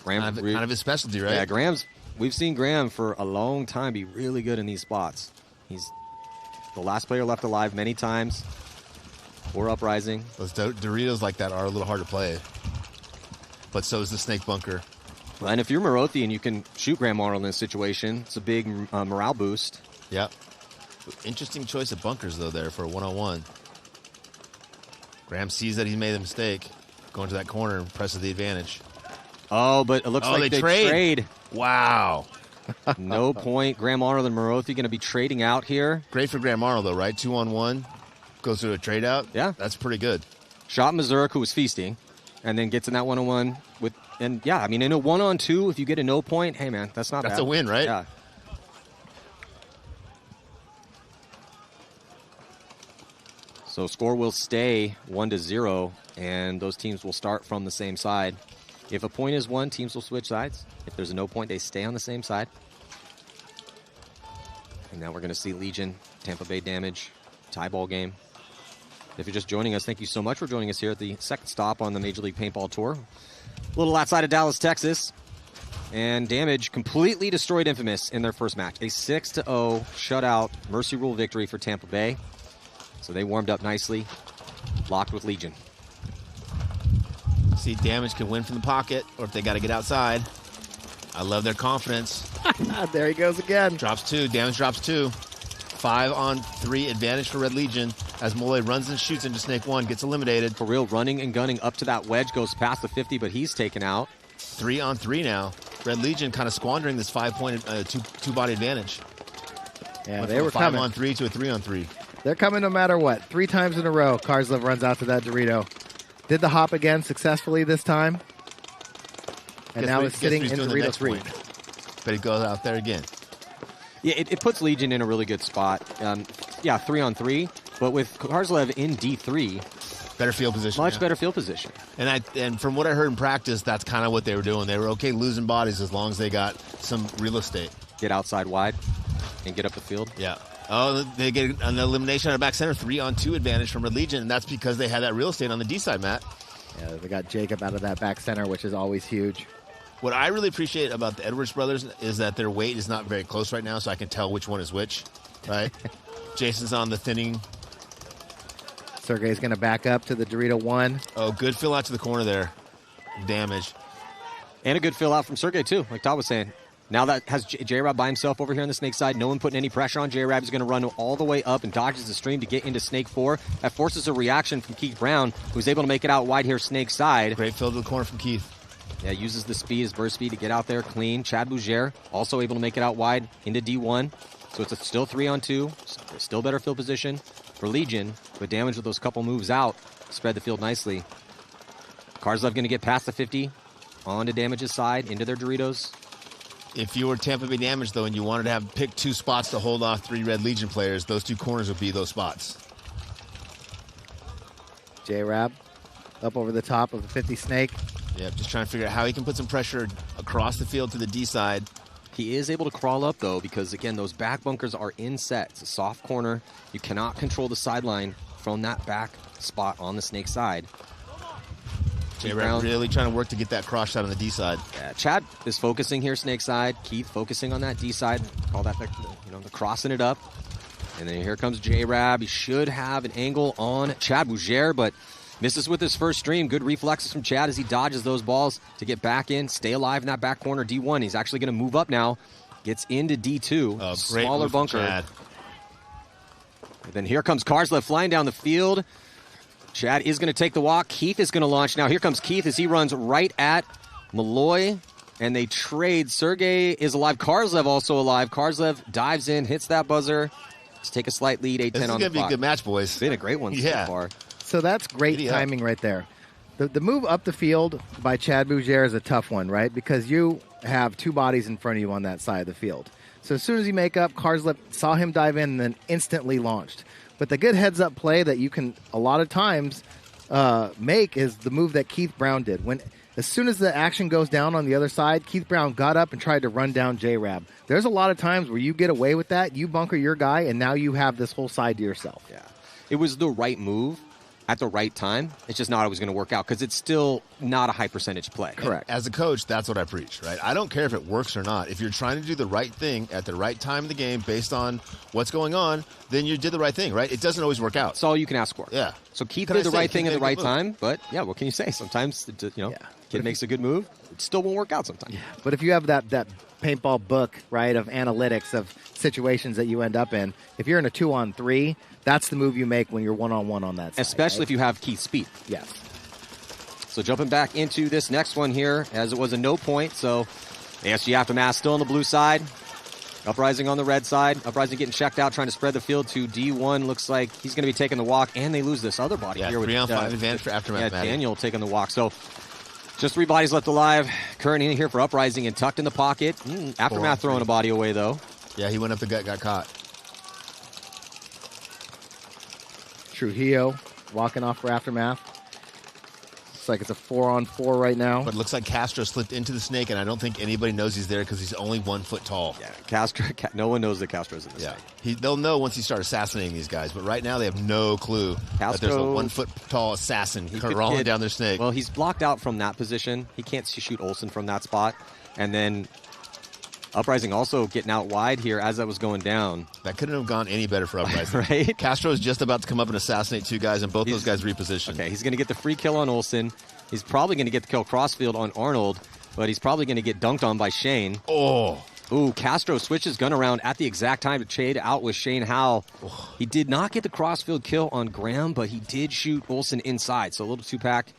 Graham, kind of his specialty, right? Yeah, we've seen Graham for a long time be really good in these spots. He's the last player left alive many times. Or Uprising. Those Doritos like that are a little hard to play. But so is the snake bunker. Well, and if you're Marothi and you can shoot Graham Arnold in this situation, it's a big morale boost. Yep. Interesting choice of bunkers, though, there for a one-on-one. Graham sees that he made a mistake. Going to that corner and presses the advantage. Oh, but it looks like they trade. Wow. No point. Graham Arnold and Marothi going to be trading out here. Great for Graham Arnold, though, right? 2-on-1. Goes to a trade out. Yeah. That's pretty good. Shot Mazurk, who was feasting, and then gets in that one-on-one with, and yeah, I mean, in a 1-on-2, if you get a no point, hey, man, that's not bad. That's a win, right? Yeah. So score will stay 1-0, and those teams will start from the same side. If a point is won, teams will switch sides. If there's a no point, they stay on the same side. And now we're going to see Legion, Tampa Bay Damage, tie ball game. If you're just joining us, thank you so much for joining us here at the second stop on the Major League Paintball Tour. A little outside of Dallas, Texas. And Damage completely destroyed Infamous in their first match. A 6-0 shutout Mercy Rule victory for Tampa Bay. So they warmed up nicely, locked with Legion. See, Damage can win from the pocket, or if they got to get outside. I love their confidence. There he goes again. Drops 2. Damage drops 2. 5-on-3 advantage for Red Legion as Mole runs and shoots into Snake 1, gets eliminated. For real, running and gunning up to that wedge, goes past the 50, but he's taken out. 3-on-3 now. Red Legion kind of squandering this 5-point two-body advantage. Yeah, they were coming. 5-on-3 to a 3-on-3. They're coming no matter what. 3 times in a row, Karslev runs out to that Dorito. Did the hop again successfully this time. And now is sitting in Dorito 3. But he goes out there again. Yeah, it puts Legion in a really good spot. Yeah, 3-on-3, but with Karslev in D3, better field position. Much better field position. And from what I heard in practice, that's kind of what they were doing. They were okay losing bodies as long as they got some real estate. Get outside wide and get up the field. Yeah. Oh, they get an elimination out of back center, 3-on-2 advantage from Red Legion, and that's because they had that real estate on the D side, Matt. Yeah, they got Jacob out of that back center, which is always huge. What I really appreciate about the Edwards brothers is that their weight is not very close right now, so I can tell which one is which, right? Jason's on the thinning. Sergey's going to back up to the Dorito 1. Oh, good fill out to the corner there. Damage. And a good fill out from Sergey, too, like Todd was saying. Now that has J-Rab by himself over here on the Snake side. No one putting any pressure on. J-Rab is going to run all the way up and dodges the stream to get into Snake 4. That forces a reaction from Keith Brown, who's able to make it out wide here, Snake side. Great fill to the corner from Keith. Yeah, uses the speed, his burst speed to get out there clean. Chad Bougere also able to make it out wide into D1. So it's still 3-on-2. Still better field position for Legion, but Damage with those couple moves out spread the field nicely. Karslev going to get past the 50 onto Damage's side into their Doritos. If you were Tampa Bay Damage, though, and you wanted to have pick 2 spots to hold off 3 Red Legion players, those 2 corners would be those spots. J-Rab up over the top of the 50 Snake. Yeah, just trying to figure out how he can put some pressure across the field to the D side. He is able to crawl up, though, because, again, those back bunkers are in set. It's a soft corner. You cannot control the sideline from that back spot on the Snake side. J-Rab really trying to work to get that cross shot on the D side. Yeah, Chad is focusing here, Snake side. Keith focusing on that D side. Call that, the crossing it up. And then here comes J-Rab. He should have an angle on Chad Bougere, but misses with his first stream. Good reflexes from Chad as he dodges those balls to get back in, stay alive in that back corner. D1, he's actually going to move up now. Gets into D2. Smaller bunker. And then here comes Karslev flying down the field. Chad is going to take the walk. Keith is going to launch. Now here comes Keith as he runs right at Malloy. And they trade. Sergey is alive. Karslev also alive. Karslev dives in, hits that buzzer to take a slight lead, 8-10 on the clock. This is going to be a good match, boys. It's been a great one so far. So that's great timing right there. The move up the field by Chad Bougere is a tough one, right? Because you have 2 bodies in front of you on that side of the field. So as soon as you make up, Karslev saw him dive in and then instantly launched. But the good heads-up play that you can a lot of times make is the move that Keith Brown did. As soon as the action goes down on the other side, Keith Brown got up and tried to run down J-Rab. There's a lot of times where you get away with that, you bunker your guy, and now you have this whole side to yourself. Yeah, it was the right move. at the right time. It's just not always going to work out because it's still not a high percentage play. Correct. As a coach, that's what I preach, right? I don't care if it works or not. If you're trying to do the right thing at the right time in the game based on what's going on, then you did the right thing, right? It doesn't always work out. That's all you can ask for. Yeah. So Keith did the right thing at the right time, but yeah, what can you say? Sometimes, kid makes a good move, it still won't work out sometimes. Yeah. But if you have that paintball book, right, of analytics of situations that you end up in, if you're in a 2-on-3, that's the move you make when you're 1-on-1 on that side. Especially if you have Keith's speed. Yes. So jumping back into this next one here, as it was a no point, so ASG Aftermath still on the blue side. Uprising on the red side. Uprising getting checked out, trying to spread the field to D1. Looks like he's going to be taking the walk, and they lose this other body here. 3-on-5 advantage for Aftermath. Yeah, Daniel taking the walk. So just 3 bodies left alive. Current in here for Uprising and tucked in the pocket. Aftermath throwing a body away, though. Yeah, he went up the gut, got caught. Trujillo walking off for Aftermath. Looks like it's a 4-on-4 right now. But it looks like Castro slipped into the snake, and I don't think anybody knows he's there because he's only 1 foot tall. Yeah, Castro. No one knows that Castro's in the snake. They'll know once he starts assassinating these guys, but right now they have no clue that there's a 1 foot tall assassin crawling down their snake. Well, he's blocked out from that position. He can't shoot Olsen from that spot. And then Uprising also getting out wide here as that was going down. That couldn't have gone any better for Uprising. Right? Castro is just about to come up and assassinate 2 guys, and both those guys reposition. Okay, he's going to get the free kill on Olsen. He's probably going to get the kill crossfield on Arnold, but he's probably going to get dunked on by Shane. Oh. Ooh, Castro switches gun around at the exact time to trade out with Shane Howell. He did not get the crossfield kill on Graham, but he did shoot Olsen inside. So a little 2-pack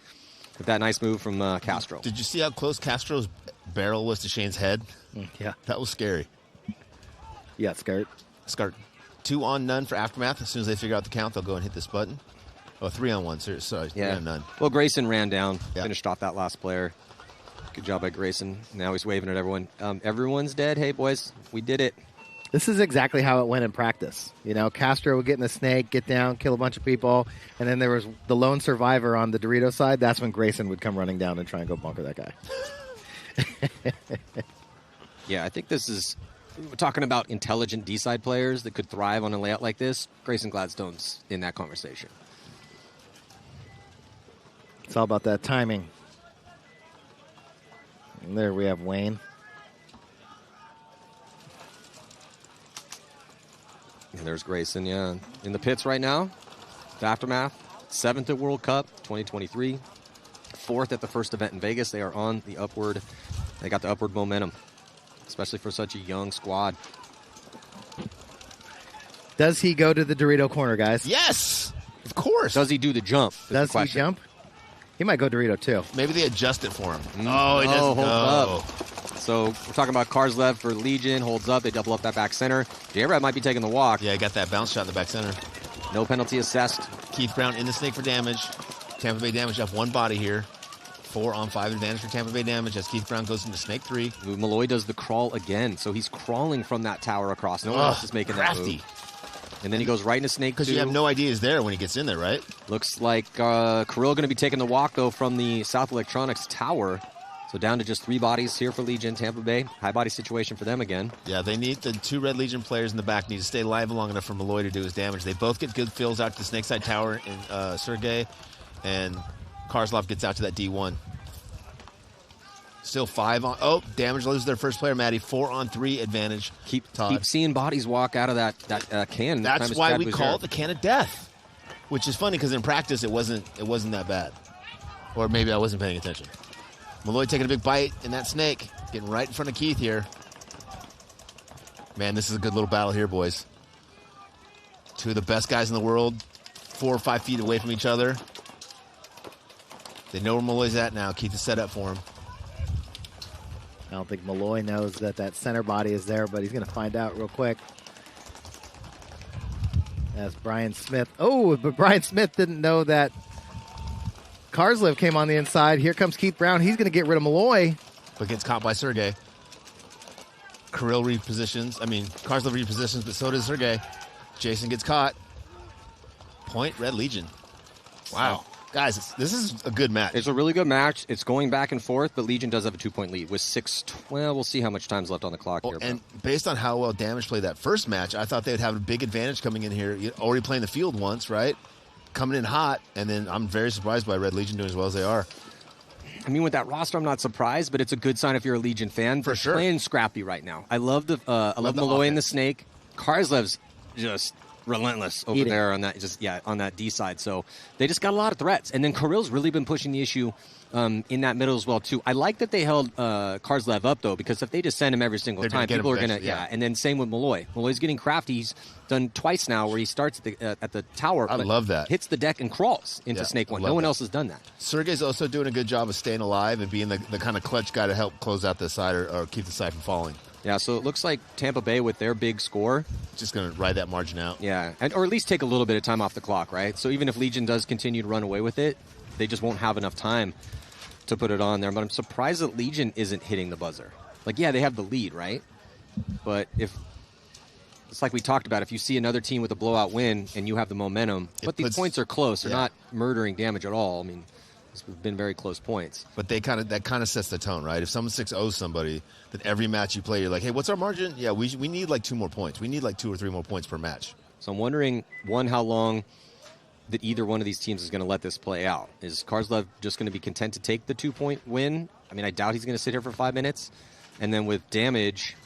with that nice move from Castro. Did you see how close Castro's barrel was to Shane's head? Yeah. That was scary. Yeah, Skirt. 2 on none for Aftermath. As soon as they figure out the count, they'll go and hit this button. Oh, 3 on 1. Sorry, 3 on none. Well, Grayson ran down, finished off that last player. Good job by Grayson. Now he's waving at everyone. Everyone's dead. Hey, boys, we did it. This is exactly how it went in practice. You know, Castro would get in the snake, get down, kill a bunch of people, and then there was the lone survivor on the Dorito side. That's when Grayson would come running down and try and go bunker that guy. Yeah, I think this is, we're talking about intelligent D-side players that could thrive on a layout like this. Grayson Gladstone's in that conversation. It's all about that timing. And there we have Wayne. And there's Grayson, in the pits right now. The Aftermath, 7th at World Cup 2023. 4th at the first event in Vegas. They are on the upward. They got the upward momentum, especially for such a young squad. Does he go to the Dorito corner, guys? Yes, of course. Does he do the jump? Does he jump? He might go Dorito too. Maybe they adjust it for him. Oh, he doesn't go. Up. So we're talking about Karslev for Legion. Holds up. They double up that back center. J-Rab might be taking the walk. Yeah, he got that bounce shot in the back center. No penalty assessed. Keith Brown in the snake for damage. Tampa Bay damage up 1 body here. 4 on 5 advantage for Tampa Bay damage as Keith Brown goes into snake 3. Malloy does the crawl again. So he's crawling from that tower across. No one else is making that move. And then he goes right into snake 2. Because you have no idea he's there when he gets in there, right? Looks like Kirill going to be taking the walk, though, from the South Electronics tower. So down to just 3 bodies here for Legion, Tampa Bay. High body situation for them again. Yeah, they need the 2 Red Legion players in the back need to stay alive long enough for Malloy to do his damage. They both get good fills out to the Snakeside Tower in Sergey, and Karslov gets out to that D1. Still 5 on. Oh, damage loses their first player, Maddie. 4 on 3 advantage. Keep seeing bodies walk out of that can. That's why we call it the can of death, which is funny because in practice it wasn't that bad, or maybe I wasn't paying attention. Malloy taking a big bite in that snake, getting right in front of Keith here. Man, this is a good little battle here, boys. 2 of the best guys in the world, 4 or 5 feet away from each other. They know where Malloy's at now. Keith is set up for him. I don't think Malloy knows that center body is there, but he's going to find out real quick. As Brian Smith. Oh, but Brian Smith didn't know that Karslev came on the inside. Here comes Keith Brown. He's going to get rid of Malloy. But gets caught by Sergey. Kirill repositions. Karslev repositions, but so does Sergey. Jason gets caught. Point Red Legion. Wow. Guys, this is a good match. It's a really good match. It's going back and forth, but Legion does have a 2-point lead with 6-12. We'll see how much time's left on the clock here. And based on how well Damage played that first match, I thought they would have a big advantage coming in here. Already playing the field once, right? coming in hot, and then I'm very surprised by Red Legion doing as well as they are. I mean, with that roster, I'm not surprised, but it's a good sign if you're a Legion fan. For sure. Playing scrappy right now. I love Malloy and the Snake. Karslev's just relentless over there on that, on that D side. So they just got a lot of threats. And then Kirill's really been pushing the issue in that middle as well, too. I like that they held Karslev up, though, because if they just send him every single time, people are going to, And then same with Malloy. Malloy's getting crafty. He's done twice now where he starts at the tower. I love that. Hits the deck and crawls into Snake 1. No one else has done that. Sergey's also doing a good job of staying alive and being the kind of clutch guy to help close out the side or keep the side from falling. Yeah, so it looks like Tampa Bay with their big score. Just going to ride that margin out. Yeah, or at least take a little bit of time off the clock, right? So even if Legion does continue to run away with it, they just won't have enough time to put it on there. But I'm surprised that Legion isn't hitting the buzzer. Like, yeah, they have the lead, right? But if it's like we talked about, if you see another team with a blowout win and you have the momentum, but these points are close, they're not murdering damage at all. I mean, it's been very close points. But that kind of sets the tone, right? If someone 6-0 somebody, then every match you play, you're like, hey, what's our margin? Yeah, we need like 2 more points. We need like 2 or 3 more points per match. So I'm wondering, how long that either one of these teams is going to let this play out. Is Karslev just going to be content to take the 2-point win? I mean, I doubt he's going to sit here for 5 minutes. And then with Damage,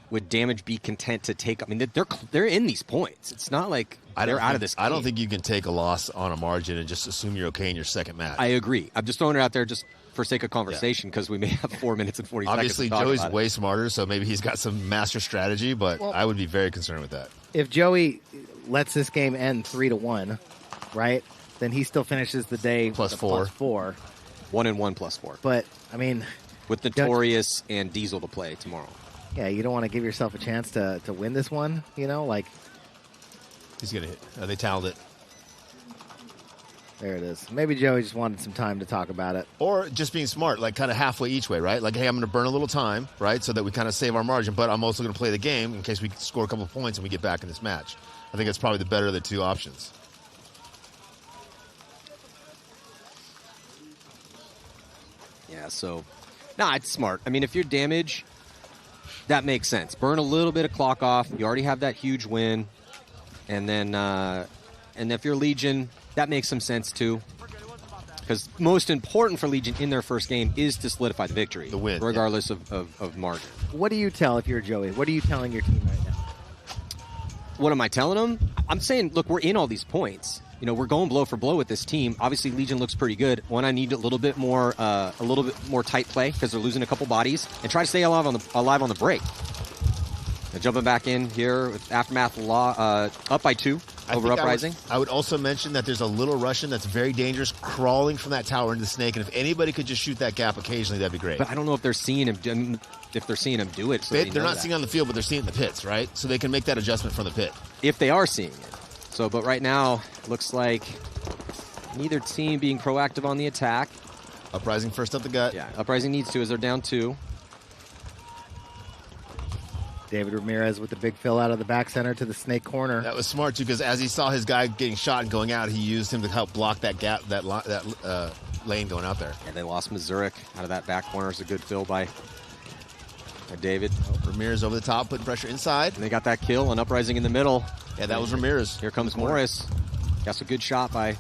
would Damage be content to take? I mean, they're in these points. It's not like they're out of this game. I don't think you can take a loss on a margin and just assume you're okay in your second match. I agree. I'm just throwing it out there just for sake of conversation because we may have 4 minutes and 40 Obviously, seconds. Obviously, Joey's way smarter, so maybe he's got some master strategy, but I would be very concerned with that. If Joey lets this game end 3-1, right, then he still finishes the day plus with 4. 1-1 plus 4. But, I mean, with Notorious and Diesel to play tomorrow. Yeah, you don't want to give yourself a chance to win this one, like. He's going to hit. They tallied it. There it is. Maybe Joey just wanted some time to talk about it. Or just being smart, like kind of halfway each way, right? Like, hey, I'm going to burn a little time, right, so that we kind of save our margin, but I'm also going to play the game in case we score a couple of points and we get back in this match. I think that's probably the better of the two options. Yeah, so, it's smart. I mean, if you're Damage, that makes sense. Burn a little bit of clock off. You already have that huge win. And then, and if you're Legion, that makes some sense too. Because most important for Legion in their first game is to solidify the victory. The win. Regardless of margin. What do you tell if you're Joey? What are you telling your team right now? What am I telling them? I'm saying, look, we're in all these points. We're going blow for blow with this team. Obviously, Legion looks pretty good. I need a little bit more tight play because they're losing a couple bodies, and try to stay alive on the break. Now, jumping back in here with Aftermath up by 2 over Uprising. I would also mention that there's a little Russian that's very dangerous crawling from that tower into the Snake, and if anybody could just shoot that gap occasionally, that'd be great. But I don't know if they're seeing him. If they're seeing him do it, so they're not seeing it on the field, but they're seeing it in the pits, right? So they can make that adjustment from the pit if they are seeing it. So, but right now, looks like neither team being proactive on the attack. Uprising first up the gut. Yeah, Uprising needs to as they're down 2. David Ramirez with the big fill out of the back center to the Snake corner. That was smart, too, because as he saw his guy getting shot and going out, he used him to help block that gap, that lane going out there. And they lost Mazurik out of that back corner. It's a good fill by David. Ramirez over the top, putting pressure inside. And they got that kill on Uprising in the middle. Yeah, that was Ramirez. Here comes Morris. That's a good shot by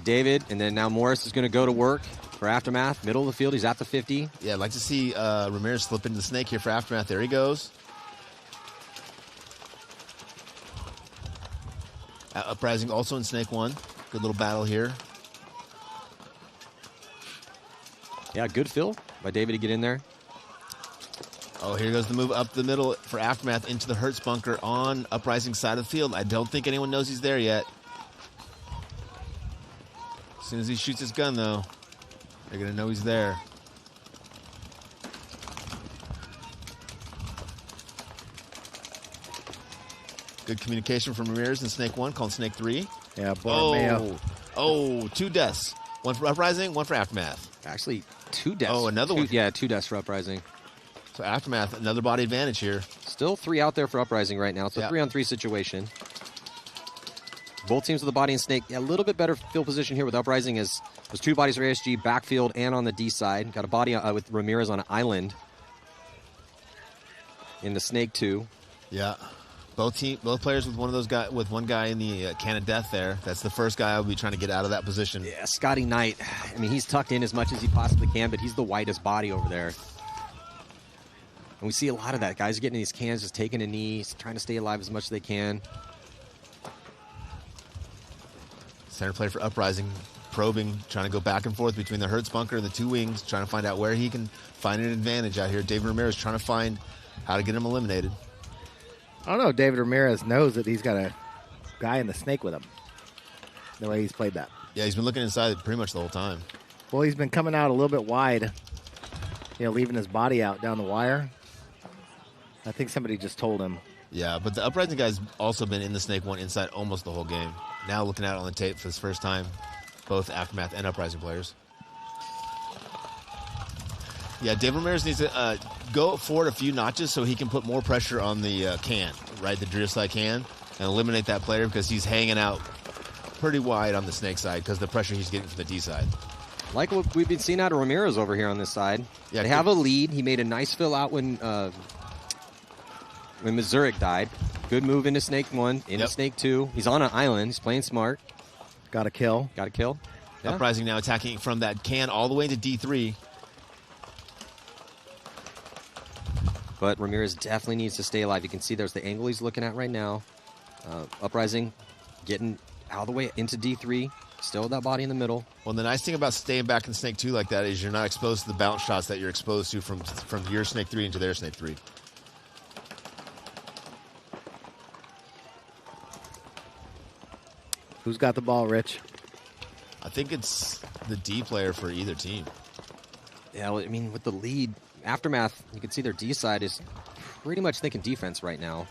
David. And then now Morris is going to go to work for Aftermath. Middle of the field. He's at the 50. Yeah, I'd like to see Ramirez slip into the Snake here for Aftermath. There he goes. Uprising also in Snake 1. Good little battle here. Yeah, good fill by David to get in there. Oh, here goes the move up the middle for Aftermath into the Hertz bunker on Uprising side of the field. I don't think anyone knows he's there yet. As soon as he shoots his gun, though, they're going to know he's there. Good communication from Ramirez in Snake 1, called Snake 3. Yeah, Oh, 2 deaths. 1 for Uprising, 1 for Aftermath. Actually, 2 deaths. Oh, another one. Yeah, 2 deaths for Uprising. So Aftermath, another body advantage here. Still 3 out there for Uprising right now. It's a 3-on-3 situation. Both teams with the body and Snake. A little bit better field position here with Uprising as there's 2 bodies for ASG, backfield and on the D side. Got a body with Ramirez on an island in the Snake 2. Yeah. Both players with one guy in the can of death there. That's the first guy I would be trying to get out of that position. Yeah, Scotty Knight. I mean, he's tucked in as much as he possibly can, but he's the whitest body over there. And we see a lot of that. Guys getting in these cans, just taking a knee, trying to stay alive as much as they can. Center player for Uprising, probing, trying to go back and forth between the Hertz bunker and the two wings, trying to find out where he can find an advantage out here. David Ramirez trying to find how to get him eliminated. I don't know if David Ramirez knows that he's got a guy in the snake with him, the way he's played that. Yeah, he's been looking inside pretty much the whole time. Well, he's been coming out a little bit wide, leaving his body out down the wire. I think somebody just told him. Yeah, but the Uprising guy's also been in the snake one inside almost the whole game. Now looking at it on the tape for the first time, both Aftermath and Uprising players. Yeah, David Ramirez needs to go forward a few notches so he can put more pressure on the can, right? The Dorito side can, and eliminate that player because he's hanging out pretty wide on the snake side because the pressure he's getting from the D side. Like what we've been seeing out of Ramirez over here on this side. Yeah, they have a lead. He made a nice fill out when Missouric died. Good move into snake 1, into snake 2. He's on an island. He's playing smart. Got a kill. Got a kill. Yeah. Uprising now attacking from that can all the way into D3. But Ramirez definitely needs to stay alive. You can see there's the angle he's looking at right now. Uprising getting all the way into D3. Still with that body in the middle. Well, the nice thing about staying back in snake 2 like that is you're not exposed to the bounce shots that you're exposed to from your snake 3 into their snake 3. Who's got the ball, Rich? I think it's the D player for either team. Yeah, well, I mean, with the lead, Aftermath, you can see their D side is pretty much thinking defense right now.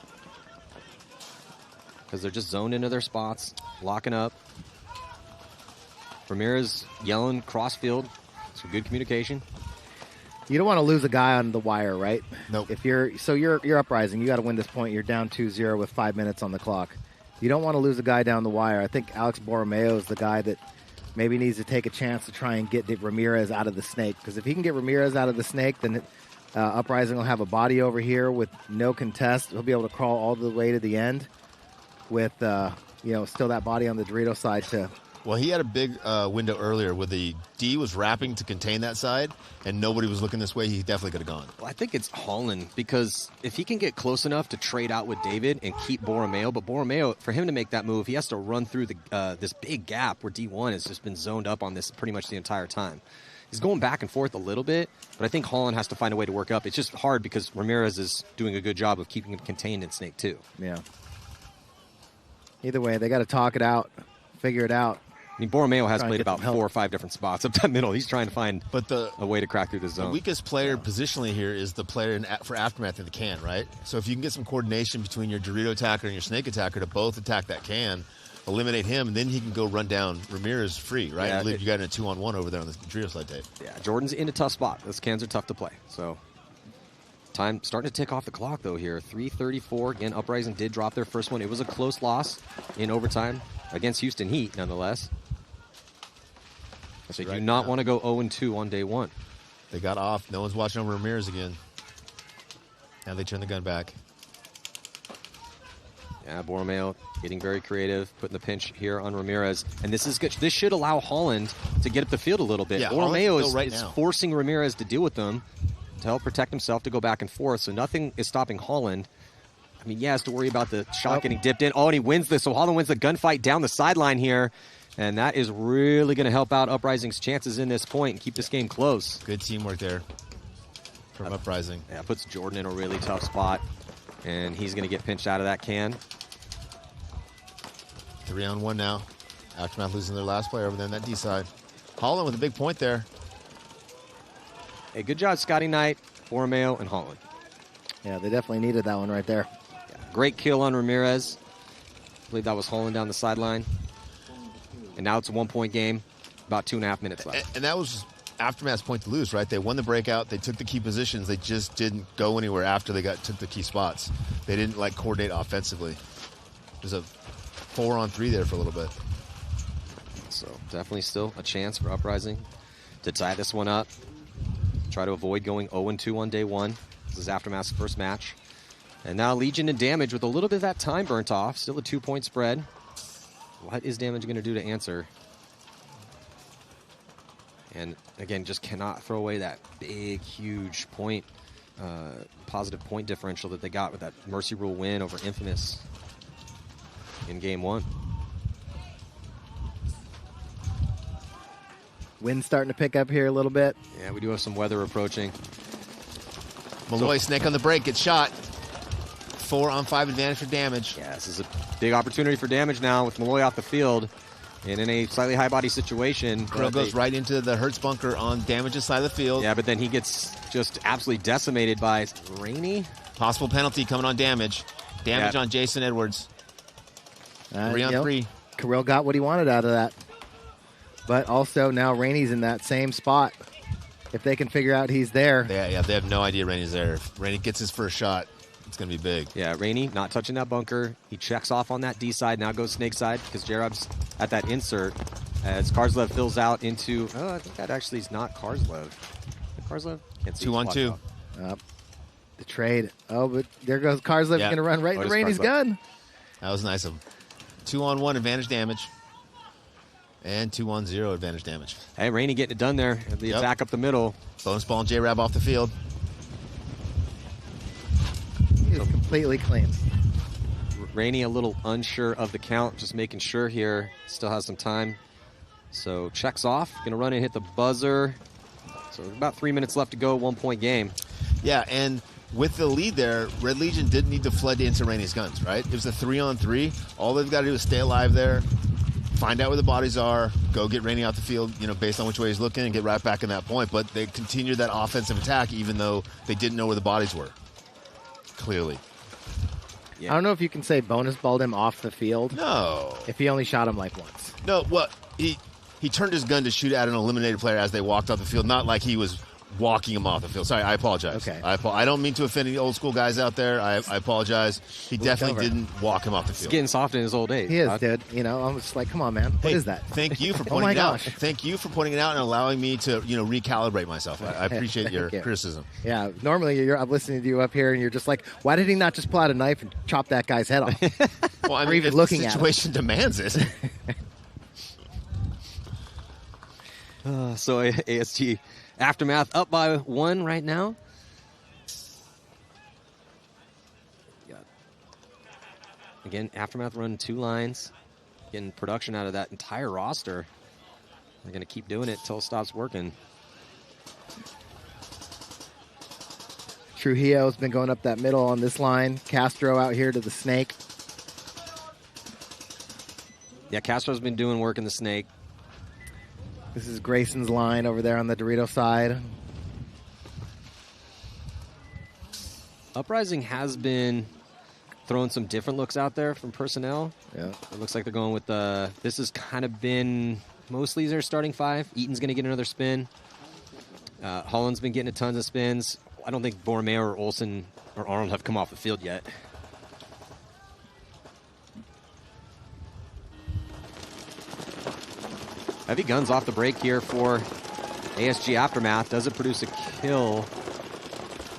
Because they're just zoned into their spots, locking up. Ramirez yelling crossfield. Some good communication. You don't want to lose a guy on the wire, right? Nope. If you're Uprising, you got to win this point. You're down 2-0 with 5 minutes on the clock. You don't want to lose a guy down the wire. I think Alex Borromeo is the guy that maybe needs to take a chance to try and get Ramirez out of the snake. Because if he can get Ramirez out of the snake, then Uprising will have a body over here with no contest. He'll be able to crawl all the way to the end with, still that body on the Dorito side to... Well, he had a big window earlier where the D was wrapping to contain that side, and nobody was looking this way. He definitely could have gone. Well, I think it's Holland, because if he can get close enough to trade out with David and keep Borromeo, but Borromeo, for him to make that move, he has to run through this big gap where D1 has just been zoned up on this pretty much the entire time. He's going back and forth a little bit, but I think Holland has to find a way to work up. It's just hard because Ramirez is doing a good job of keeping him contained in Snake 2. Yeah. Either way, they got to talk it out, figure it out. I mean, Borromeo has played about 4 or 5 different spots up that middle. He's trying to find a way to crack through the zone. The weakest player positionally here is the player for Aftermath in the can, right? So if you can get some coordination between your Dorito attacker and your Snake attacker to both attack that can, eliminate him, and then he can go run down Ramirez free, right? Yeah, You got in a 2-on-1 over there on the Dorito slide tape. Yeah, Jordan's in a tough spot. Those cans are tough to play. So time starting to tick off the clock, though, here. 3:34. Again, Uprising did drop their first one. It was a close loss in overtime against Houston Heat, nonetheless. So you do not want to go 0-2 on day one. They got off. No one's watching over Ramirez again. Now they turn the gun back. Yeah, Borromeo getting very creative, putting the pinch here on Ramirez. And this is good. This should allow Holland to get up the field a little bit. Yeah, Borromeo is now. forcing Ramirez to deal with them to help protect himself, to go back and forth. So nothing is stopping Holland. I mean, he has to worry about the shot getting dipped in. Oh, and he wins this. So Holland wins the gunfight down the sideline here. And that is really going to help out Uprising's chances in this point and keep this game close. Good teamwork there from Uprising. Yeah, puts Jordan in a really tough spot. And he's going to get pinched out of that can. 3-on-1 now. Aftermath losing their last player over there on that D side. Holland with a big point there. Hey, good job, Scotty Knight, Borromeo, and Holland. Yeah, they definitely needed that one right there. Yeah, great kill on Ramirez. I believe that was Holland down the sideline. And now it's a 1-point game, about 2.5 minutes left. And that was Aftermath's point to lose, right? They won the breakout. They took the key positions. They just didn't go anywhere after they took the key spots. They didn't coordinate offensively. There's a 4-on-3 there for a little bit. So definitely still a chance for Uprising to tie this one up. Try to avoid going 0-2 on day one. This is Aftermath's first match. And now Legion in damage with a little bit of that time burnt off. Still a 2-point spread. What is damage going to do to answer? And again, just cannot throw away that big, huge point, positive point differential that they got with that Mercy Rule win over Infamous in Game 1. Wind's starting to pick up here a little bit. Yeah, we do have some weather approaching. Malloy, snake on the break, gets shot. 4-on-5 advantage for damage. Yeah, this is a big opportunity for damage now with Malloy off the field. And in a slightly high body situation. Krill goes right into the Hertz bunker on damage's side of the field. Yeah, but then he gets just absolutely decimated by Rainey. Possible penalty coming on damage. Damage on Jason Edwards. 3-on-3. Kirill got what he wanted out of that. But also now Rainey's in that same spot. If they can figure out he's there. Yeah, they have no idea Rainey's there. If Rainey gets his first shot, it's going to be big. Yeah, Rainey not touching that bunker. He checks off on that D side. Now goes snake side because Jarob's at that insert. As Karslev fills out into... Oh, I think that actually is not Karslev. Karslev? Can't see. 2-on-2. The trade. Oh, but there goes Karslev. Going to run right into Rainey's gun. That was nice of him. 2-on-1 advantage damage. And 2-on-0 advantage damage. Hey, Rainey getting it done there. The attack up the middle. Bonus ball and J-Rab off the field. He's completely clean. Rainey a little unsure of the count, just making sure here. Still has some time. So checks off. Going to run and hit the buzzer. So about 3 minutes left to go, 1-point game. Yeah, and with the lead there, Red Legion didn't need to flood into Rainey's guns, right? It was a 3-on-3. All they've got to do is stay alive there, find out where the bodies are, go get Rainey out the field, based on which way he's looking, and get right back in that point. But they continued that offensive attack even though they didn't know where the bodies were. Clearly. Yeah. I don't know if you can say bonus balled him off the field. No. If he only shot him like once. No, well, he turned his gun to shoot at an eliminated player as they walked off the field, not like he was walking him off the field. Sorry, I apologize. Okay. I don't mean to offend any old school guys out there. I apologize. He definitely didn't walk him off the field. He's getting soft in his old age. He is, dude. I'm just like, come on, man. What is that? Thank you for pointing it out. Thank you for pointing it out and allowing me to, recalibrate myself. I appreciate your criticism. Yeah, normally I'm listening to you up here and you're just like, why did he not just pull out a knife and chop that guy's head off? Well, I mean, even if looking the situation demands it. So ASG Aftermath up by 1 right now. Again, Aftermath running 2 lines, getting production out of that entire roster. They're going to keep doing it until it stops working. Trujillo's been going up that middle on this line. Castro out here to the snake. Yeah, Castro's been doing work in the snake. This is Grayson's line over there on the Dorito side. Uprising has been throwing some different looks out there from personnel. Yeah. It looks like they're going with this has kind of been mostly their starting 5. Eaton's going to get another spin. Holland's been getting a tons of spins. I don't think Borromeo or Olsen or Arnold have come off the field yet. Heavy guns off the break here for ASG Aftermath. Doesn't produce a kill.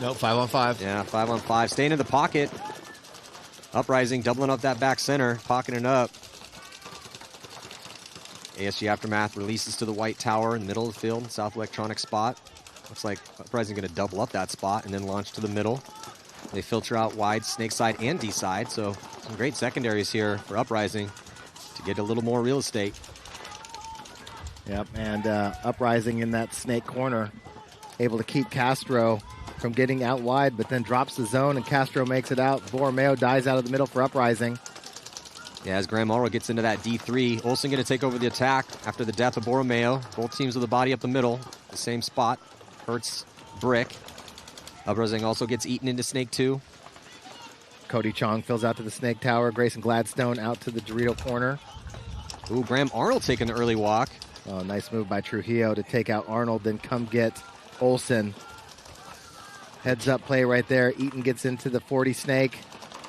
No, 5-on-5. Yeah, 5-on-5. Staying in the pocket. Uprising, doubling up that back center, pocketing up. ASG Aftermath releases to the white tower in the middle of the field, South Electronic spot. Looks like Uprising going to double up that spot and then launch to the middle. They filter out wide, snake side and D side, so some great secondaries here for Uprising to get a little more real estate. Yep, and Uprising in that snake corner, able to keep Castro from getting out wide, but then drops the zone, and Castro makes it out. Borromeo dies out of the middle for Uprising. Yeah, as Graham Morrow gets into that D3, Olsen going to take over the attack after the death of Borromeo. Both teams with the body up the middle, the same spot. Hurts brick. Uprising also gets eaten into Snake 2. Cody Chong fills out to the Snake Tower. Grayson Gladstone out to the Dorito corner. Ooh, Graham Arnold taking the early walk. Oh, nice move by Trujillo to take out Arnold, then come get Olsen. Heads up play right there. Eaton gets into the 40 snake.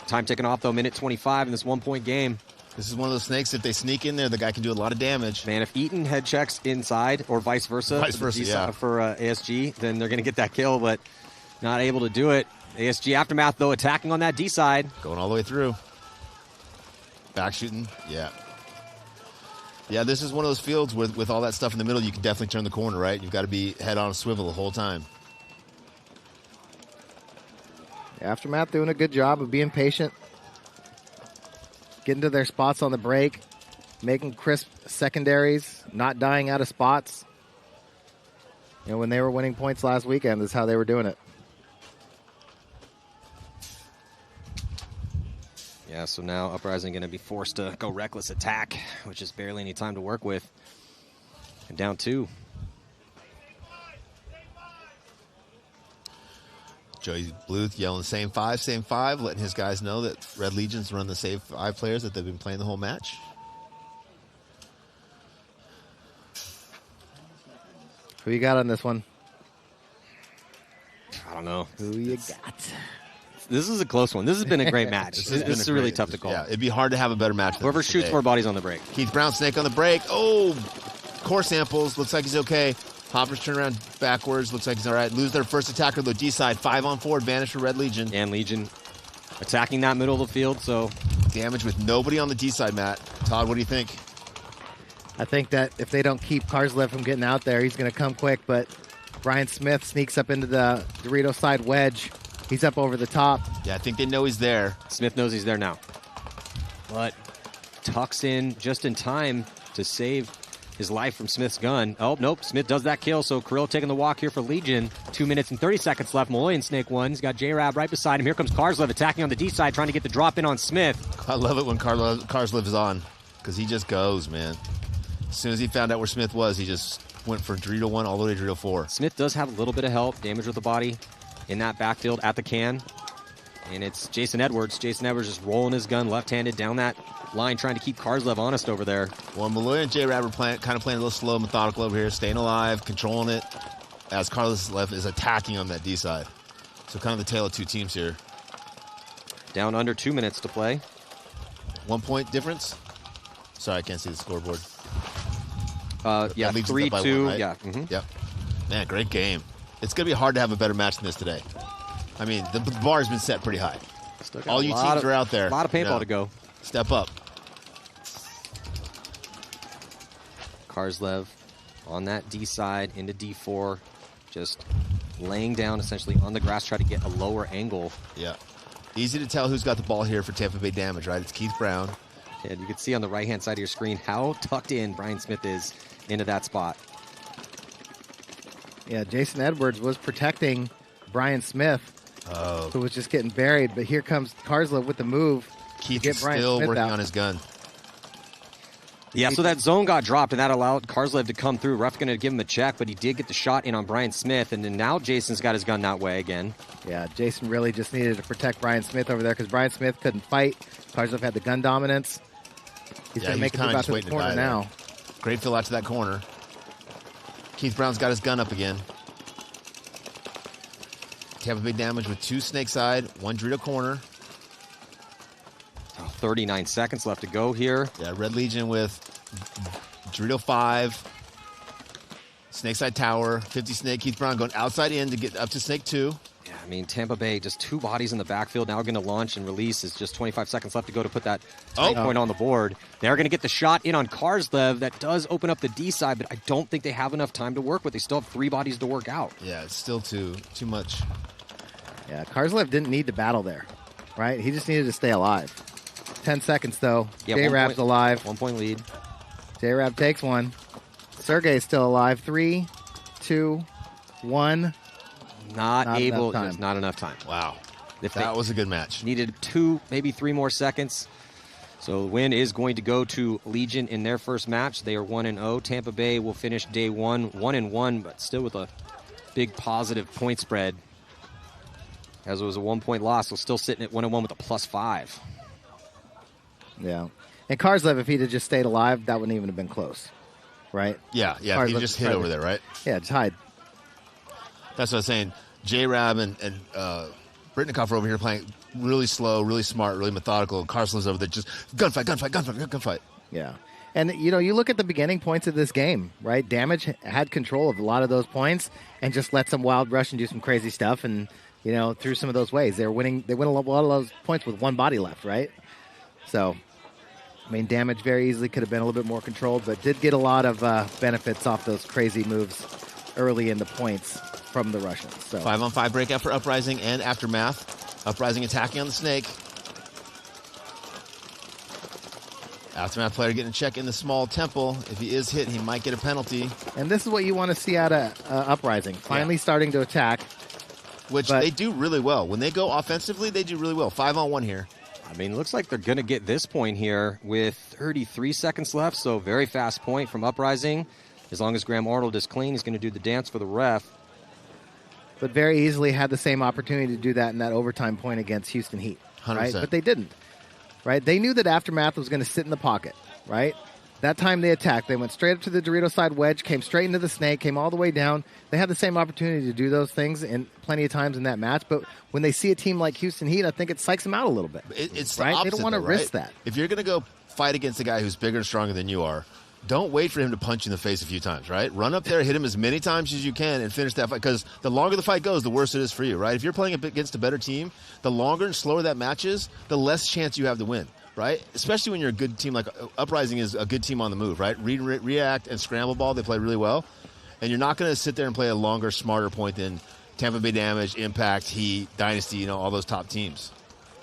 Time ticking off, though. Minute 25 in this 1-point game. This is one of those snakes, if they sneak in there, the guy can do a lot of damage. Man, if Eaton head checks inside or vice versa, yeah. for ASG, then they're going to get that kill, but not able to do it. ASG Aftermath, though, attacking on that D side. Going all the way through. Back shooting. Yeah. Yeah, this is one of those fields with all that stuff in the middle, you can definitely turn the corner, right? You've got to be head on a swivel the whole time. Aftermath doing a good job of being patient, getting to their spots on the break, making crisp secondaries, not dying out of spots. You know, when they were winning points last weekend, that's how they were doing it. Yeah, so now Uprising going to be forced to go reckless attack, which is barely any time to work with. And down 2. Joey Bluth yelling same five, letting his guys know that Red Legion's run the same 5 players that they've been playing the whole match. Who you got on this one? I don't know. Who you got? This is a close one. This has been a great match. this is really tough to call. Yeah, it'd be hard to have a better match than whoever this shoots today. more bodies on the break. Keith Brown, Snake on the break. Oh, core samples. Looks like he's okay. Hoppers turn around backwards. Looks like he's all right. Lose their first attacker, the D side. 5-on-4 advantage for Red Legion. And Legion attacking that middle of the field. So damage with nobody on the D side, Matt. Todd, what do you think? I think that if they don't keep Karslev from getting out there, he's going to come quick. But Brian Smith sneaks up into the Dorito side wedge. He's up over the top. Yeah, I think they know he's there. Smith knows he's there now. But tucks in just in time to save his life from Smith's gun. Oh, nope. Smith does that kill, so Kirill taking the walk here for Legion. 2 minutes and 30 seconds left. Malloy and Snake 1. He's got J-Rab right beside him. Here comes Karslev attacking on the D side, trying to get the drop in on Smith. I love it when Karslev is on, because he just goes, man. As soon as he found out where Smith was, he just went for Dorito 1 all the way to Dorito 4. Smith does have a little bit of help, damage with the body in that backfield at the can. And it's Jason Edwards. Jason Edwards just rolling his gun left-handed down that line, trying to keep Karslev honest over there. Well, Malloy and J-Rab are kind of playing a little slow, methodical over here, staying alive, controlling it, as Karslev is attacking on that D side. So kind of the tale of 2 teams here. Down under 2 minutes to play. 1 point difference? Sorry, I can't see the scoreboard. Yeah, 3-2. Right? Yeah. Yep. Man, great game. It's going to be hard to have a better match than this today. I mean, the bar has been set pretty high. All you teams are out there. A lot of paintball to go. Step up. Karslev on that D side into D4, just laying down essentially on the grass, try to get a lower angle. Yeah. Easy to tell who's got the ball here for Tampa Bay Damage, right? It's Keith Brown. And you can see on the right-hand side of your screen how tucked in Brian Smith is into that spot. Yeah, Jason Edwards was protecting Brian Smith, who was just getting buried. But here comes Karslev with the move. Keith is still working on his gun. Yeah, so that zone got dropped, and that allowed Karslev to come through. Ref going to give him a check, but he did get the shot in on Brian Smith, and then now Jason's got his gun that way again. Yeah, Jason really just needed to protect Brian Smith over there because Brian Smith couldn't fight. Karslev had the gun dominance. He's going to make it about to the corner now. Great fill out to that corner. Keith Brown's got his gun up again. Tampa Bay Damage with 2 snake side, 1 Dorito corner. 39 seconds left to go here. Yeah, Red Legion with Dorito 5, snake side tower, 50 snake. Keith Brown going outside in to get up to snake 2. Yeah, I mean, Tampa Bay, just 2 bodies in the backfield. Now going to launch and release. Is just 25 seconds left to go to put that point on the board. They're going to get the shot in on Karslev. That does open up the D side, but I don't think they have enough time to work with. They still have 3 bodies to work out. Yeah, it's still too much. Yeah, Karslev didn't need to battle there, right? He just needed to stay alive. 10 seconds, though. Yeah, J-Rab's alive. 1 point lead. J-Rab takes one. Sergey's still alive. 3, 2, 1. Not able. Just not enough time. Wow. That was a good match. Needed 2, maybe 3 more seconds. So the win is going to go to Legion in their first match. They are 1-0. Tampa Bay will finish day 1, 1-1, but still with a big positive point spread. As it was a 1 point loss, so still sitting at 1-1 with a +5. Yeah. And Karslev, if he'd have just stayed alive, that wouldn't even have been close, right? Yeah, if he just hit over there, right? Yeah, just hide. That's what I was saying. J-Rab and Britnikoff are over here playing really slow, really smart, really methodical. Karslev's over there just gunfight. Yeah. And, you know, you look at the beginning points of this game, right? Damage had control of a lot of those points and just let some wild rush and do some crazy stuff. And through some of those ways. They win a lot of those points with one body left, right? So, I mean, damage very easily could have been a little bit more controlled, but did get a lot of benefits off those crazy moves early in the points from the Russians. So 5-on-5 breakout for Uprising and Aftermath. Uprising attacking on the Snake. Aftermath player getting a check in the small temple. If he is hit, he might get a penalty. And this is what you want to see out of Uprising. Finally starting to attack. Which they do really well. When they go offensively, they do really well. 5-on-1 here. I mean, looks like they're going to get this point here with 33 seconds left, so very fast point from Uprising. As long as Graham Arnold is clean, he's going to do the dance for the ref. But very easily had the same opportunity to do that in that overtime point against Houston Heat. 100%. Right? But they didn't. Right? They knew that Aftermath was going to sit in the pocket. Right? That time they attacked. They went straight up to the Dorito side wedge, came straight into the Snake, came all the way down. They had the same opportunity to do those things in plenty of times in that match. But when they see a team like Houston Heat, I think it psychs them out a little bit. It's the right? opposite, They don't want to though, risk right? that. If you're going to go fight against a guy who's bigger and stronger than you are, don't wait for him to punch you in the face a few times, right? Run up there, hit him as many times as you can, and finish that fight. Because the longer the fight goes, the worse it is for you, right? If you're playing against a better team, the longer and slower that match is, the less chance you have to win, right? Especially when you're a good team like Uprising is a good team on the move, right? React and scramble ball, they play really well. And you're not going to sit there and play a longer, smarter point than Tampa Bay Damage, Impact, Heat, Dynasty, all those top teams.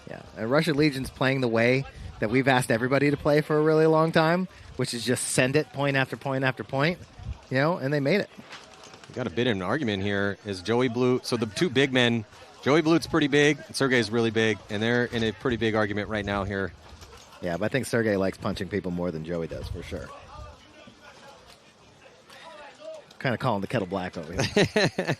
Yeah, and Russian Legion's playing the way that we've asked everybody to play for a really long time, which is just send it point after point after point, and they made it. We got a bit of an argument here. Is Joey Blue, so the two big men, Joey Blute's pretty big, Sergey's really big, and they're in a pretty big argument right now here. Yeah, but I think Sergey likes punching people more than Joey does, for sure. Kind of calling the kettle black over here.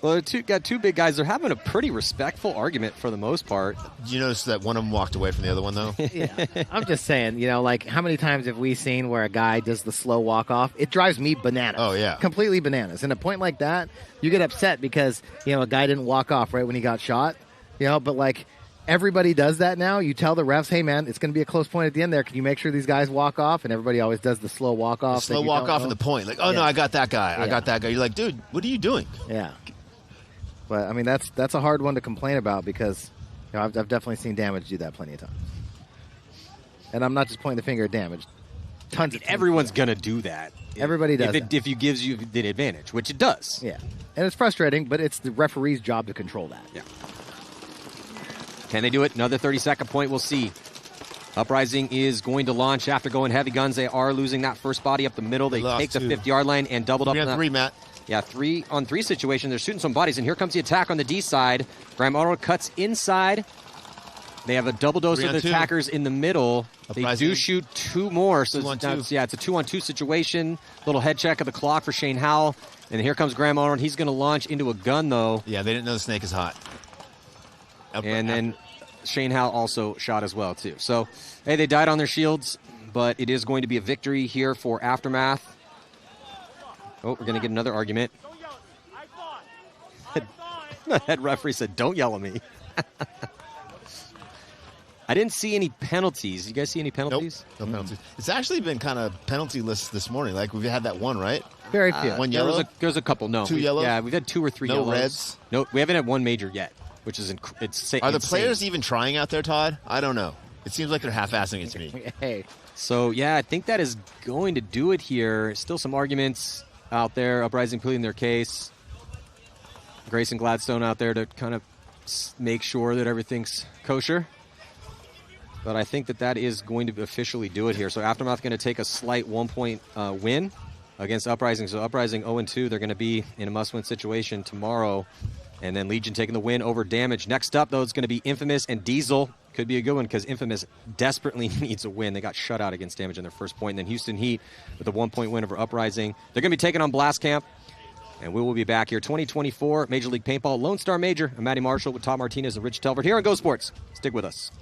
Well, got two big guys. They're having a pretty respectful argument for the most part. Did you notice that one of them walked away from the other one, though? Yeah. I'm just saying, how many times have we seen where a guy does the slow walk-off? It drives me bananas. Oh, yeah. Completely bananas. And a point like that, you get upset because, a guy didn't walk off right when he got shot. But, everybody does that now. You tell the refs, hey, man, it's going to be a close point at the end there. Can you make sure these guys walk off? And everybody always does the slow walk-off. Slow walk-off in the point. No, I got that guy. I got that guy. You're like, dude, what are you doing? Yeah. But, I mean, that's a hard one to complain about because I've definitely seen Damage do that plenty of times. And I'm not just pointing the finger at Damage. Tons of everyone's going to do that. Everybody does if it gives you the advantage, which it does. Yeah. And it's frustrating, but it's the referee's job to control that. Yeah. Can they do it? Another 30-second point. We'll see. Uprising is going to launch after going heavy guns. They are losing that first body up the middle. They take the 50-yard line and doubled up. 3-on-3, Matt. Yeah, 3-on-3 situation. They're shooting some bodies, and here comes the attack on the D side. Graham Arnold cuts inside. They have a double dose of attackers in the middle. Uprising. They do shoot two more. So it's a 2-on-2 situation. Little head check of the clock for Shane Howell. And here comes Graham Arnold. He's going to launch into a gun, though. Yeah, they didn't know the Snake is hot. And then Shane Howell also shot as well, too. So, hey, they died on their shields, but it is going to be a victory here for Aftermath. Oh, we're going to get another argument. The head referee said, don't yell at me. I didn't see any penalties. You guys see any penalties? Nope, no penalties. It's actually been kind of penalty-less this morning. We've had that one, right? Very few. One yellow? There's a couple, no. Two yellows? Yeah, we've had 2 or 3 yellows. No reds? No, we haven't had one major yet, which is Are the players even trying out there, Todd? I don't know. It seems like they're half-assing it to me. Hey. So, yeah, I think that is going to do it here. Still some arguments out there. Uprising pleading their case. Grayson Gladstone out there to kind of make sure that everything's kosher. But I think that is going to officially do it here. So Aftermath going to take a slight 1-point win against Uprising. So Uprising 0-2. They're going to be in a must-win situation tomorrow. And then Legion taking the win over Damage. Next up, though, it's going to be Infamous and Diesel. Could be a good one because Infamous desperately needs a win. They got shut out against Damage in their first point. And then Houston Heat with a 1-point win over Uprising. They're going to be taking on Blast Camp. And we will be back here. 2024 Major League Paintball Lone Star Major. I'm Matty Marshall with Tom Martinez and Rich Telford here on Go Sports. Stick with us.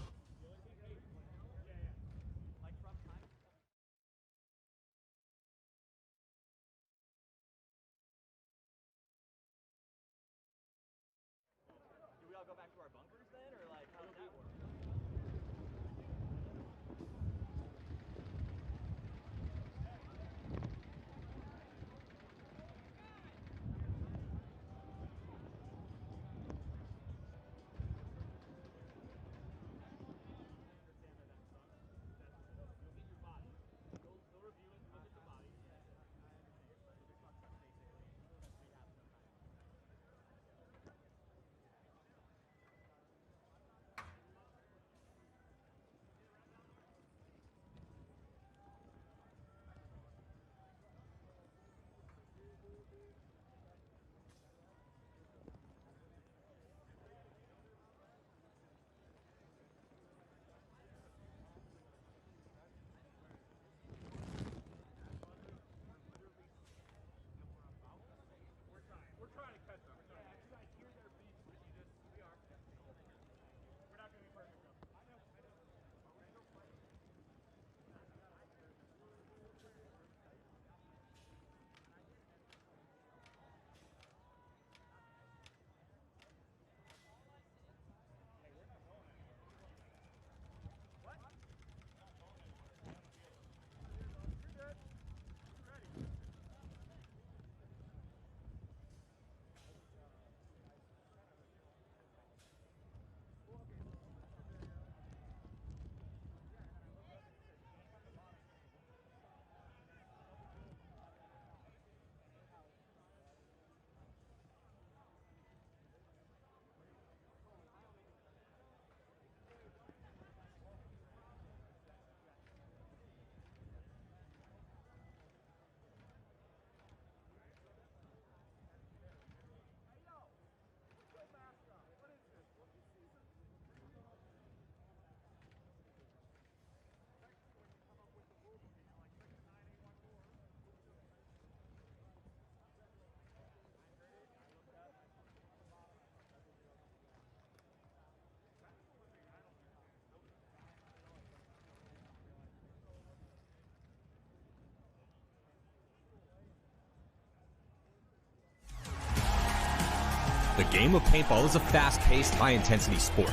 The game of paintball is a fast-paced, high-intensity sport.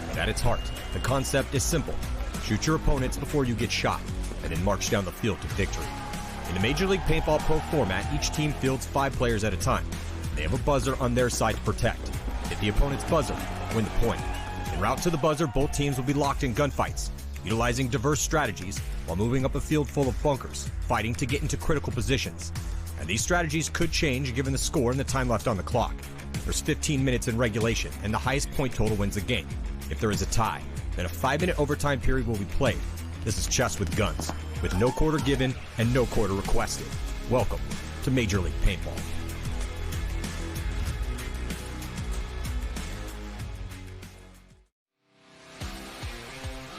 But at its heart, the concept is simple. Shoot your opponents before you get shot, and then march down the field to victory. In the Major League Paintball Pro format, each team fields 5 players at a time. They have a buzzer on their side to protect. Hit the opponent's buzzer, win the point. En route to the buzzer, both teams will be locked in gunfights, utilizing diverse strategies while moving up a field full of bunkers, fighting to get into critical positions. And these strategies could change given the score and the time left on the clock. There's 15 minutes in regulation, and the highest point total wins the game. If there is a tie, then a 5-minute overtime period will be played. This is chess with guns, with no quarter given and no quarter requested. Welcome to Major League Paintball.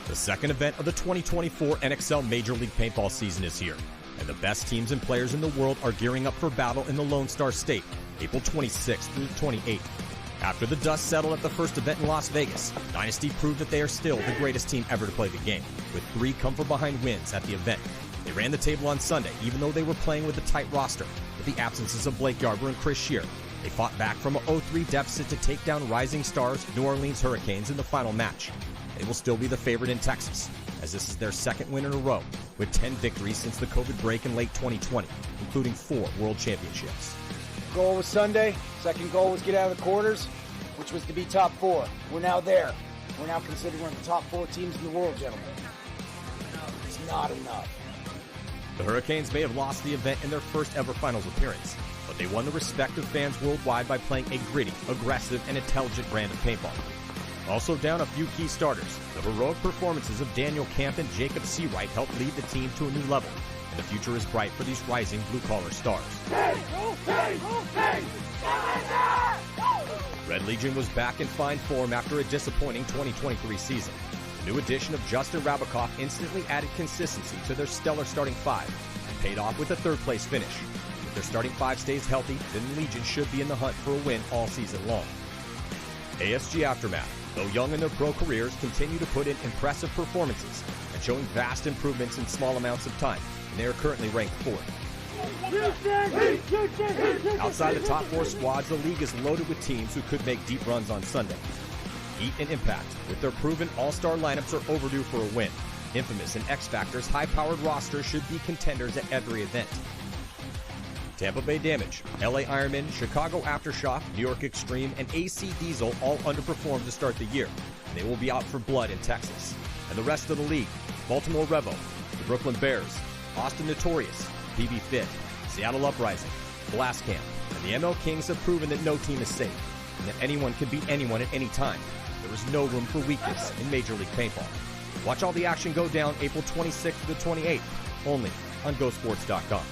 The second event of the 2024 NXL Major League Paintball season is here, and the best teams and players in the world are gearing up for battle in the Lone Star State, April 26th through 28th. After the dust settled at the first event in Las Vegas, Dynasty proved that they are still the greatest team ever to play the game, with 3 come-from-behind wins at the event. They ran the table on Sunday, even though they were playing with a tight roster. With the absences of Blake Yarber and Chris Shear, they fought back from a 0-3 deficit to take down Rising Stars New Orleans Hurricanes in the final match. They will still be the favorite in Texas, as this is their second win in a row, with 10 victories since the COVID break in late 2020, including 4 World Championships. Goal was Sunday. Second goal was get out of the quarters, which was to be top 4. We're now there. We're now considered one of the top 4 teams in the world, gentlemen. It's not enough. The Hurricanes may have lost the event in their first ever finals appearance, but they won the respect of fans worldwide by playing a gritty, aggressive, and intelligent brand of paintball. Also down a few key starters, the heroic performances of Daniel Camp and Jacob Seawright helped lead the team to a new level, and the future is bright for these rising blue-collar stars. Red Legion was back in fine form after a disappointing 2023 season. The new addition of Justin Rabakoff instantly added consistency to their stellar starting 5, and paid off with a 3rd-place finish. If their starting 5 stays healthy, then Legion should be in the hunt for a win all season long. ASG Aftermath, though young in their pro careers, continue to put in impressive performances and showing vast improvements in small amounts of time, and they are currently ranked 4th. Outside the top 4 squads, the league is loaded with teams who could make deep runs on Sunday. Heat and Impact, with their proven all-star lineups, are overdue for a win. Infamous and X Factor's high-powered roster should be contenders at every event. Tampa Bay Damage, LA Ironman, Chicago Aftershock, New York Extreme, and AC Diesel all underperformed to start the year, and they will be out for blood in Texas. And the rest of the league, Baltimore Revo, the Brooklyn Bears, Austin Notorious, PB Fit, Seattle Uprising, Blast Camp, and the ML Kings have proven that no team is safe, and that anyone can beat anyone at any time. There is no room for weakness in Major League Paintball. Watch all the action go down April 26th to the 28th, only on gosports.com.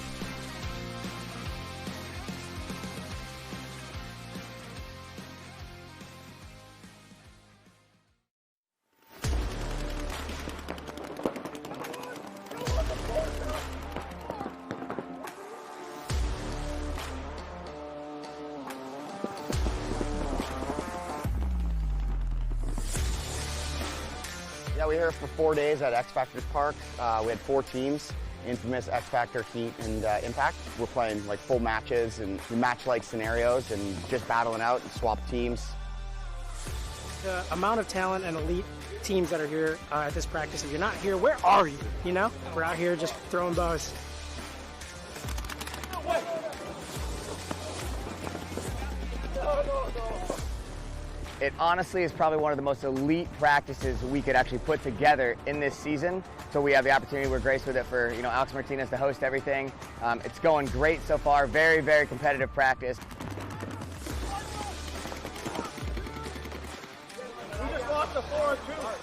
Yeah, we were here for 4 days at X Factor Park. We had 4 teams, Infamous, X Factor, Heat, and Impact. We're playing like full matches and match-like scenarios and just battling out and swap teams. The amount of talent and elite teams that are here at this practice, if you're not here, where are you? You know? We're out here just throwing bows. It honestly is probably one of the most elite practices we could actually put together in this season. So we have the opportunity, we're graced with it for Alex Martinez to host everything. It's going great so far, very, very competitive practice. We just lost a 4-2.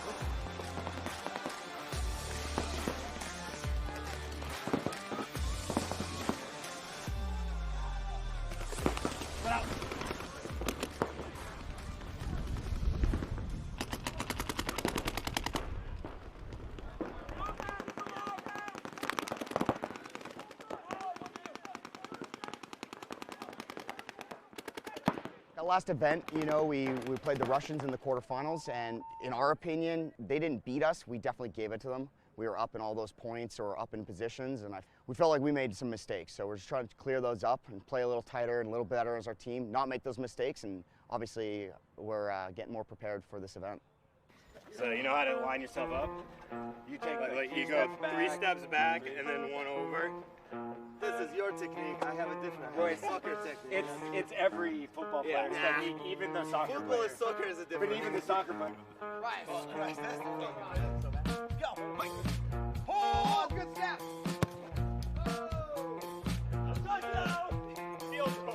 The last event, we played the Russians in the quarterfinals, and in our opinion, they didn't beat us. We definitely gave it to them. We were up in all those points or up in positions, and we felt like we made some mistakes. So we're just trying to clear those up and play a little tighter and a little better as our team, not make those mistakes, and obviously we're getting more prepared for this event. So you know how to line yourself up? You take like you go 3 steps back and then 1 over. This is your technique. I have a different soccer technique. It's every football player's technique, even the soccer Football player. and soccer is a different. But even the soccer player. Right. Oh, Christ, that's the fun. Go, Mike. Oh, good snap. Touchdown. Field goal.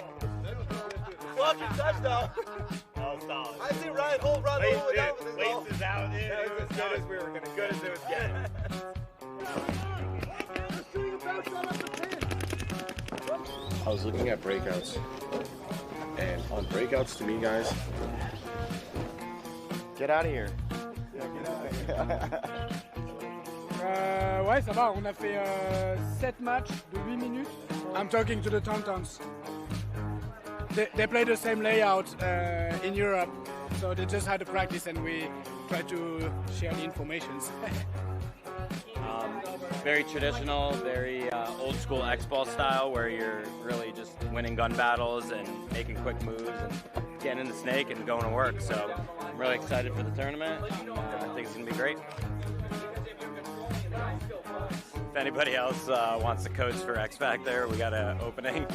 Fucking touchdown. Oh, solid. I see Ryan Holt run all the way down with his ball. Lace is out. It was as good as we were going to good as it was getting. I was looking at breakouts, and on breakouts, to me, guys, Get out of here. Ouais, ça va. On a fait 7 matchs de 8 minutes. I'm talking to the Tauntauns. They play the same layout in Europe, so they just had to practice and we try to share the informations. Very traditional, very old school X-ball style where you're really just winning gun battles and making quick moves and getting in the snake and going to work. So I'm really excited for the tournament. And, I think it's going to be great. If anybody else wants to coach for X back there, we got an opening.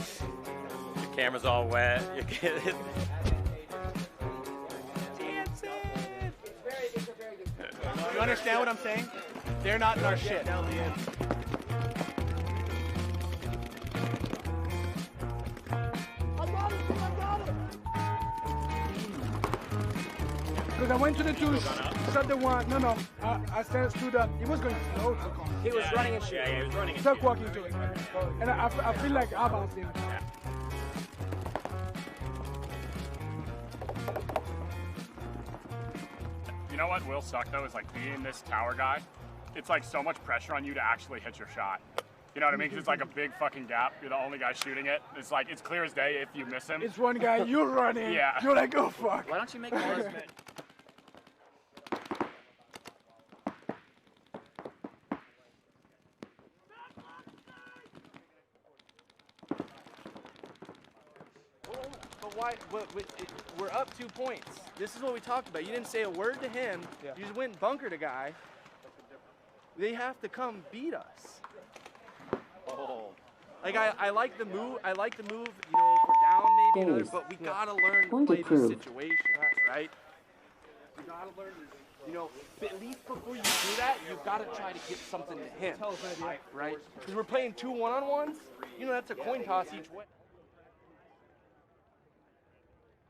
Your camera's all wet. You understand what I'm saying? They're not in our shit. Because I went to the two, shot the one. No. I stood up. He was going slow. He was running and shooting. Yeah, he was running and Stuck shooting. walking to it. And I feel like I bounced him. You know what will suck though is like being this tower guy. It's like so much pressure on you to actually hit your shot. You know what I mean? 'Cause it's like a big fucking gap. You're the only guy shooting it. It's like it's clear as day if you miss him. It's one guy, you're running. Yeah. You're like, oh fuck. Why don't you make a husband? But why? We're up 2 points. This is what we talked about. You didn't say a word to him. Yeah. You just went and bunkered a guy. They have to come beat us. Oh. Like I like the move. I like the move. You know, if we're down maybe another, but we gotta learn to play these situations, right? We gotta learn. You know, at least before you do that, you've got to try to get something to him, right? Because we're playing 2 one-on-ones. You know, that's a coin toss each way.